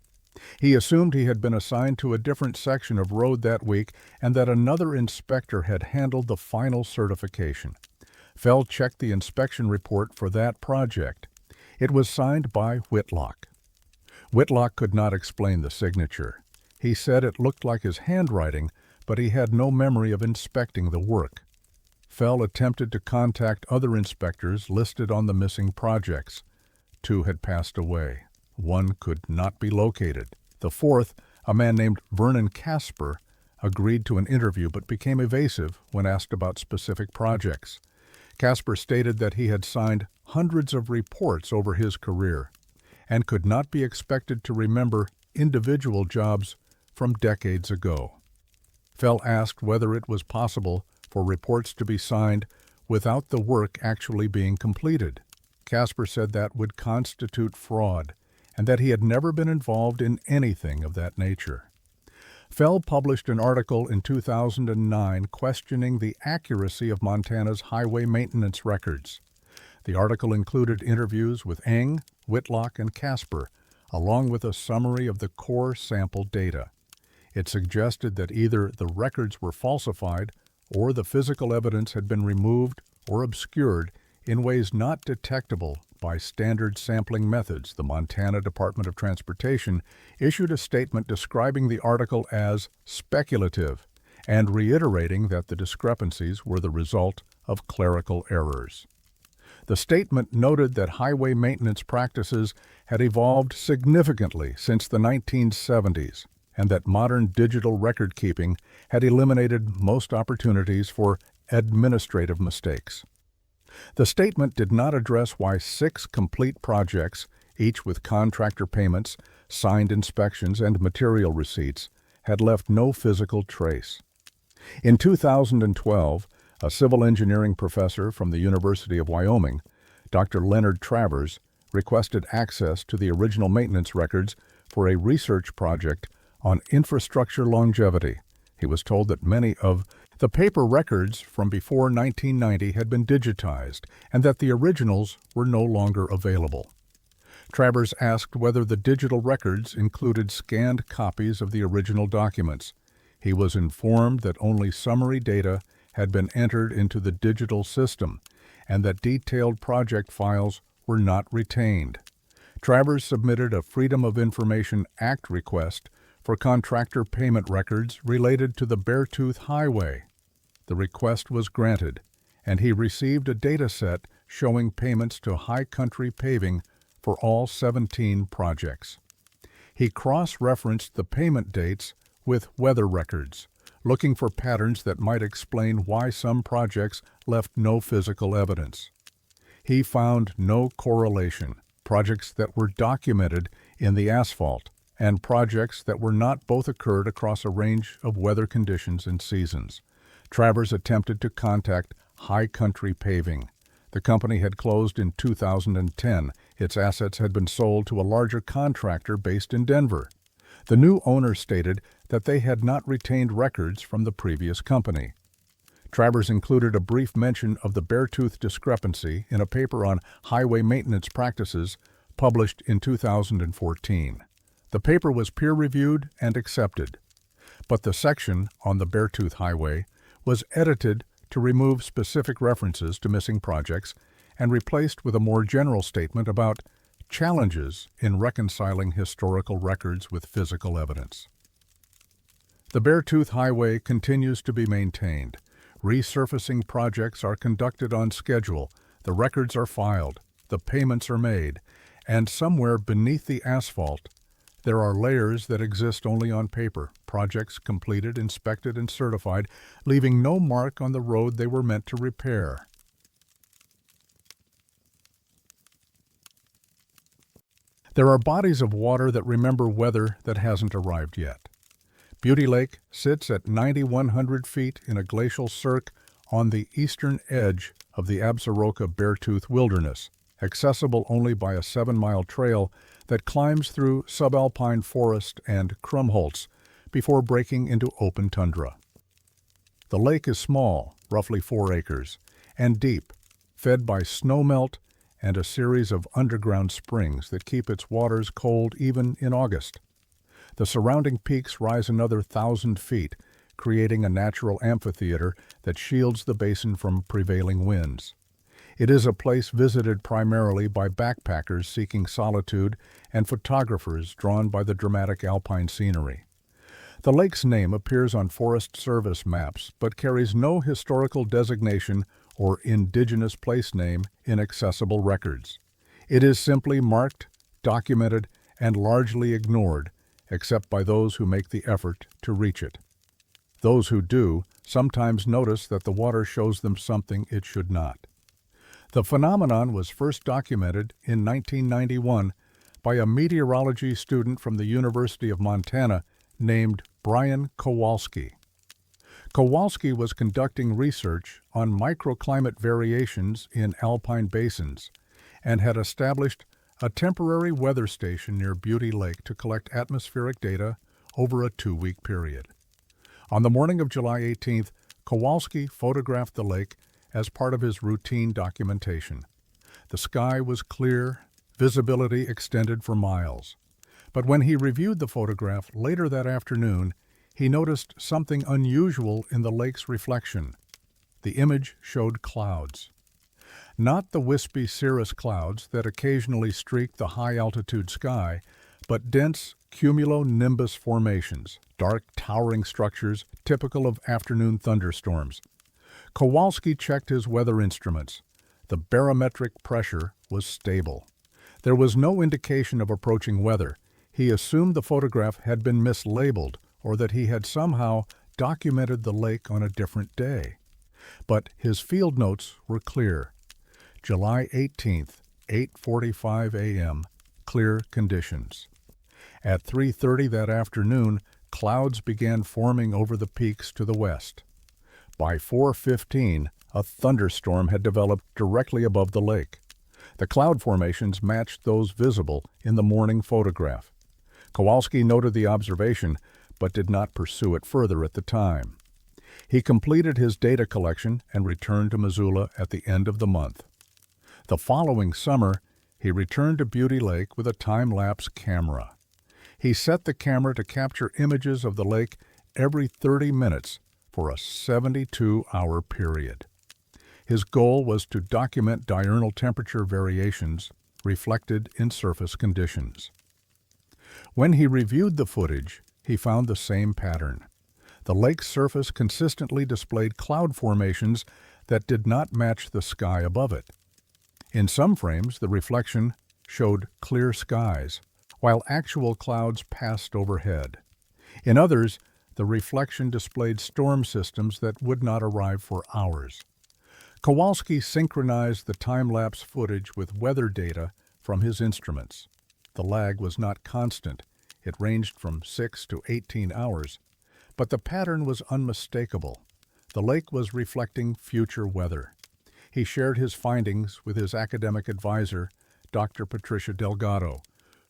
He assumed he had been assigned to a different section of road that week and that another inspector had handled the final certification. Fell checked the inspection report for that project. It was signed by Whitlock. Whitlock could not explain the signature. He said it looked like his handwriting, but he had no memory of inspecting the work. Fell attempted to contact other inspectors listed on the missing projects. 2 had passed away. 1 could not be located. The 4th, a man named Vernon Casper, agreed to an interview but became evasive when asked about specific projects. Casper stated that he had signed hundreds of reports over his career and could not be expected to remember individual jobs from decades ago. Fell asked whether it was possible for reports to be signed without the work actually being completed. Casper said that would constitute fraud and that he had never been involved in anything of that nature. Fell published an article in 2009 questioning the accuracy of Montana's highway maintenance records. The article included interviews with Eng, Whitlock, and Casper, along with a summary of the core sample data. It suggested that either the records were falsified or the physical evidence had been removed or obscured in ways not detectable by standard sampling methods. The Montana Department of Transportation issued a statement describing the article as speculative and reiterating that the discrepancies were the result of clerical errors. The statement noted that highway maintenance practices had evolved significantly since the 1970s and that modern digital record-keeping had eliminated most opportunities for administrative mistakes. The statement did not address why 6 complete projects, each with contractor payments, signed inspections, and material receipts, had left no physical trace. In 2012, a civil engineering professor from the University of Wyoming, Dr. Leonard Travers, requested access to the original maintenance records for a research project on infrastructure longevity. He was told that many of the paper records from before 1990 had been digitized and that the originals were no longer available. Travers asked whether the digital records included scanned copies of the original documents. He was informed that only summary data had been entered into the digital system and that detailed project files were not retained. Travers submitted a Freedom of Information Act request for contractor payment records related to the Beartooth Highway. The request was granted, and he received a data set showing payments to High Country Paving for all 17 projects. He cross-referenced the payment dates with weather records, looking for patterns that might explain why some projects left no physical evidence. He found no correlation, projects that were documented in the asphalt and projects that were not both occurred across a range of weather conditions and seasons. Travers attempted to contact High Country Paving. The company had closed in 2010. Its assets had been sold to a larger contractor based in Denver. The new owner stated that they had not retained records from the previous company. Travers included a brief mention of the Beartooth discrepancy in a paper on highway maintenance practices published in 2014. The paper was peer-reviewed and accepted, but the section on the Beartooth Highway was edited to remove specific references to missing projects and replaced with a more general statement about challenges in reconciling historical records with physical evidence. The Beartooth Highway continues to be maintained. Resurfacing projects are conducted on schedule, the records are filed, the payments are made, and somewhere beneath the asphalt, there are layers that exist only on paper, projects completed, inspected, and certified, leaving no mark on the road they were meant to repair. There are bodies of water that remember weather that hasn't arrived yet. Beauty Lake sits at 9,100 feet in a glacial cirque on the eastern edge of the Absaroka Beartooth Wilderness, accessible only by a 7-mile trail that climbs through subalpine forest and Krumholtz before breaking into open tundra. The lake is small, roughly 4 acres, and deep, fed by snowmelt and a series of underground springs that keep its waters cold even in August. The surrounding peaks rise another 1,000 feet, creating a natural amphitheater that shields the basin from prevailing winds. It is a place visited primarily by backpackers seeking solitude and photographers drawn by the dramatic alpine scenery. The lake's name appears on Forest Service maps, but carries no historical designation or indigenous place name in accessible records. It is simply marked, documented, and largely ignored, except by those who make the effort to reach it. Those who do sometimes notice that the water shows them something it should not. The phenomenon was first documented in 1991 by a meteorology student from the University of Montana named Brian Kowalski. Kowalski was conducting research on microclimate variations in alpine basins and had established a temporary weather station near Beauty Lake to collect atmospheric data over a 2-week period. On the morning of July 18th, Kowalski photographed the lake as part of his routine documentation. The sky was clear, visibility extended for miles. But when he reviewed the photograph later that afternoon, he noticed something unusual in the lake's reflection. The image showed clouds. Not the wispy cirrus clouds that occasionally streak the high-altitude sky, but dense cumulonimbus formations, dark towering structures typical of afternoon thunderstorms. Kowalski checked his weather instruments. The barometric pressure was stable. There was no indication of approaching weather. He assumed the photograph had been mislabeled or that he had somehow documented the lake on a different day. But his field notes were clear. July 18th, 8:45 a.m., clear conditions. At 3:30 that afternoon, clouds began forming over the peaks to the west. By 4:15, a thunderstorm had developed directly above the lake. The cloud formations matched those visible in the morning photograph. Kowalski noted the observation, but did not pursue it further at the time. He completed his data collection and returned to Missoula at the end of the month. The following summer, he returned to Beauty Lake with a time-lapse camera. He set the camera to capture images of the lake every 30 minutes for a 72-hour period. His goal was to document diurnal temperature variations reflected in surface conditions. When he reviewed the footage, he found the same pattern. The lake's surface consistently displayed cloud formations that did not match the sky above it. In some frames, the reflection showed clear skies, while actual clouds passed overhead. In others, the reflection displayed storm systems that would not arrive for hours. Kowalski synchronized the time-lapse footage with weather data from his instruments. The lag was not constant. It ranged from 6 to 18 hours, but the pattern was unmistakable. The lake was reflecting future weather. He shared his findings with his academic advisor, Dr. Patricia Delgado,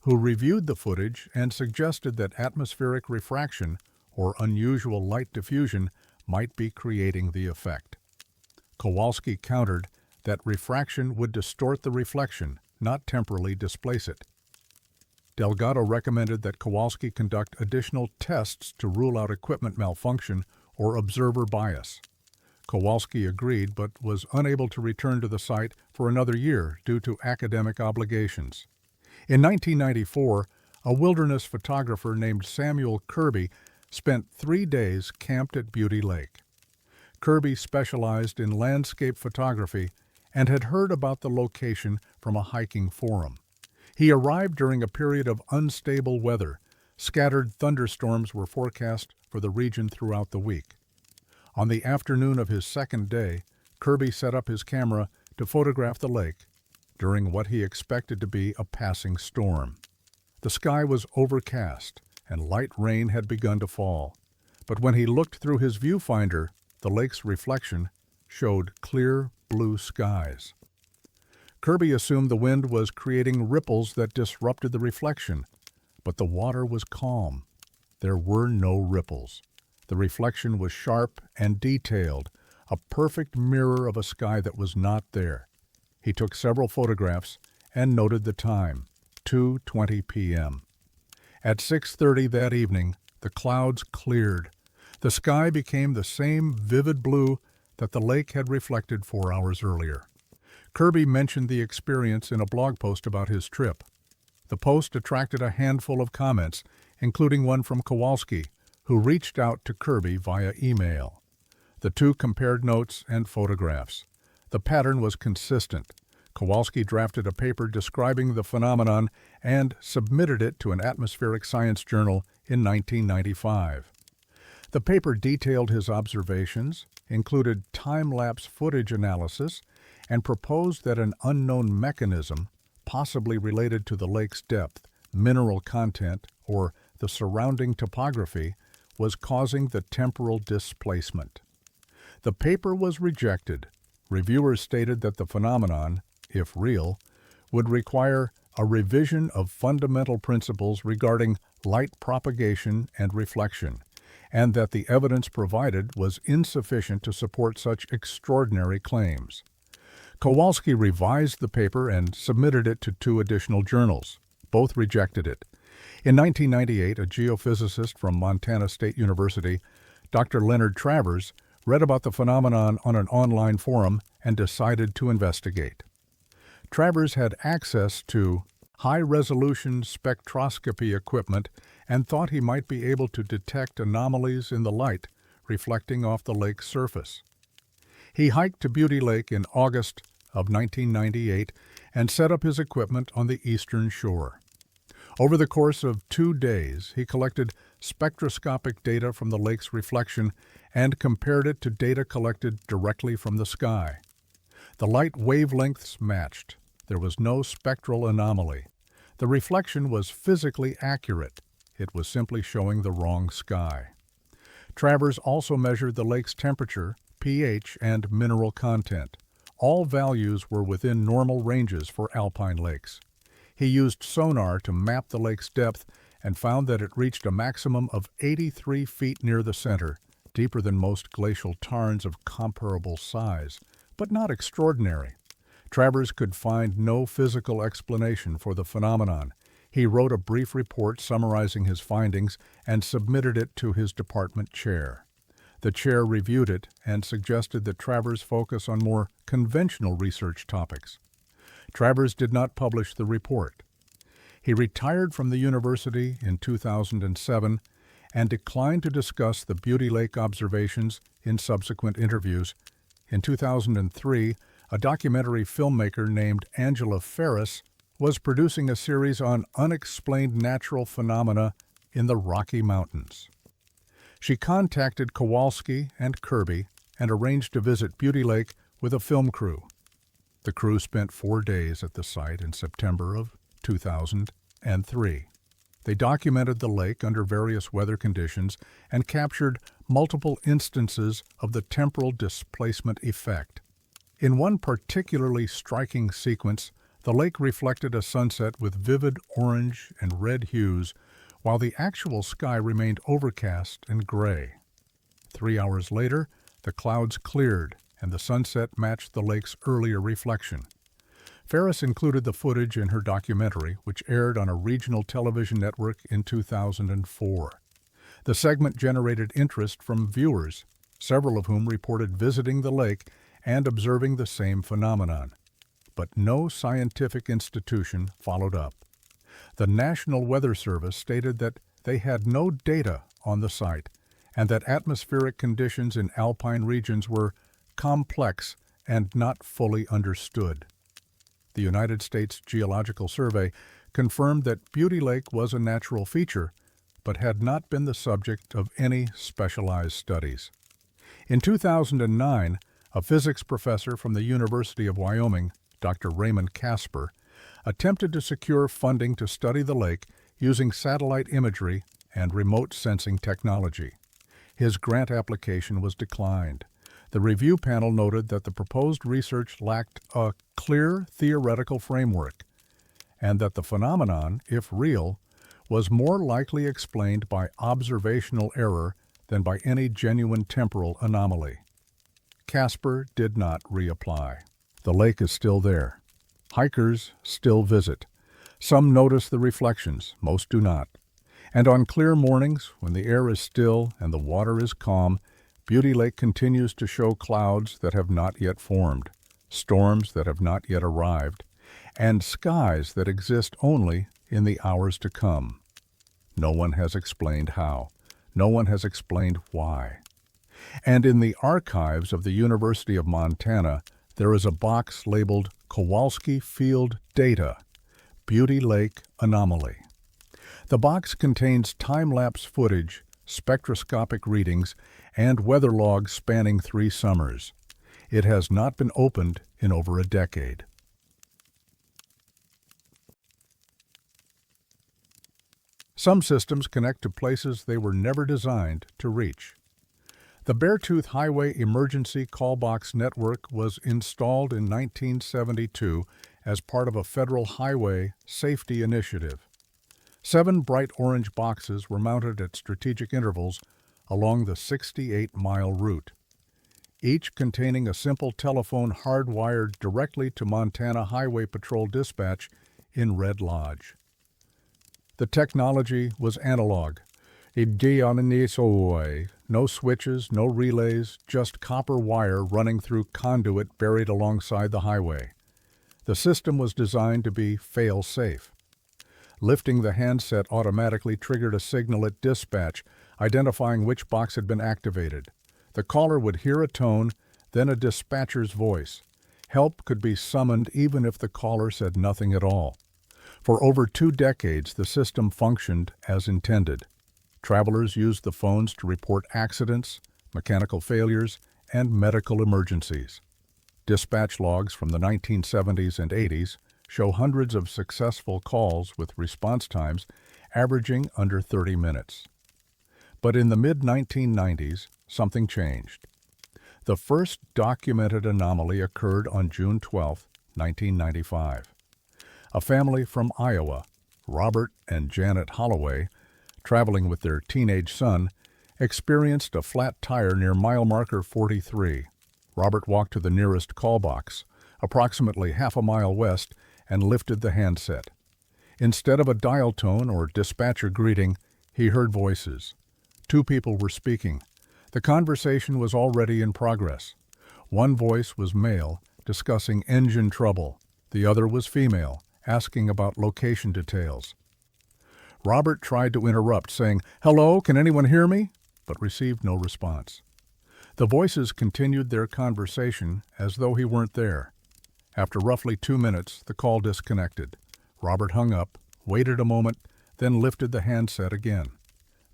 who reviewed the footage and suggested that atmospheric refraction, or unusual light diffusion, might be creating the effect. Kowalski countered that refraction would distort the reflection, not temporarily displace it. Delgado recommended that Kowalski conduct additional tests to rule out equipment malfunction or observer bias. Kowalski agreed but was unable to return to the site for another year due to academic obligations. In 1994, a wilderness photographer named Samuel Kirby spent 3 days camped at Beauty Lake. Kirby specialized in landscape photography and had heard about the location from a hiking forum. He arrived during a period of unstable weather. Scattered thunderstorms were forecast for the region throughout the week. On the afternoon of his second day, Kirby set up his camera to photograph the lake during what he expected to be a passing storm. The sky was overcast and light rain had begun to fall, but when he looked through his viewfinder, the lake's reflection showed clear blue skies. Kirby assumed the wind was creating ripples that disrupted the reflection, but the water was calm. There were no ripples. The reflection was sharp and detailed, a perfect mirror of a sky that was not there. He took several photographs and noted the time, 2:20 p.m. At 6:30 that evening, the clouds cleared. The sky became the same vivid blue that the lake had reflected 4 hours earlier. Kirby mentioned the experience in a blog post about his trip. The post attracted a handful of comments, including one from Kowalski, who reached out to Kirby via email. The two compared notes and photographs. The pattern was consistent. Kowalski drafted a paper describing the phenomenon and submitted it to an atmospheric science journal in 1995. The paper detailed his observations, included time-lapse footage analysis, and proposed that an unknown mechanism, possibly related to the lake's depth, mineral content, or the surrounding topography, was causing the temporal displacement. The paper was rejected. Reviewers stated that the phenomenon, if real, would require a revision of fundamental principles regarding light propagation and reflection, and that the evidence provided was insufficient to support such extraordinary claims. Kowalski revised the paper and submitted it to 2 additional journals. Both rejected it. In 1998, a geophysicist from Montana State University, Dr. Leonard Travers, read about the phenomenon on an online forum and decided to investigate. Travers had access to high-resolution spectroscopy equipment and thought he might be able to detect anomalies in the light reflecting off the lake's surface. He hiked to Beauty Lake in August of 1998 and set up his equipment on the eastern shore. Over the course of 2 days, he collected spectroscopic data from the lake's reflection and compared it to data collected directly from the sky. The light wavelengths matched. There was no spectral anomaly. The reflection was physically accurate. It was simply showing the wrong sky. Travers also measured the lake's temperature, pH, and mineral content. All values were within normal ranges for alpine lakes. He used sonar to map the lake's depth and found that it reached a maximum of 83 feet near the center, deeper than most glacial tarns of comparable size, but not extraordinary. Travers could find no physical explanation for the phenomenon. He wrote a brief report summarizing his findings and submitted it to his department chair. The chair reviewed it and suggested that Travers focus on more conventional research topics. Travers did not publish the report. He retired from the university in 2007 and declined to discuss the Beauty Lake observations in subsequent interviews. In 2003, a documentary filmmaker named Angela Ferris was producing a series on unexplained natural phenomena in the Rocky Mountains. She contacted Kowalski and Kirby and arranged to visit Beauty Lake with a film crew. The crew spent 4 days at the site in September of 2003. They documented the lake under various weather conditions and captured multiple instances of the temporal displacement effect. In one particularly striking sequence, the lake reflected a sunset with vivid orange and red hues, while the actual sky remained overcast and gray. 3 hours later, the clouds cleared and the sunset matched the lake's earlier reflection. Ferris included the footage in her documentary, which aired on a regional television network in 2004. The segment generated interest from viewers, several of whom reported visiting the lake and observing the same phenomenon. But no scientific institution followed up. The National Weather Service stated that they had no data on the site and that atmospheric conditions in alpine regions were complex and not fully understood. The United States Geological Survey confirmed that Beauty Lake was a natural feature, but had not been the subject of any specialized studies. In 2009, a physics professor from the University of Wyoming, Dr. Raymond Casper, attempted to secure funding to study the lake using satellite imagery and remote sensing technology. His grant application was declined. The review panel noted that the proposed research lacked a clear theoretical framework and that the phenomenon, if real, was more likely explained by observational error than by any genuine temporal anomaly. Casper did not reapply. The lake is still there. Hikers still visit. Some notice the reflections, most do not. And on clear mornings, when the air is still and the water is calm, Beauty Lake continues to show clouds that have not yet formed, storms that have not yet arrived, and skies that exist only in the hours to come. No one has explained how. No one has explained why. And in the archives of the University of Montana, there is a box labeled Kowalski Field Data, Beauty Lake Anomaly. The box contains time-lapse footage, spectroscopic readings, and weather logs spanning 3 summers. It has not been opened in over a decade. Some systems connect to places they were never designed to reach. The Beartooth Highway Emergency Callbox Network was installed in 1972 as part of a federal highway safety initiative. 7 bright orange boxes were mounted at strategic intervals along the 68-mile route, each containing a simple telephone hardwired directly to Montana Highway Patrol Dispatch in Red Lodge. The technology was analog. No switches, no relays, just copper wire running through conduit buried alongside the highway. The system was designed to be fail-safe. Lifting the handset automatically triggered a signal at dispatch, identifying which box had been activated. The caller would hear a tone, then a dispatcher's voice. Help could be summoned even if the caller said nothing at all. For over 2 decades, the system functioned as intended. Travelers used the phones to report accidents, mechanical failures, and medical emergencies. Dispatch logs from the 1970s and 80s show hundreds of successful calls with response times averaging under 30 minutes. But in the mid-1990s, something changed. The first documented anomaly occurred on June 12, 1995. A family from Iowa, Robert and Janet Holloway, traveling with their teenage son, experienced a flat tire near mile marker 43. Robert walked to the nearest call box, approximately half a mile west, and lifted the handset. Instead of a dial tone or dispatcher greeting, he heard voices. 2 people were speaking. The conversation was already in progress. One voice was male, discussing engine trouble. The other was female, asking about location details. Robert tried to interrupt, saying, "Hello, can anyone hear me?" but received no response. The voices continued their conversation as though he weren't there. After roughly 2 minutes, the call disconnected. Robert hung up, waited a moment, then lifted the handset again.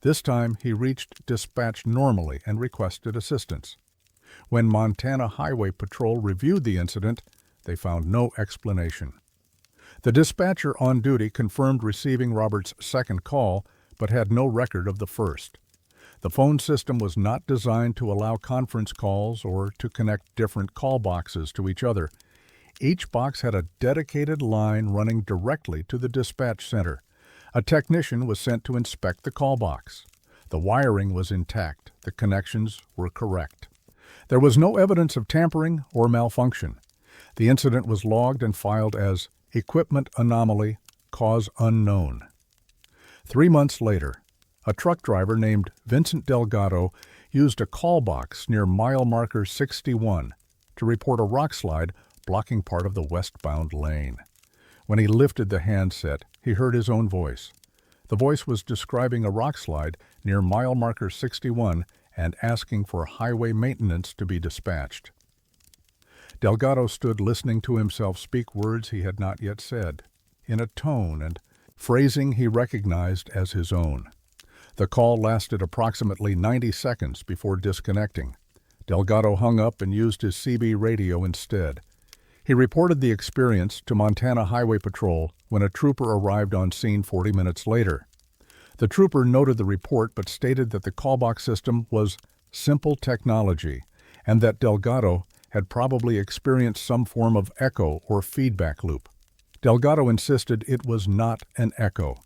This time, he reached dispatch normally and requested assistance. When Montana Highway Patrol reviewed the incident, they found no explanation. The dispatcher on duty confirmed receiving Robert's second call, but had no record of the first. The phone system was not designed to allow conference calls or to connect different call boxes to each other. Each box had a dedicated line running directly to the dispatch center. A technician was sent to inspect the call box. The wiring was intact. The connections were correct. There was no evidence of tampering or malfunction. The incident was logged and filed as Equipment Anomaly, Cause Unknown. 3 months later, a truck driver named Vincent Delgado used a call box near mile marker 61 to report a rock slide blocking part of the westbound lane. When he lifted the handset, he heard his own voice. The voice was describing a rock slide near mile marker 61 and asking for highway maintenance to be dispatched. Delgado stood listening to himself speak words he had not yet said, in a tone and phrasing he recognized as his own. The call lasted approximately 90 seconds before disconnecting. Delgado hung up and used his CB radio instead. He reported the experience to Montana Highway Patrol when a trooper arrived on scene 40 minutes later. The trooper noted the report but stated that the callbox system was simple technology and that Delgado had probably experienced some form of echo or feedback loop. Delgado insisted it was not an echo.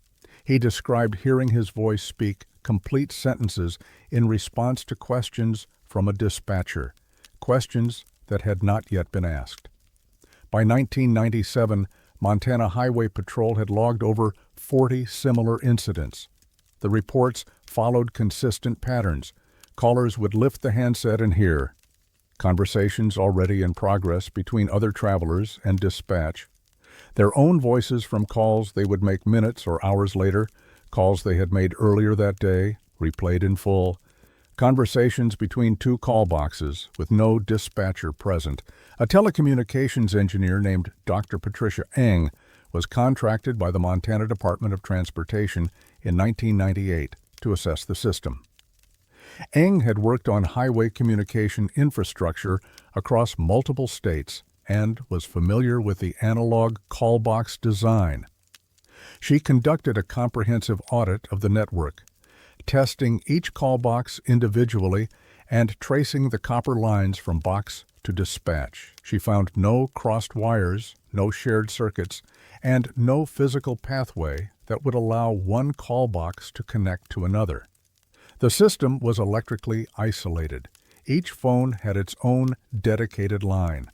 He described hearing his voice speak complete sentences in response to questions from a dispatcher, questions that had not yet been asked. By 1997, Montana Highway Patrol had logged over 40 similar incidents. The reports followed consistent patterns. Callers would lift the handset and hear conversations already in progress between other travelers and dispatch, their own voices from calls they would make minutes or hours later, calls they had made earlier that day, replayed in full, conversations between two call boxes with no dispatcher present. A telecommunications engineer named Dr. Patricia Eng was contracted by the Montana Department of Transportation in 1998 to assess the system. Eng had worked on highway communication infrastructure across multiple states and was familiar with the analog call box design. She conducted a comprehensive audit of the network, testing each call box individually and tracing the copper lines from box to dispatch. She found no crossed wires, no shared circuits, and no physical pathway that would allow one call box to connect to another. The system was electrically isolated. Each phone had its own dedicated line.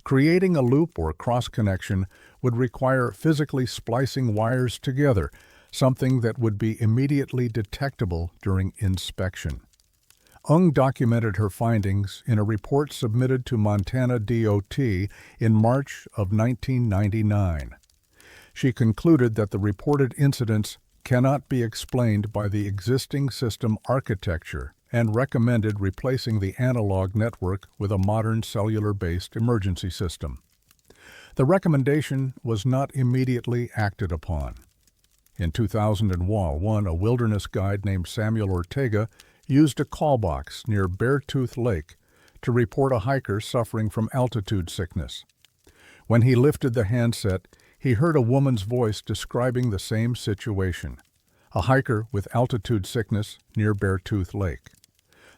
Creating a loop or cross-connection would require physically splicing wires together, something that would be immediately detectable during inspection. Ung documented her findings in a report submitted to Montana DOT in March of 1999. She concluded that the reported incidents cannot be explained by the existing system architecture and recommended replacing the analog network with a modern cellular-based emergency system. The recommendation was not immediately acted upon. In 2001, a wilderness guide named Samuel Ortega used a call box near Beartooth Lake to report a hiker suffering from altitude sickness. When he lifted the handset, he heard a woman's voice describing the same situation, a hiker with altitude sickness near Beartooth Lake.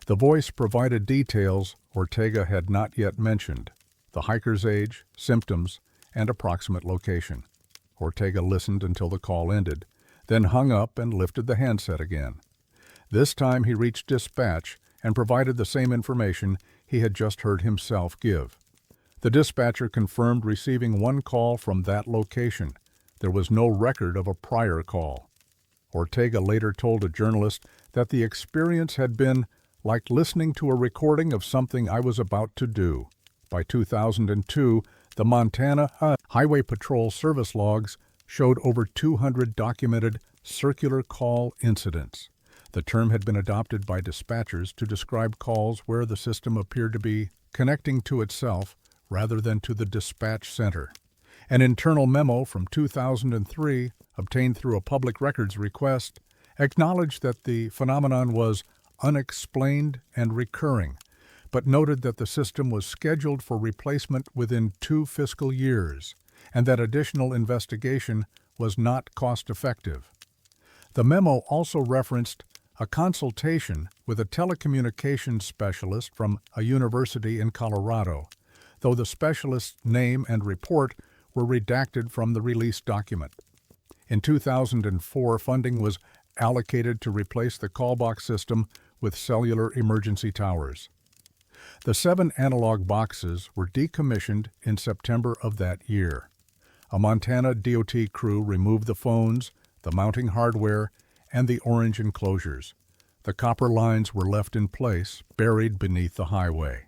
The voice provided details Ortega had not yet mentioned, the hiker's age, symptoms, and approximate location. Ortega listened until the call ended, then hung up and lifted the handset again. This time he reached dispatch and provided the same information he had just heard himself give. The dispatcher confirmed receiving one call from that location. There was no record of a prior call. Ortega later told a journalist that the experience had been like listening to a recording of something I was about to do. By 2002, The Montana Highway Patrol service logs showed over 200 documented circular call incidents. The term had been adopted by dispatchers to describe calls where the system appeared to be connecting to itself rather than to the dispatch center. An internal memo from 2003, obtained through a public records request, acknowledged that the phenomenon was unexplained and recurring, but noted that the system was scheduled for replacement within 2 fiscal years and that additional investigation was not cost-effective. The memo also referenced a consultation with a telecommunications specialist from a university in Colorado, though the specialist's name and report were redacted from the released document. In 2004, funding was allocated to replace the callbox system with cellular emergency towers. The 7 analog boxes were decommissioned in September of that year. A Montana DOT crew removed the phones, the mounting hardware, and the orange enclosures. The copper lines were left in place, buried beneath the highway.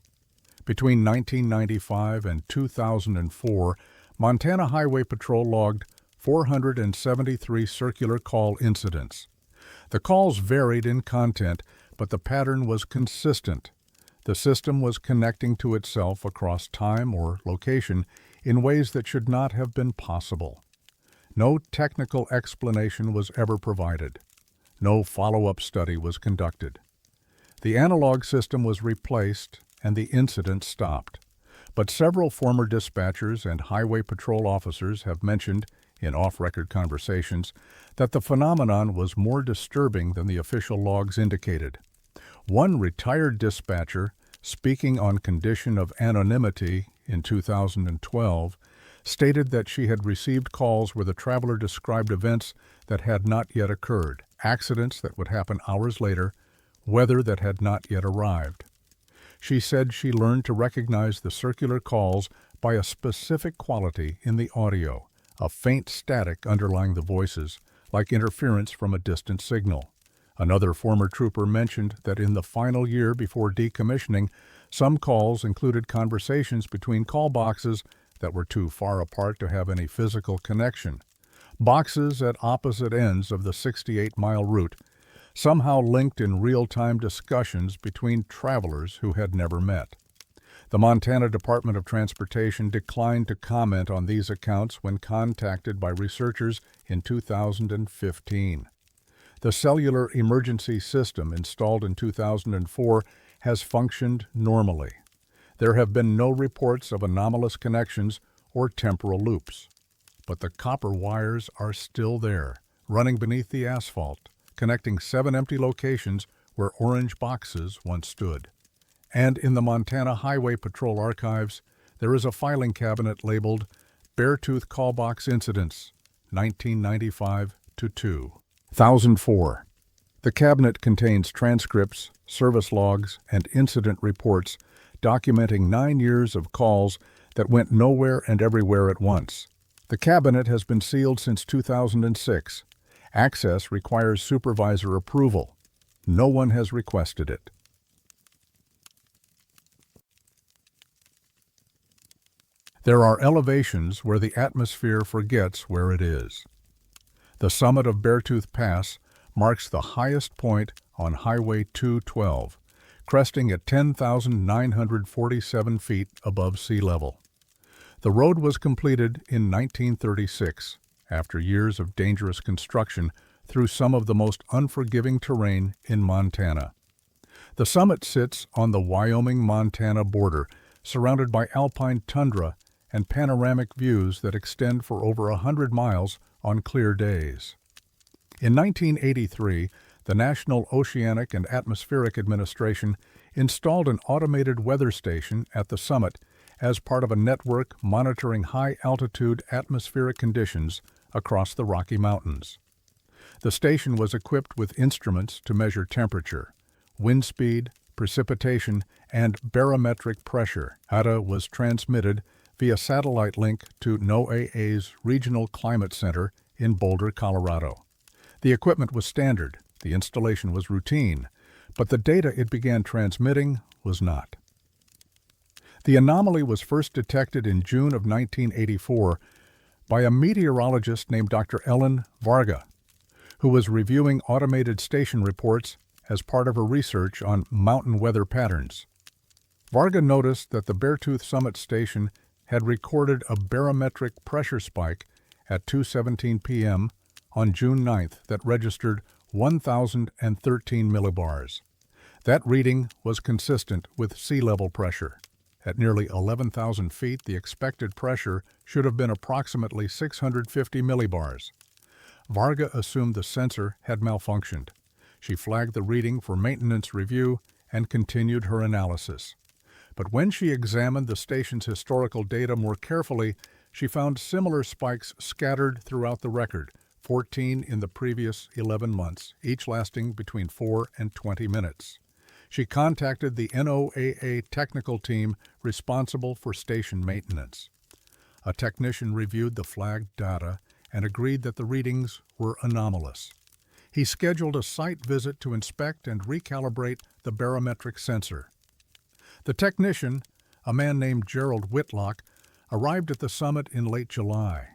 Between 1995 and 2004, Montana Highway Patrol logged 473 circular call incidents. The calls varied in content, but the pattern was consistent. The system was connecting to itself across time or location in ways that should not have been possible. No technical explanation was ever provided. No follow-up study was conducted. The analog system was replaced and the incident stopped. But several former dispatchers and highway patrol officers have mentioned, in off-record conversations, that the phenomenon was more disturbing than the official logs indicated. One retired dispatcher, speaking on condition of anonymity in 2012, stated that she had received calls where the traveler described events that had not yet occurred, accidents that would happen hours later, weather that had not yet arrived. She said she learned to recognize the circular calls by a specific quality in the audio, a faint static underlying the voices, like interference from a distant signal. Another former trooper mentioned that in the final year before decommissioning, some calls included conversations between call boxes that were too far apart to have any physical connection. Boxes at opposite ends of the 68-mile route, somehow linked in real-time discussions between travelers who had never met. The Montana Department of Transportation declined to comment on these accounts when contacted by researchers in 2015. The cellular emergency system installed in 2004 has functioned normally. There have been no reports of anomalous connections or temporal loops. But the copper wires are still there, running beneath the asphalt, connecting 7 empty locations where orange boxes once stood. And in the Montana Highway Patrol archives, there is a filing cabinet labeled Beartooth Callbox Incidents, 1995-2. 1004. The cabinet contains transcripts, service logs, and incident reports documenting 9 years of calls that went nowhere and everywhere at once. The cabinet has been sealed since 2006. Access requires supervisor approval. No one has requested it. There are elevations where the atmosphere forgets where it is. The summit of Beartooth Pass marks the highest point on Highway 212, cresting at 10,947 feet above sea level. The road was completed in 1936, after years of dangerous construction through some of the most unforgiving terrain in Montana. The summit sits on the Wyoming-Montana border, surrounded by alpine tundra and panoramic views that extend for over 100 miles on clear days. In 1983, the National Oceanic and Atmospheric Administration installed an automated weather station at the summit as part of a network monitoring high-altitude atmospheric conditions across the Rocky Mountains. The station was equipped with instruments to measure temperature, wind speed, precipitation, and barometric pressure. Data was transmitted via satellite link to NOAA's Regional Climate Center in Boulder, Colorado. The equipment was standard, the installation was routine, but the data it began transmitting was not. The anomaly was first detected in June of 1984 by a meteorologist named Dr. Ellen Varga, who was reviewing automated station reports as part of her research on mountain weather patterns. Varga noticed that the Beartooth Summit Station had recorded a barometric pressure spike at 2:17 p.m. on June 9th that registered 1,013 millibars. That reading was consistent with sea level pressure. At nearly 11,000 feet, the expected pressure should have been approximately 650 millibars. Varga assumed the sensor had malfunctioned. She flagged the reading for maintenance review and continued her analysis. But when she examined the station's historical data more carefully, she found similar spikes scattered throughout the record, 14 in the previous 11 months, each lasting between 4 and 20 minutes. She contacted the NOAA technical team responsible for station maintenance. A technician reviewed the flagged data and agreed that the readings were anomalous. He scheduled a site visit to inspect and recalibrate the barometric sensor. The technician, a man named Gerald Whitlock, arrived at the summit in late July.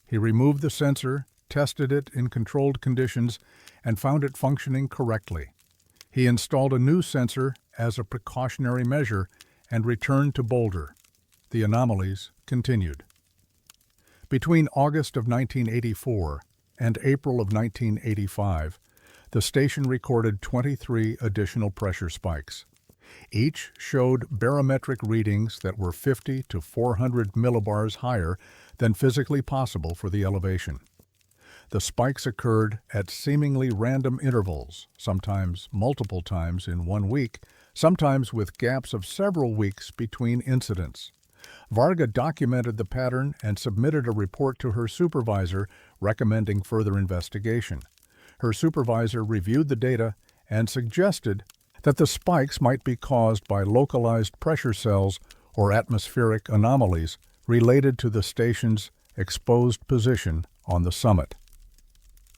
He removed the sensor, tested it in controlled conditions, and found it functioning correctly. He installed a new sensor as a precautionary measure and returned to Boulder. The anomalies continued. Between August of 1984 and April of 1985, the station recorded 23 additional pressure spikes. Each showed barometric readings that were 50 to 400 millibars higher than physically possible for the elevation. The spikes occurred at seemingly random intervals, sometimes multiple times in 1 week, sometimes with gaps of several weeks between incidents. Varga documented the pattern and submitted a report to her supervisor recommending further investigation. Her supervisor reviewed the data and suggested that the spikes might be caused by localized pressure cells or atmospheric anomalies related to the station's exposed position on the summit.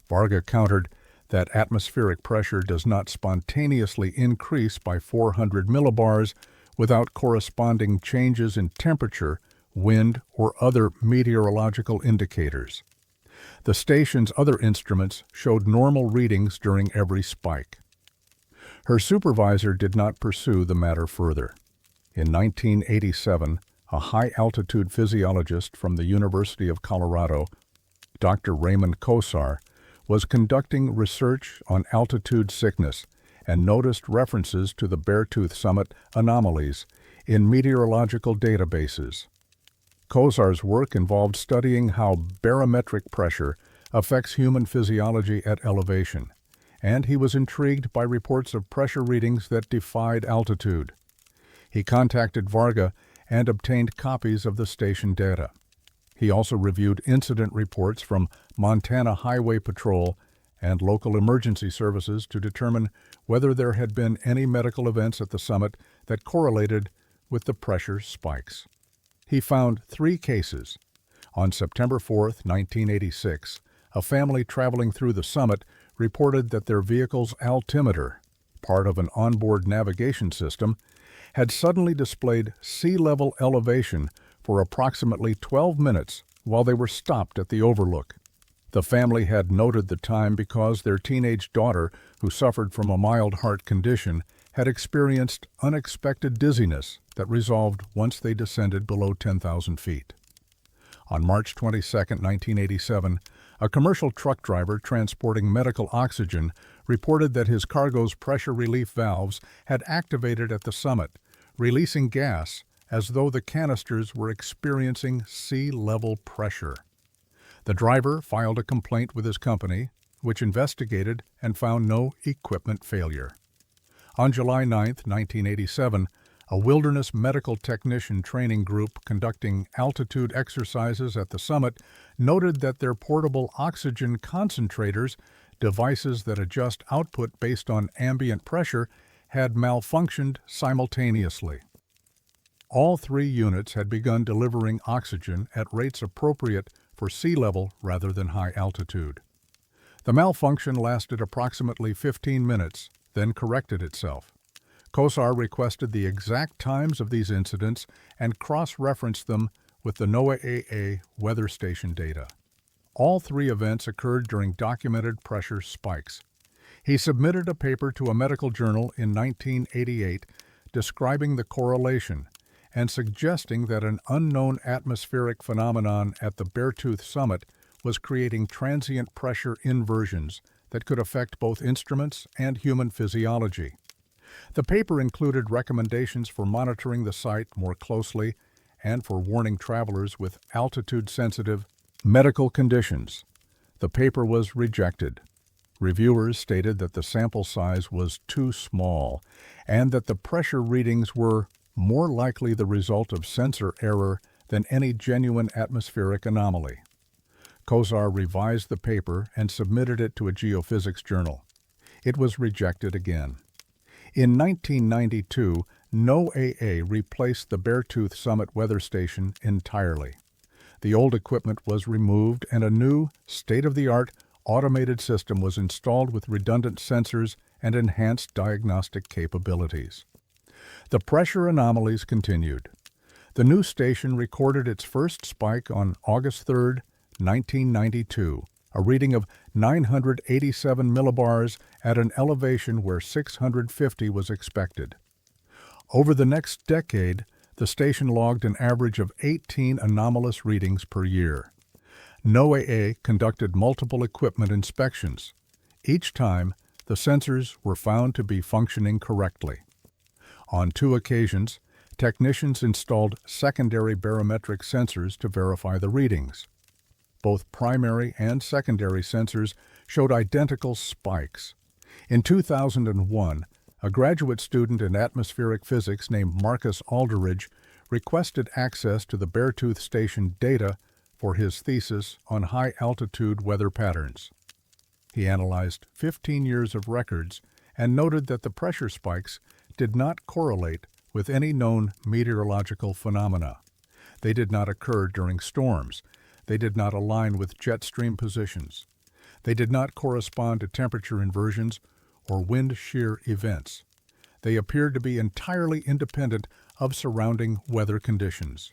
Varga countered that atmospheric pressure does not spontaneously increase by 400 millibars without corresponding changes in temperature, wind, or other meteorological indicators. The station's other instruments showed normal readings during every spike. Her supervisor did not pursue the matter further. In 1987, a high-altitude physiologist from the University of Colorado, Dr. Raymond Kosar, was conducting research on altitude sickness and noticed references to the Beartooth Summit anomalies in meteorological databases. Kosar's work involved studying how barometric pressure affects human physiology at elevation, and he was intrigued by reports of pressure readings that defied altitude. He contacted Varga and obtained copies of the station data. He also reviewed incident reports from Montana Highway Patrol and local emergency services to determine whether there had been any medical events at the summit that correlated with the pressure spikes. He found 3 cases. On September 4, 1986, a family traveling through the summit reported that their vehicle's altimeter, part of an onboard navigation system, had suddenly displayed sea-level elevation for approximately 12 minutes while they were stopped at the overlook. The family had noted the time because their teenage daughter, who suffered from a mild heart condition, had experienced unexpected dizziness that resolved once they descended below 10,000 feet. On March 22, 1987, a commercial truck driver transporting medical oxygen reported that his cargo's pressure relief valves had activated at the summit, releasing gas as though the canisters were experiencing sea-level pressure. The driver filed a complaint with his company, which investigated and found no equipment failure. On July 9, 1987, a wilderness medical technician training group conducting altitude exercises at the summit noted that their portable oxygen concentrators, devices that adjust output based on ambient pressure, had malfunctioned simultaneously. All 3 units had begun delivering oxygen at rates appropriate for sea level rather than high altitude. The malfunction lasted approximately 15 minutes, then corrected itself. COSAR requested the exact times of these incidents and cross-referenced them with the NOAA weather station data. All three events occurred during documented pressure spikes. He submitted a paper to a medical journal in 1988 describing the correlation and suggesting that an unknown atmospheric phenomenon at the Beartooth summit was creating transient pressure inversions that could affect both instruments and human physiology. The paper included recommendations for monitoring the site more closely and for warning travelers with altitude-sensitive medical conditions. The paper was rejected. Reviewers stated that the sample size was too small and that the pressure readings were more likely the result of sensor error than any genuine atmospheric anomaly. COSAR revised the paper and submitted it to a geophysics journal. It was rejected again. In 1992, NOAA replaced the Beartooth Summit weather station entirely. The old equipment was removed and a new, state-of-the-art automated system was installed with redundant sensors and enhanced diagnostic capabilities. The pressure anomalies continued. The new station recorded its first spike on August 3, 1992, a reading of 987 millibars at an elevation where 650 was expected. Over the next decade, the station logged an average of 18 anomalous readings per year. NOAA conducted multiple equipment inspections. Each time, the sensors were found to be functioning correctly. On 2 occasions, technicians installed secondary barometric sensors to verify the readings. Both primary and secondary sensors showed identical spikes. In 2001, a graduate student in atmospheric physics named Marcus Aldridge requested access to the Beartooth Station data for his thesis on high-altitude weather patterns. He analyzed 15 years of records and noted that the pressure spikes did not correlate with any known meteorological phenomena. They did not occur during storms. They did not align with jet stream positions. They did not correspond to temperature inversions or wind shear events. They appeared to be entirely independent of surrounding weather conditions.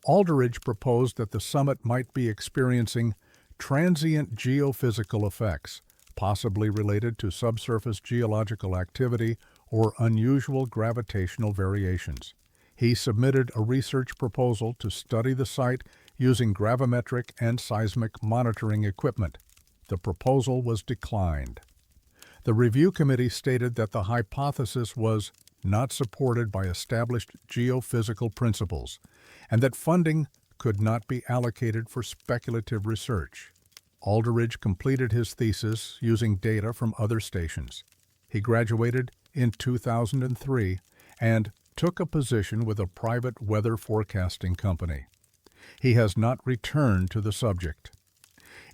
Aldridge proposed that the summit might be experiencing transient geophysical effects, possibly related to subsurface geological activity or unusual gravitational variations. He submitted a research proposal to study the site using gravimetric and seismic monitoring equipment. The proposal was declined. The review committee stated that the hypothesis was not supported by established geophysical principles and that funding could not be allocated for speculative research. Aldridge completed his thesis using data from other stations. He graduated in 2003 and took a position with a private weather forecasting company. He has not returned to the subject.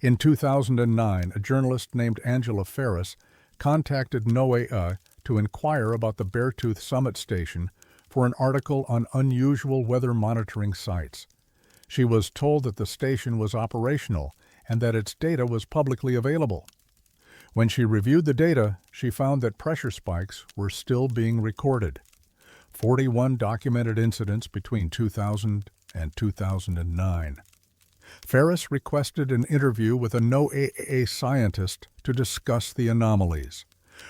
In 2009, a journalist named Angela Ferris contacted NOAA to inquire about the Beartooth Summit Station for an article on unusual weather monitoring sites. She was told that the station was operational and that its data was publicly available. When she reviewed the data, she found that pressure spikes were still being recorded. 41 documented incidents between 2000 and 2009. Ferris requested an interview with a NOAA scientist to discuss the anomalies.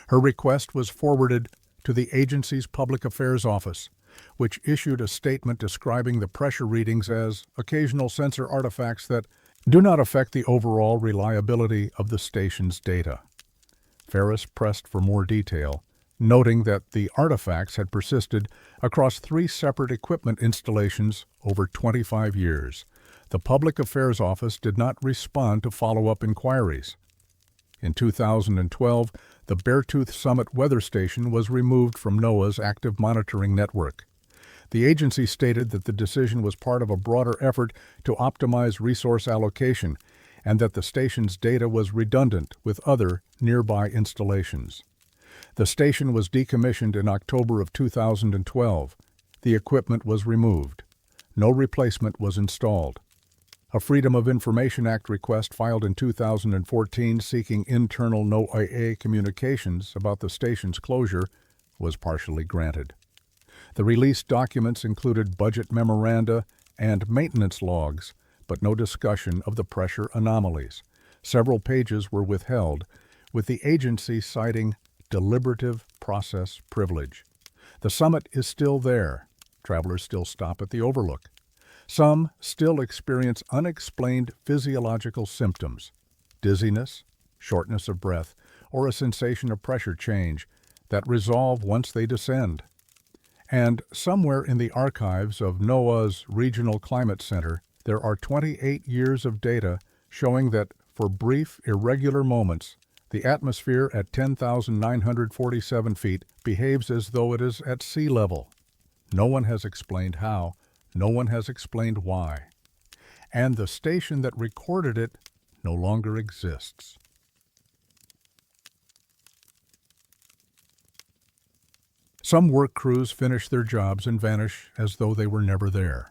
Her request was forwarded to the agency's Public Affairs Office, which issued a statement describing the pressure readings as occasional sensor artifacts that do not affect the overall reliability of the station's data. Ferris pressed for more detail, noting that the artifacts had persisted across 3 separate equipment installations over 25 years. The Public Affairs Office did not respond to follow-up inquiries. In 2012, the Beartooth Summit weather station was removed from NOAA's active monitoring network. The agency stated that the decision was part of a broader effort to optimize resource allocation and that the station's data was redundant with other nearby installations. The station was decommissioned in October of 2012. The equipment was removed. No replacement was installed. A Freedom of Information Act request filed in 2014 seeking internal NOAA communications about the station's closure was partially granted. The released documents included budget memoranda and maintenance logs, but no discussion of the pressure anomalies. Several pages were withheld, with the agency citing deliberative process privilege. The summit is still there. Travelers still stop at the overlook. Some still experience unexplained physiological symptoms, dizziness, shortness of breath, or a sensation of pressure change that resolve once they descend. And somewhere in the archives of NOAA's Regional Climate Center, there are 28 years of data showing that for brief, irregular moments, the atmosphere at 10,947 feet behaves as though it is at sea level. No one has explained how, no one has explained why. And the station that recorded it no longer exists. Some work crews finish their jobs and vanish as though they were never there.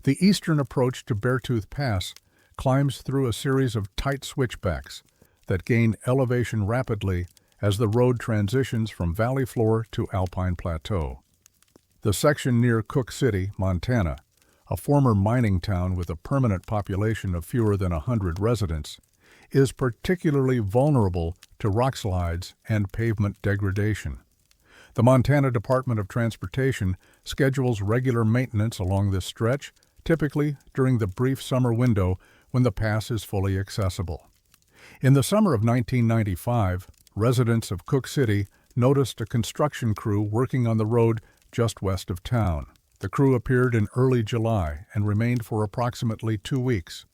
The eastern approach to Beartooth Pass climbs through a series of tight switchbacks that gain elevation rapidly as the road transitions from valley floor to alpine plateau. The section near Cook City, Montana, a former mining town with a permanent population of fewer than 100 residents, is particularly vulnerable to rockslides and pavement degradation. The Montana Department of Transportation schedules regular maintenance along this stretch, typically during the brief summer window when the pass is fully accessible. In the summer of 1995, residents of Cook City noticed a construction crew working on the road just west of town. The crew appeared in early July and remained for approximately 2 weeks.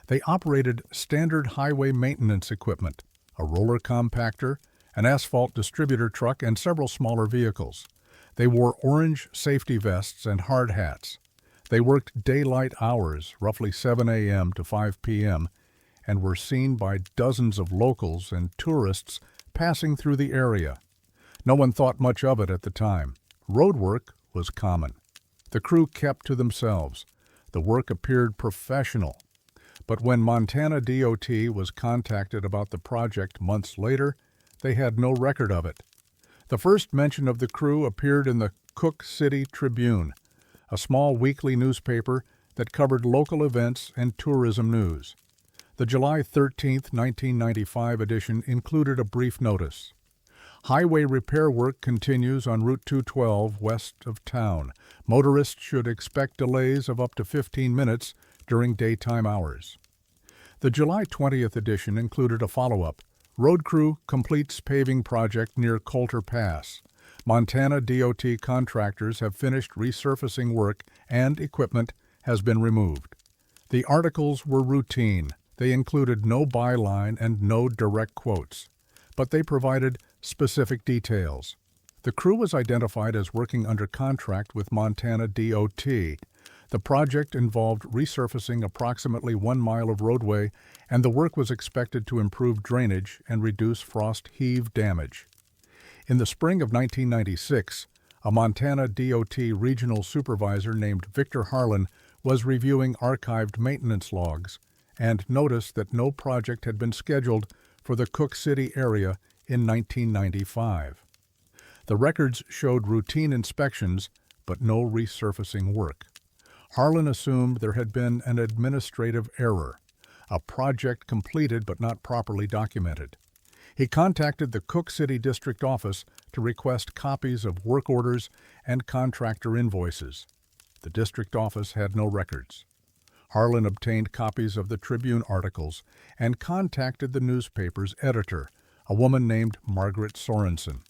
They operated standard highway maintenance equipment, a roller compactor, an asphalt distributor truck, and several smaller vehicles. They wore orange safety vests and hard hats. They worked daylight hours, roughly 7 a.m. to 5 p.m., and were seen by dozens of locals and tourists passing through the area. No one thought much of it at the time. Road work was common. The crew kept to themselves. The work appeared professional. But when Montana DOT was contacted about the project months later, they had no record of it. The first mention of the crew appeared in the Cook City Tribune, a small weekly newspaper that covered local events and tourism news. The July 13, 1995 edition included a brief notice. Highway repair work continues on Route 212 west of town. Motorists should expect delays of up to 15 minutes during daytime hours. The July 20th edition included a follow-up. Road crew completes paving project near Coulter Pass. Montana DOT contractors have finished resurfacing work and equipment has been removed. The articles were routine. They included no byline and no direct quotes, but they provided specific details. The crew was identified as working under contract with Montana DOT. The project involved resurfacing approximately 1 mile of roadway, and the work was expected to improve drainage and reduce frost heave damage. In the spring of 1996, a Montana DOT regional supervisor named Victor Harlan was reviewing archived maintenance logs and noticed that no project had been scheduled for the Cook City area in 1995. The records showed routine inspections, but no resurfacing work. Harlan assumed there had been an administrative error, a project completed but not properly documented. He contacted the Cook City District Office to request copies of work orders and contractor invoices. The district office had no records. Harlan obtained copies of the Tribune articles and contacted the newspaper's editor, a woman named Margaret Sorensen.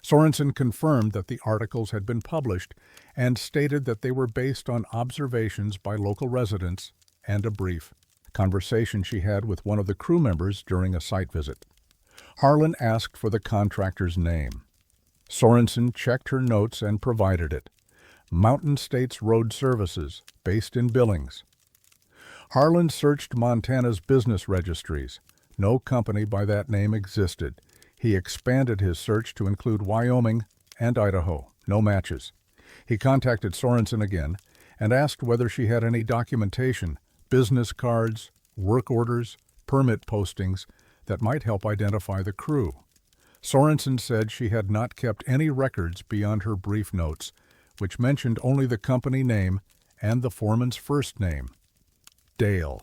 Sorensen confirmed that the articles had been published and stated that they were based on observations by local residents and a brief conversation she had with one of the crew members during a site visit. Harlan asked for the contractor's name. Sorensen checked her notes and provided it. Mountain States Road Services, based in Billings. Harlan searched Montana's business registries. No company by that name existed. He expanded his search to include Wyoming and Idaho. No matches. He contacted Sorensen again and asked whether she had any documentation, business cards, work orders, permit postings that might help identify the crew. Sorensen said she had not kept any records beyond her brief notes, which mentioned only the company name and the foreman's first name, Dale.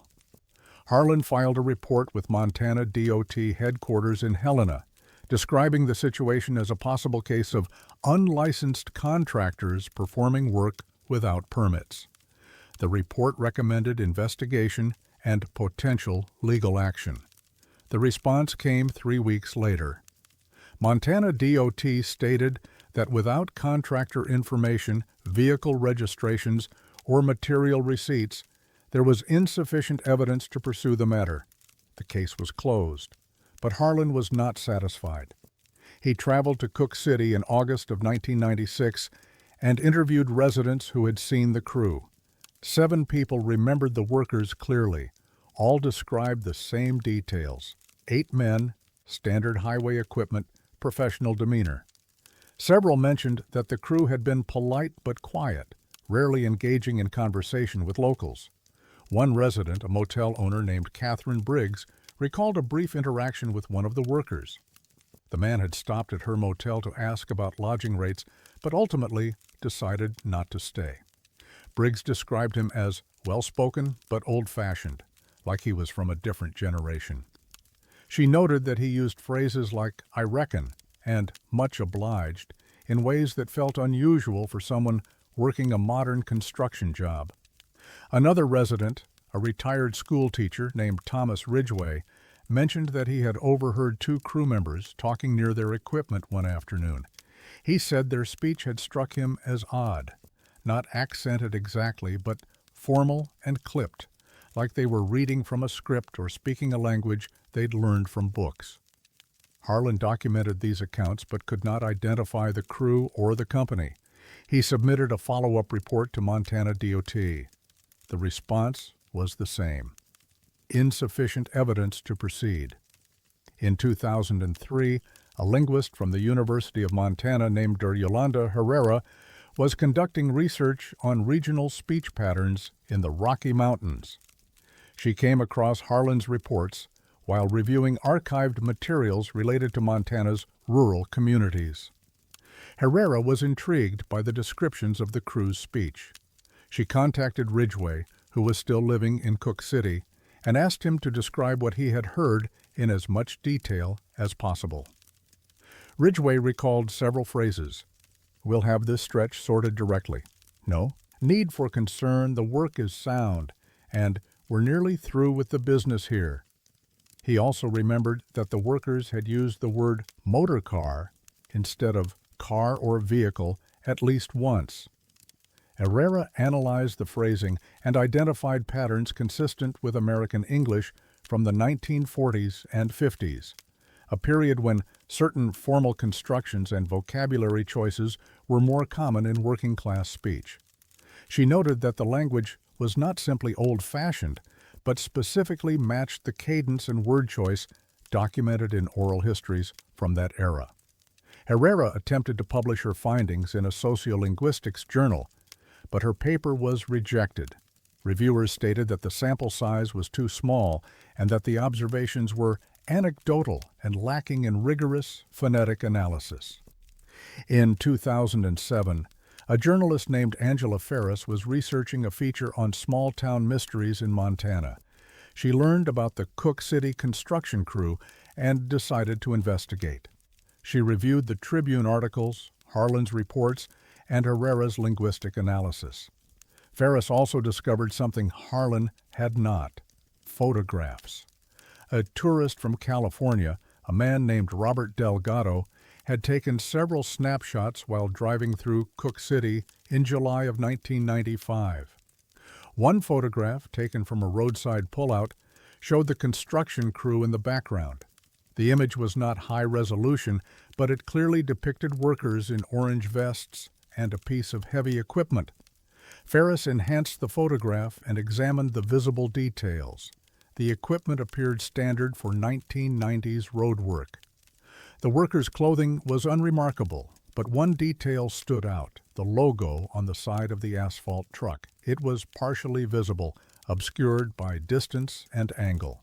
Harlan filed a report with Montana DOT headquarters in Helena, describing the situation as a possible case of unlicensed contractors performing work without permits. The report recommended investigation and potential legal action. The response came 3 weeks later. Montana DOT stated that without contractor information, vehicle registrations, or material receipts, there was insufficient evidence to pursue the matter. The case was closed, but Harlan was not satisfied. He traveled to Cook City in August of 1996 and interviewed residents who had seen the crew. 7 people remembered the workers clearly. All described the same details: 8 men, standard highway equipment, professional demeanor. Several mentioned that the crew had been polite but quiet, rarely engaging in conversation with locals. One resident, a motel owner named Catherine Briggs, recalled a brief interaction with one of the workers. The man had stopped at her motel to ask about lodging rates, but ultimately decided not to stay. Briggs described him as well-spoken but old-fashioned, like he was from a different generation. She noted that he used phrases like "I reckon" and "much obliged" in ways that felt unusual for someone working a modern construction job. Another resident, a retired school teacher named Thomas Ridgway, mentioned that he had overheard 2 crew members talking near their equipment one afternoon. He said their speech had struck him as odd, not accented exactly, but formal and clipped, like they were reading from a script or speaking a language they'd learned from books. Harlan documented these accounts but could not identify the crew or the company. He submitted a follow-up report to Montana DOT. The response was the same: insufficient evidence to proceed. In 2003, a linguist from the University of Montana named Yolanda Herrera was conducting research on regional speech patterns in the Rocky Mountains. She came across Harlan's reports while reviewing archived materials related to Montana's rural communities. Herrera was intrigued by the descriptions of the crew's speech. She contacted Ridgway, who was still living in Cook City, and asked him to describe what he had heard in as much detail as possible. Ridgway recalled several phrases. "We'll have this stretch sorted directly." "No." "Need for concern, the work is sound," and "we're nearly through with the business here." He also remembered that the workers had used the word motor car instead of car or vehicle at least once. Herrera analyzed the phrasing and identified patterns consistent with American English from the 1940s and 50s, a period when certain formal constructions and vocabulary choices were more common in working-class speech. She noted that the language was not simply old-fashioned, but specifically matched the cadence and word choice documented in oral histories from that era. Herrera attempted to publish her findings in a sociolinguistics journal, but her paper was rejected. Reviewers stated that the sample size was too small and that the observations were anecdotal and lacking in rigorous phonetic analysis. In 2007, a journalist named Angela Ferris was researching a feature on small-town mysteries in Montana. She learned about the Cook City construction crew and decided to investigate. She reviewed the Tribune articles, Harlan's reports, and Herrera's linguistic analysis. Ferris also discovered something Harlan had not: photographs. A tourist from California, a man named Robert Delgado, had taken several snapshots while driving through Cook City in July of 1995. One photograph, taken from a roadside pullout, showed the construction crew in the background. The image was not high resolution, but it clearly depicted workers in orange vests and a piece of heavy equipment. Ferris enhanced the photograph and examined the visible details. The equipment appeared standard for 1990s road work. The workers' clothing was unremarkable, but one detail stood out: the logo on the side of the asphalt truck. It was partially visible, obscured by distance and angle.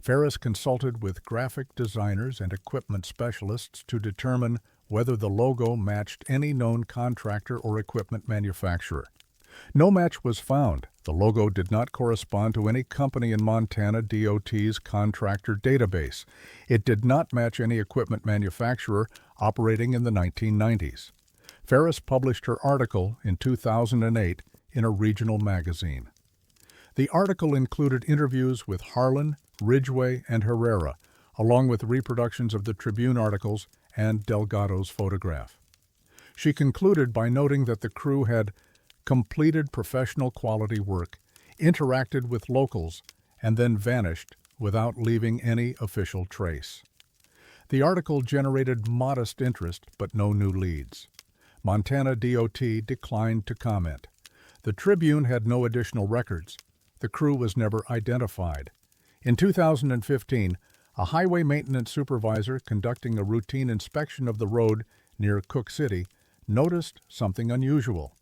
Ferris consulted with graphic designers and equipment specialists to determine whether the logo matched any known contractor or equipment manufacturer. No match was found. The logo did not correspond to any company in Montana DOT's contractor database. It did not match any equipment manufacturer operating in the 1990s. Ferris published her article in 2008 in a regional magazine. The article included interviews with Harlan, Ridgway, and Herrera, along with reproductions of the Tribune articles and Delgado's photograph. She concluded by noting that the crew had completed professional quality work, interacted with locals, and then vanished without leaving any official trace. The article generated modest interest but no new leads. Montana DOT declined to comment. The Tribune had no additional records. The crew was never identified. In 2015, a highway maintenance supervisor conducting a routine inspection of the road near Cook City noticed something unusual.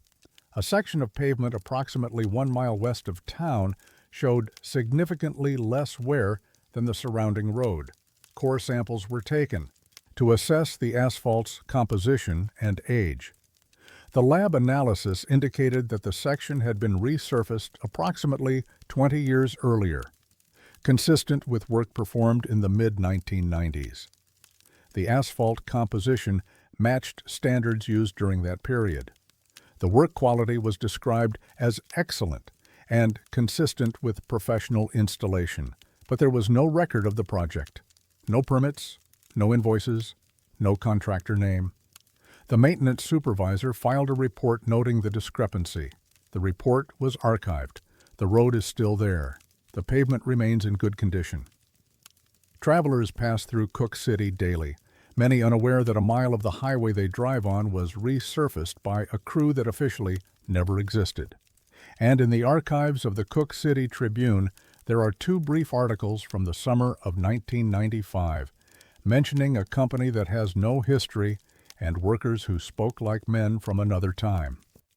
A section of pavement approximately 1 mile west of town showed significantly less wear than the surrounding road. Core samples were taken to assess the asphalt's composition and age. The lab analysis indicated that the section had been resurfaced approximately 20 years earlier, consistent with work performed in the mid-1990s. The asphalt composition matched standards used during that period. The work quality was described as excellent and consistent with professional installation, but there was no record of the project. No permits, no invoices, no contractor name. The maintenance supervisor filed a report noting the discrepancy. The report was archived. The road is still there. The pavement remains in good condition. Travelers pass through Cook City daily, many unaware that a mile of the highway they drive on was resurfaced by a crew that officially never existed. And in the archives of the Cook City Tribune, there are 2 brief articles from the summer of 1995, mentioning a company that has no history and workers who spoke like men from another time.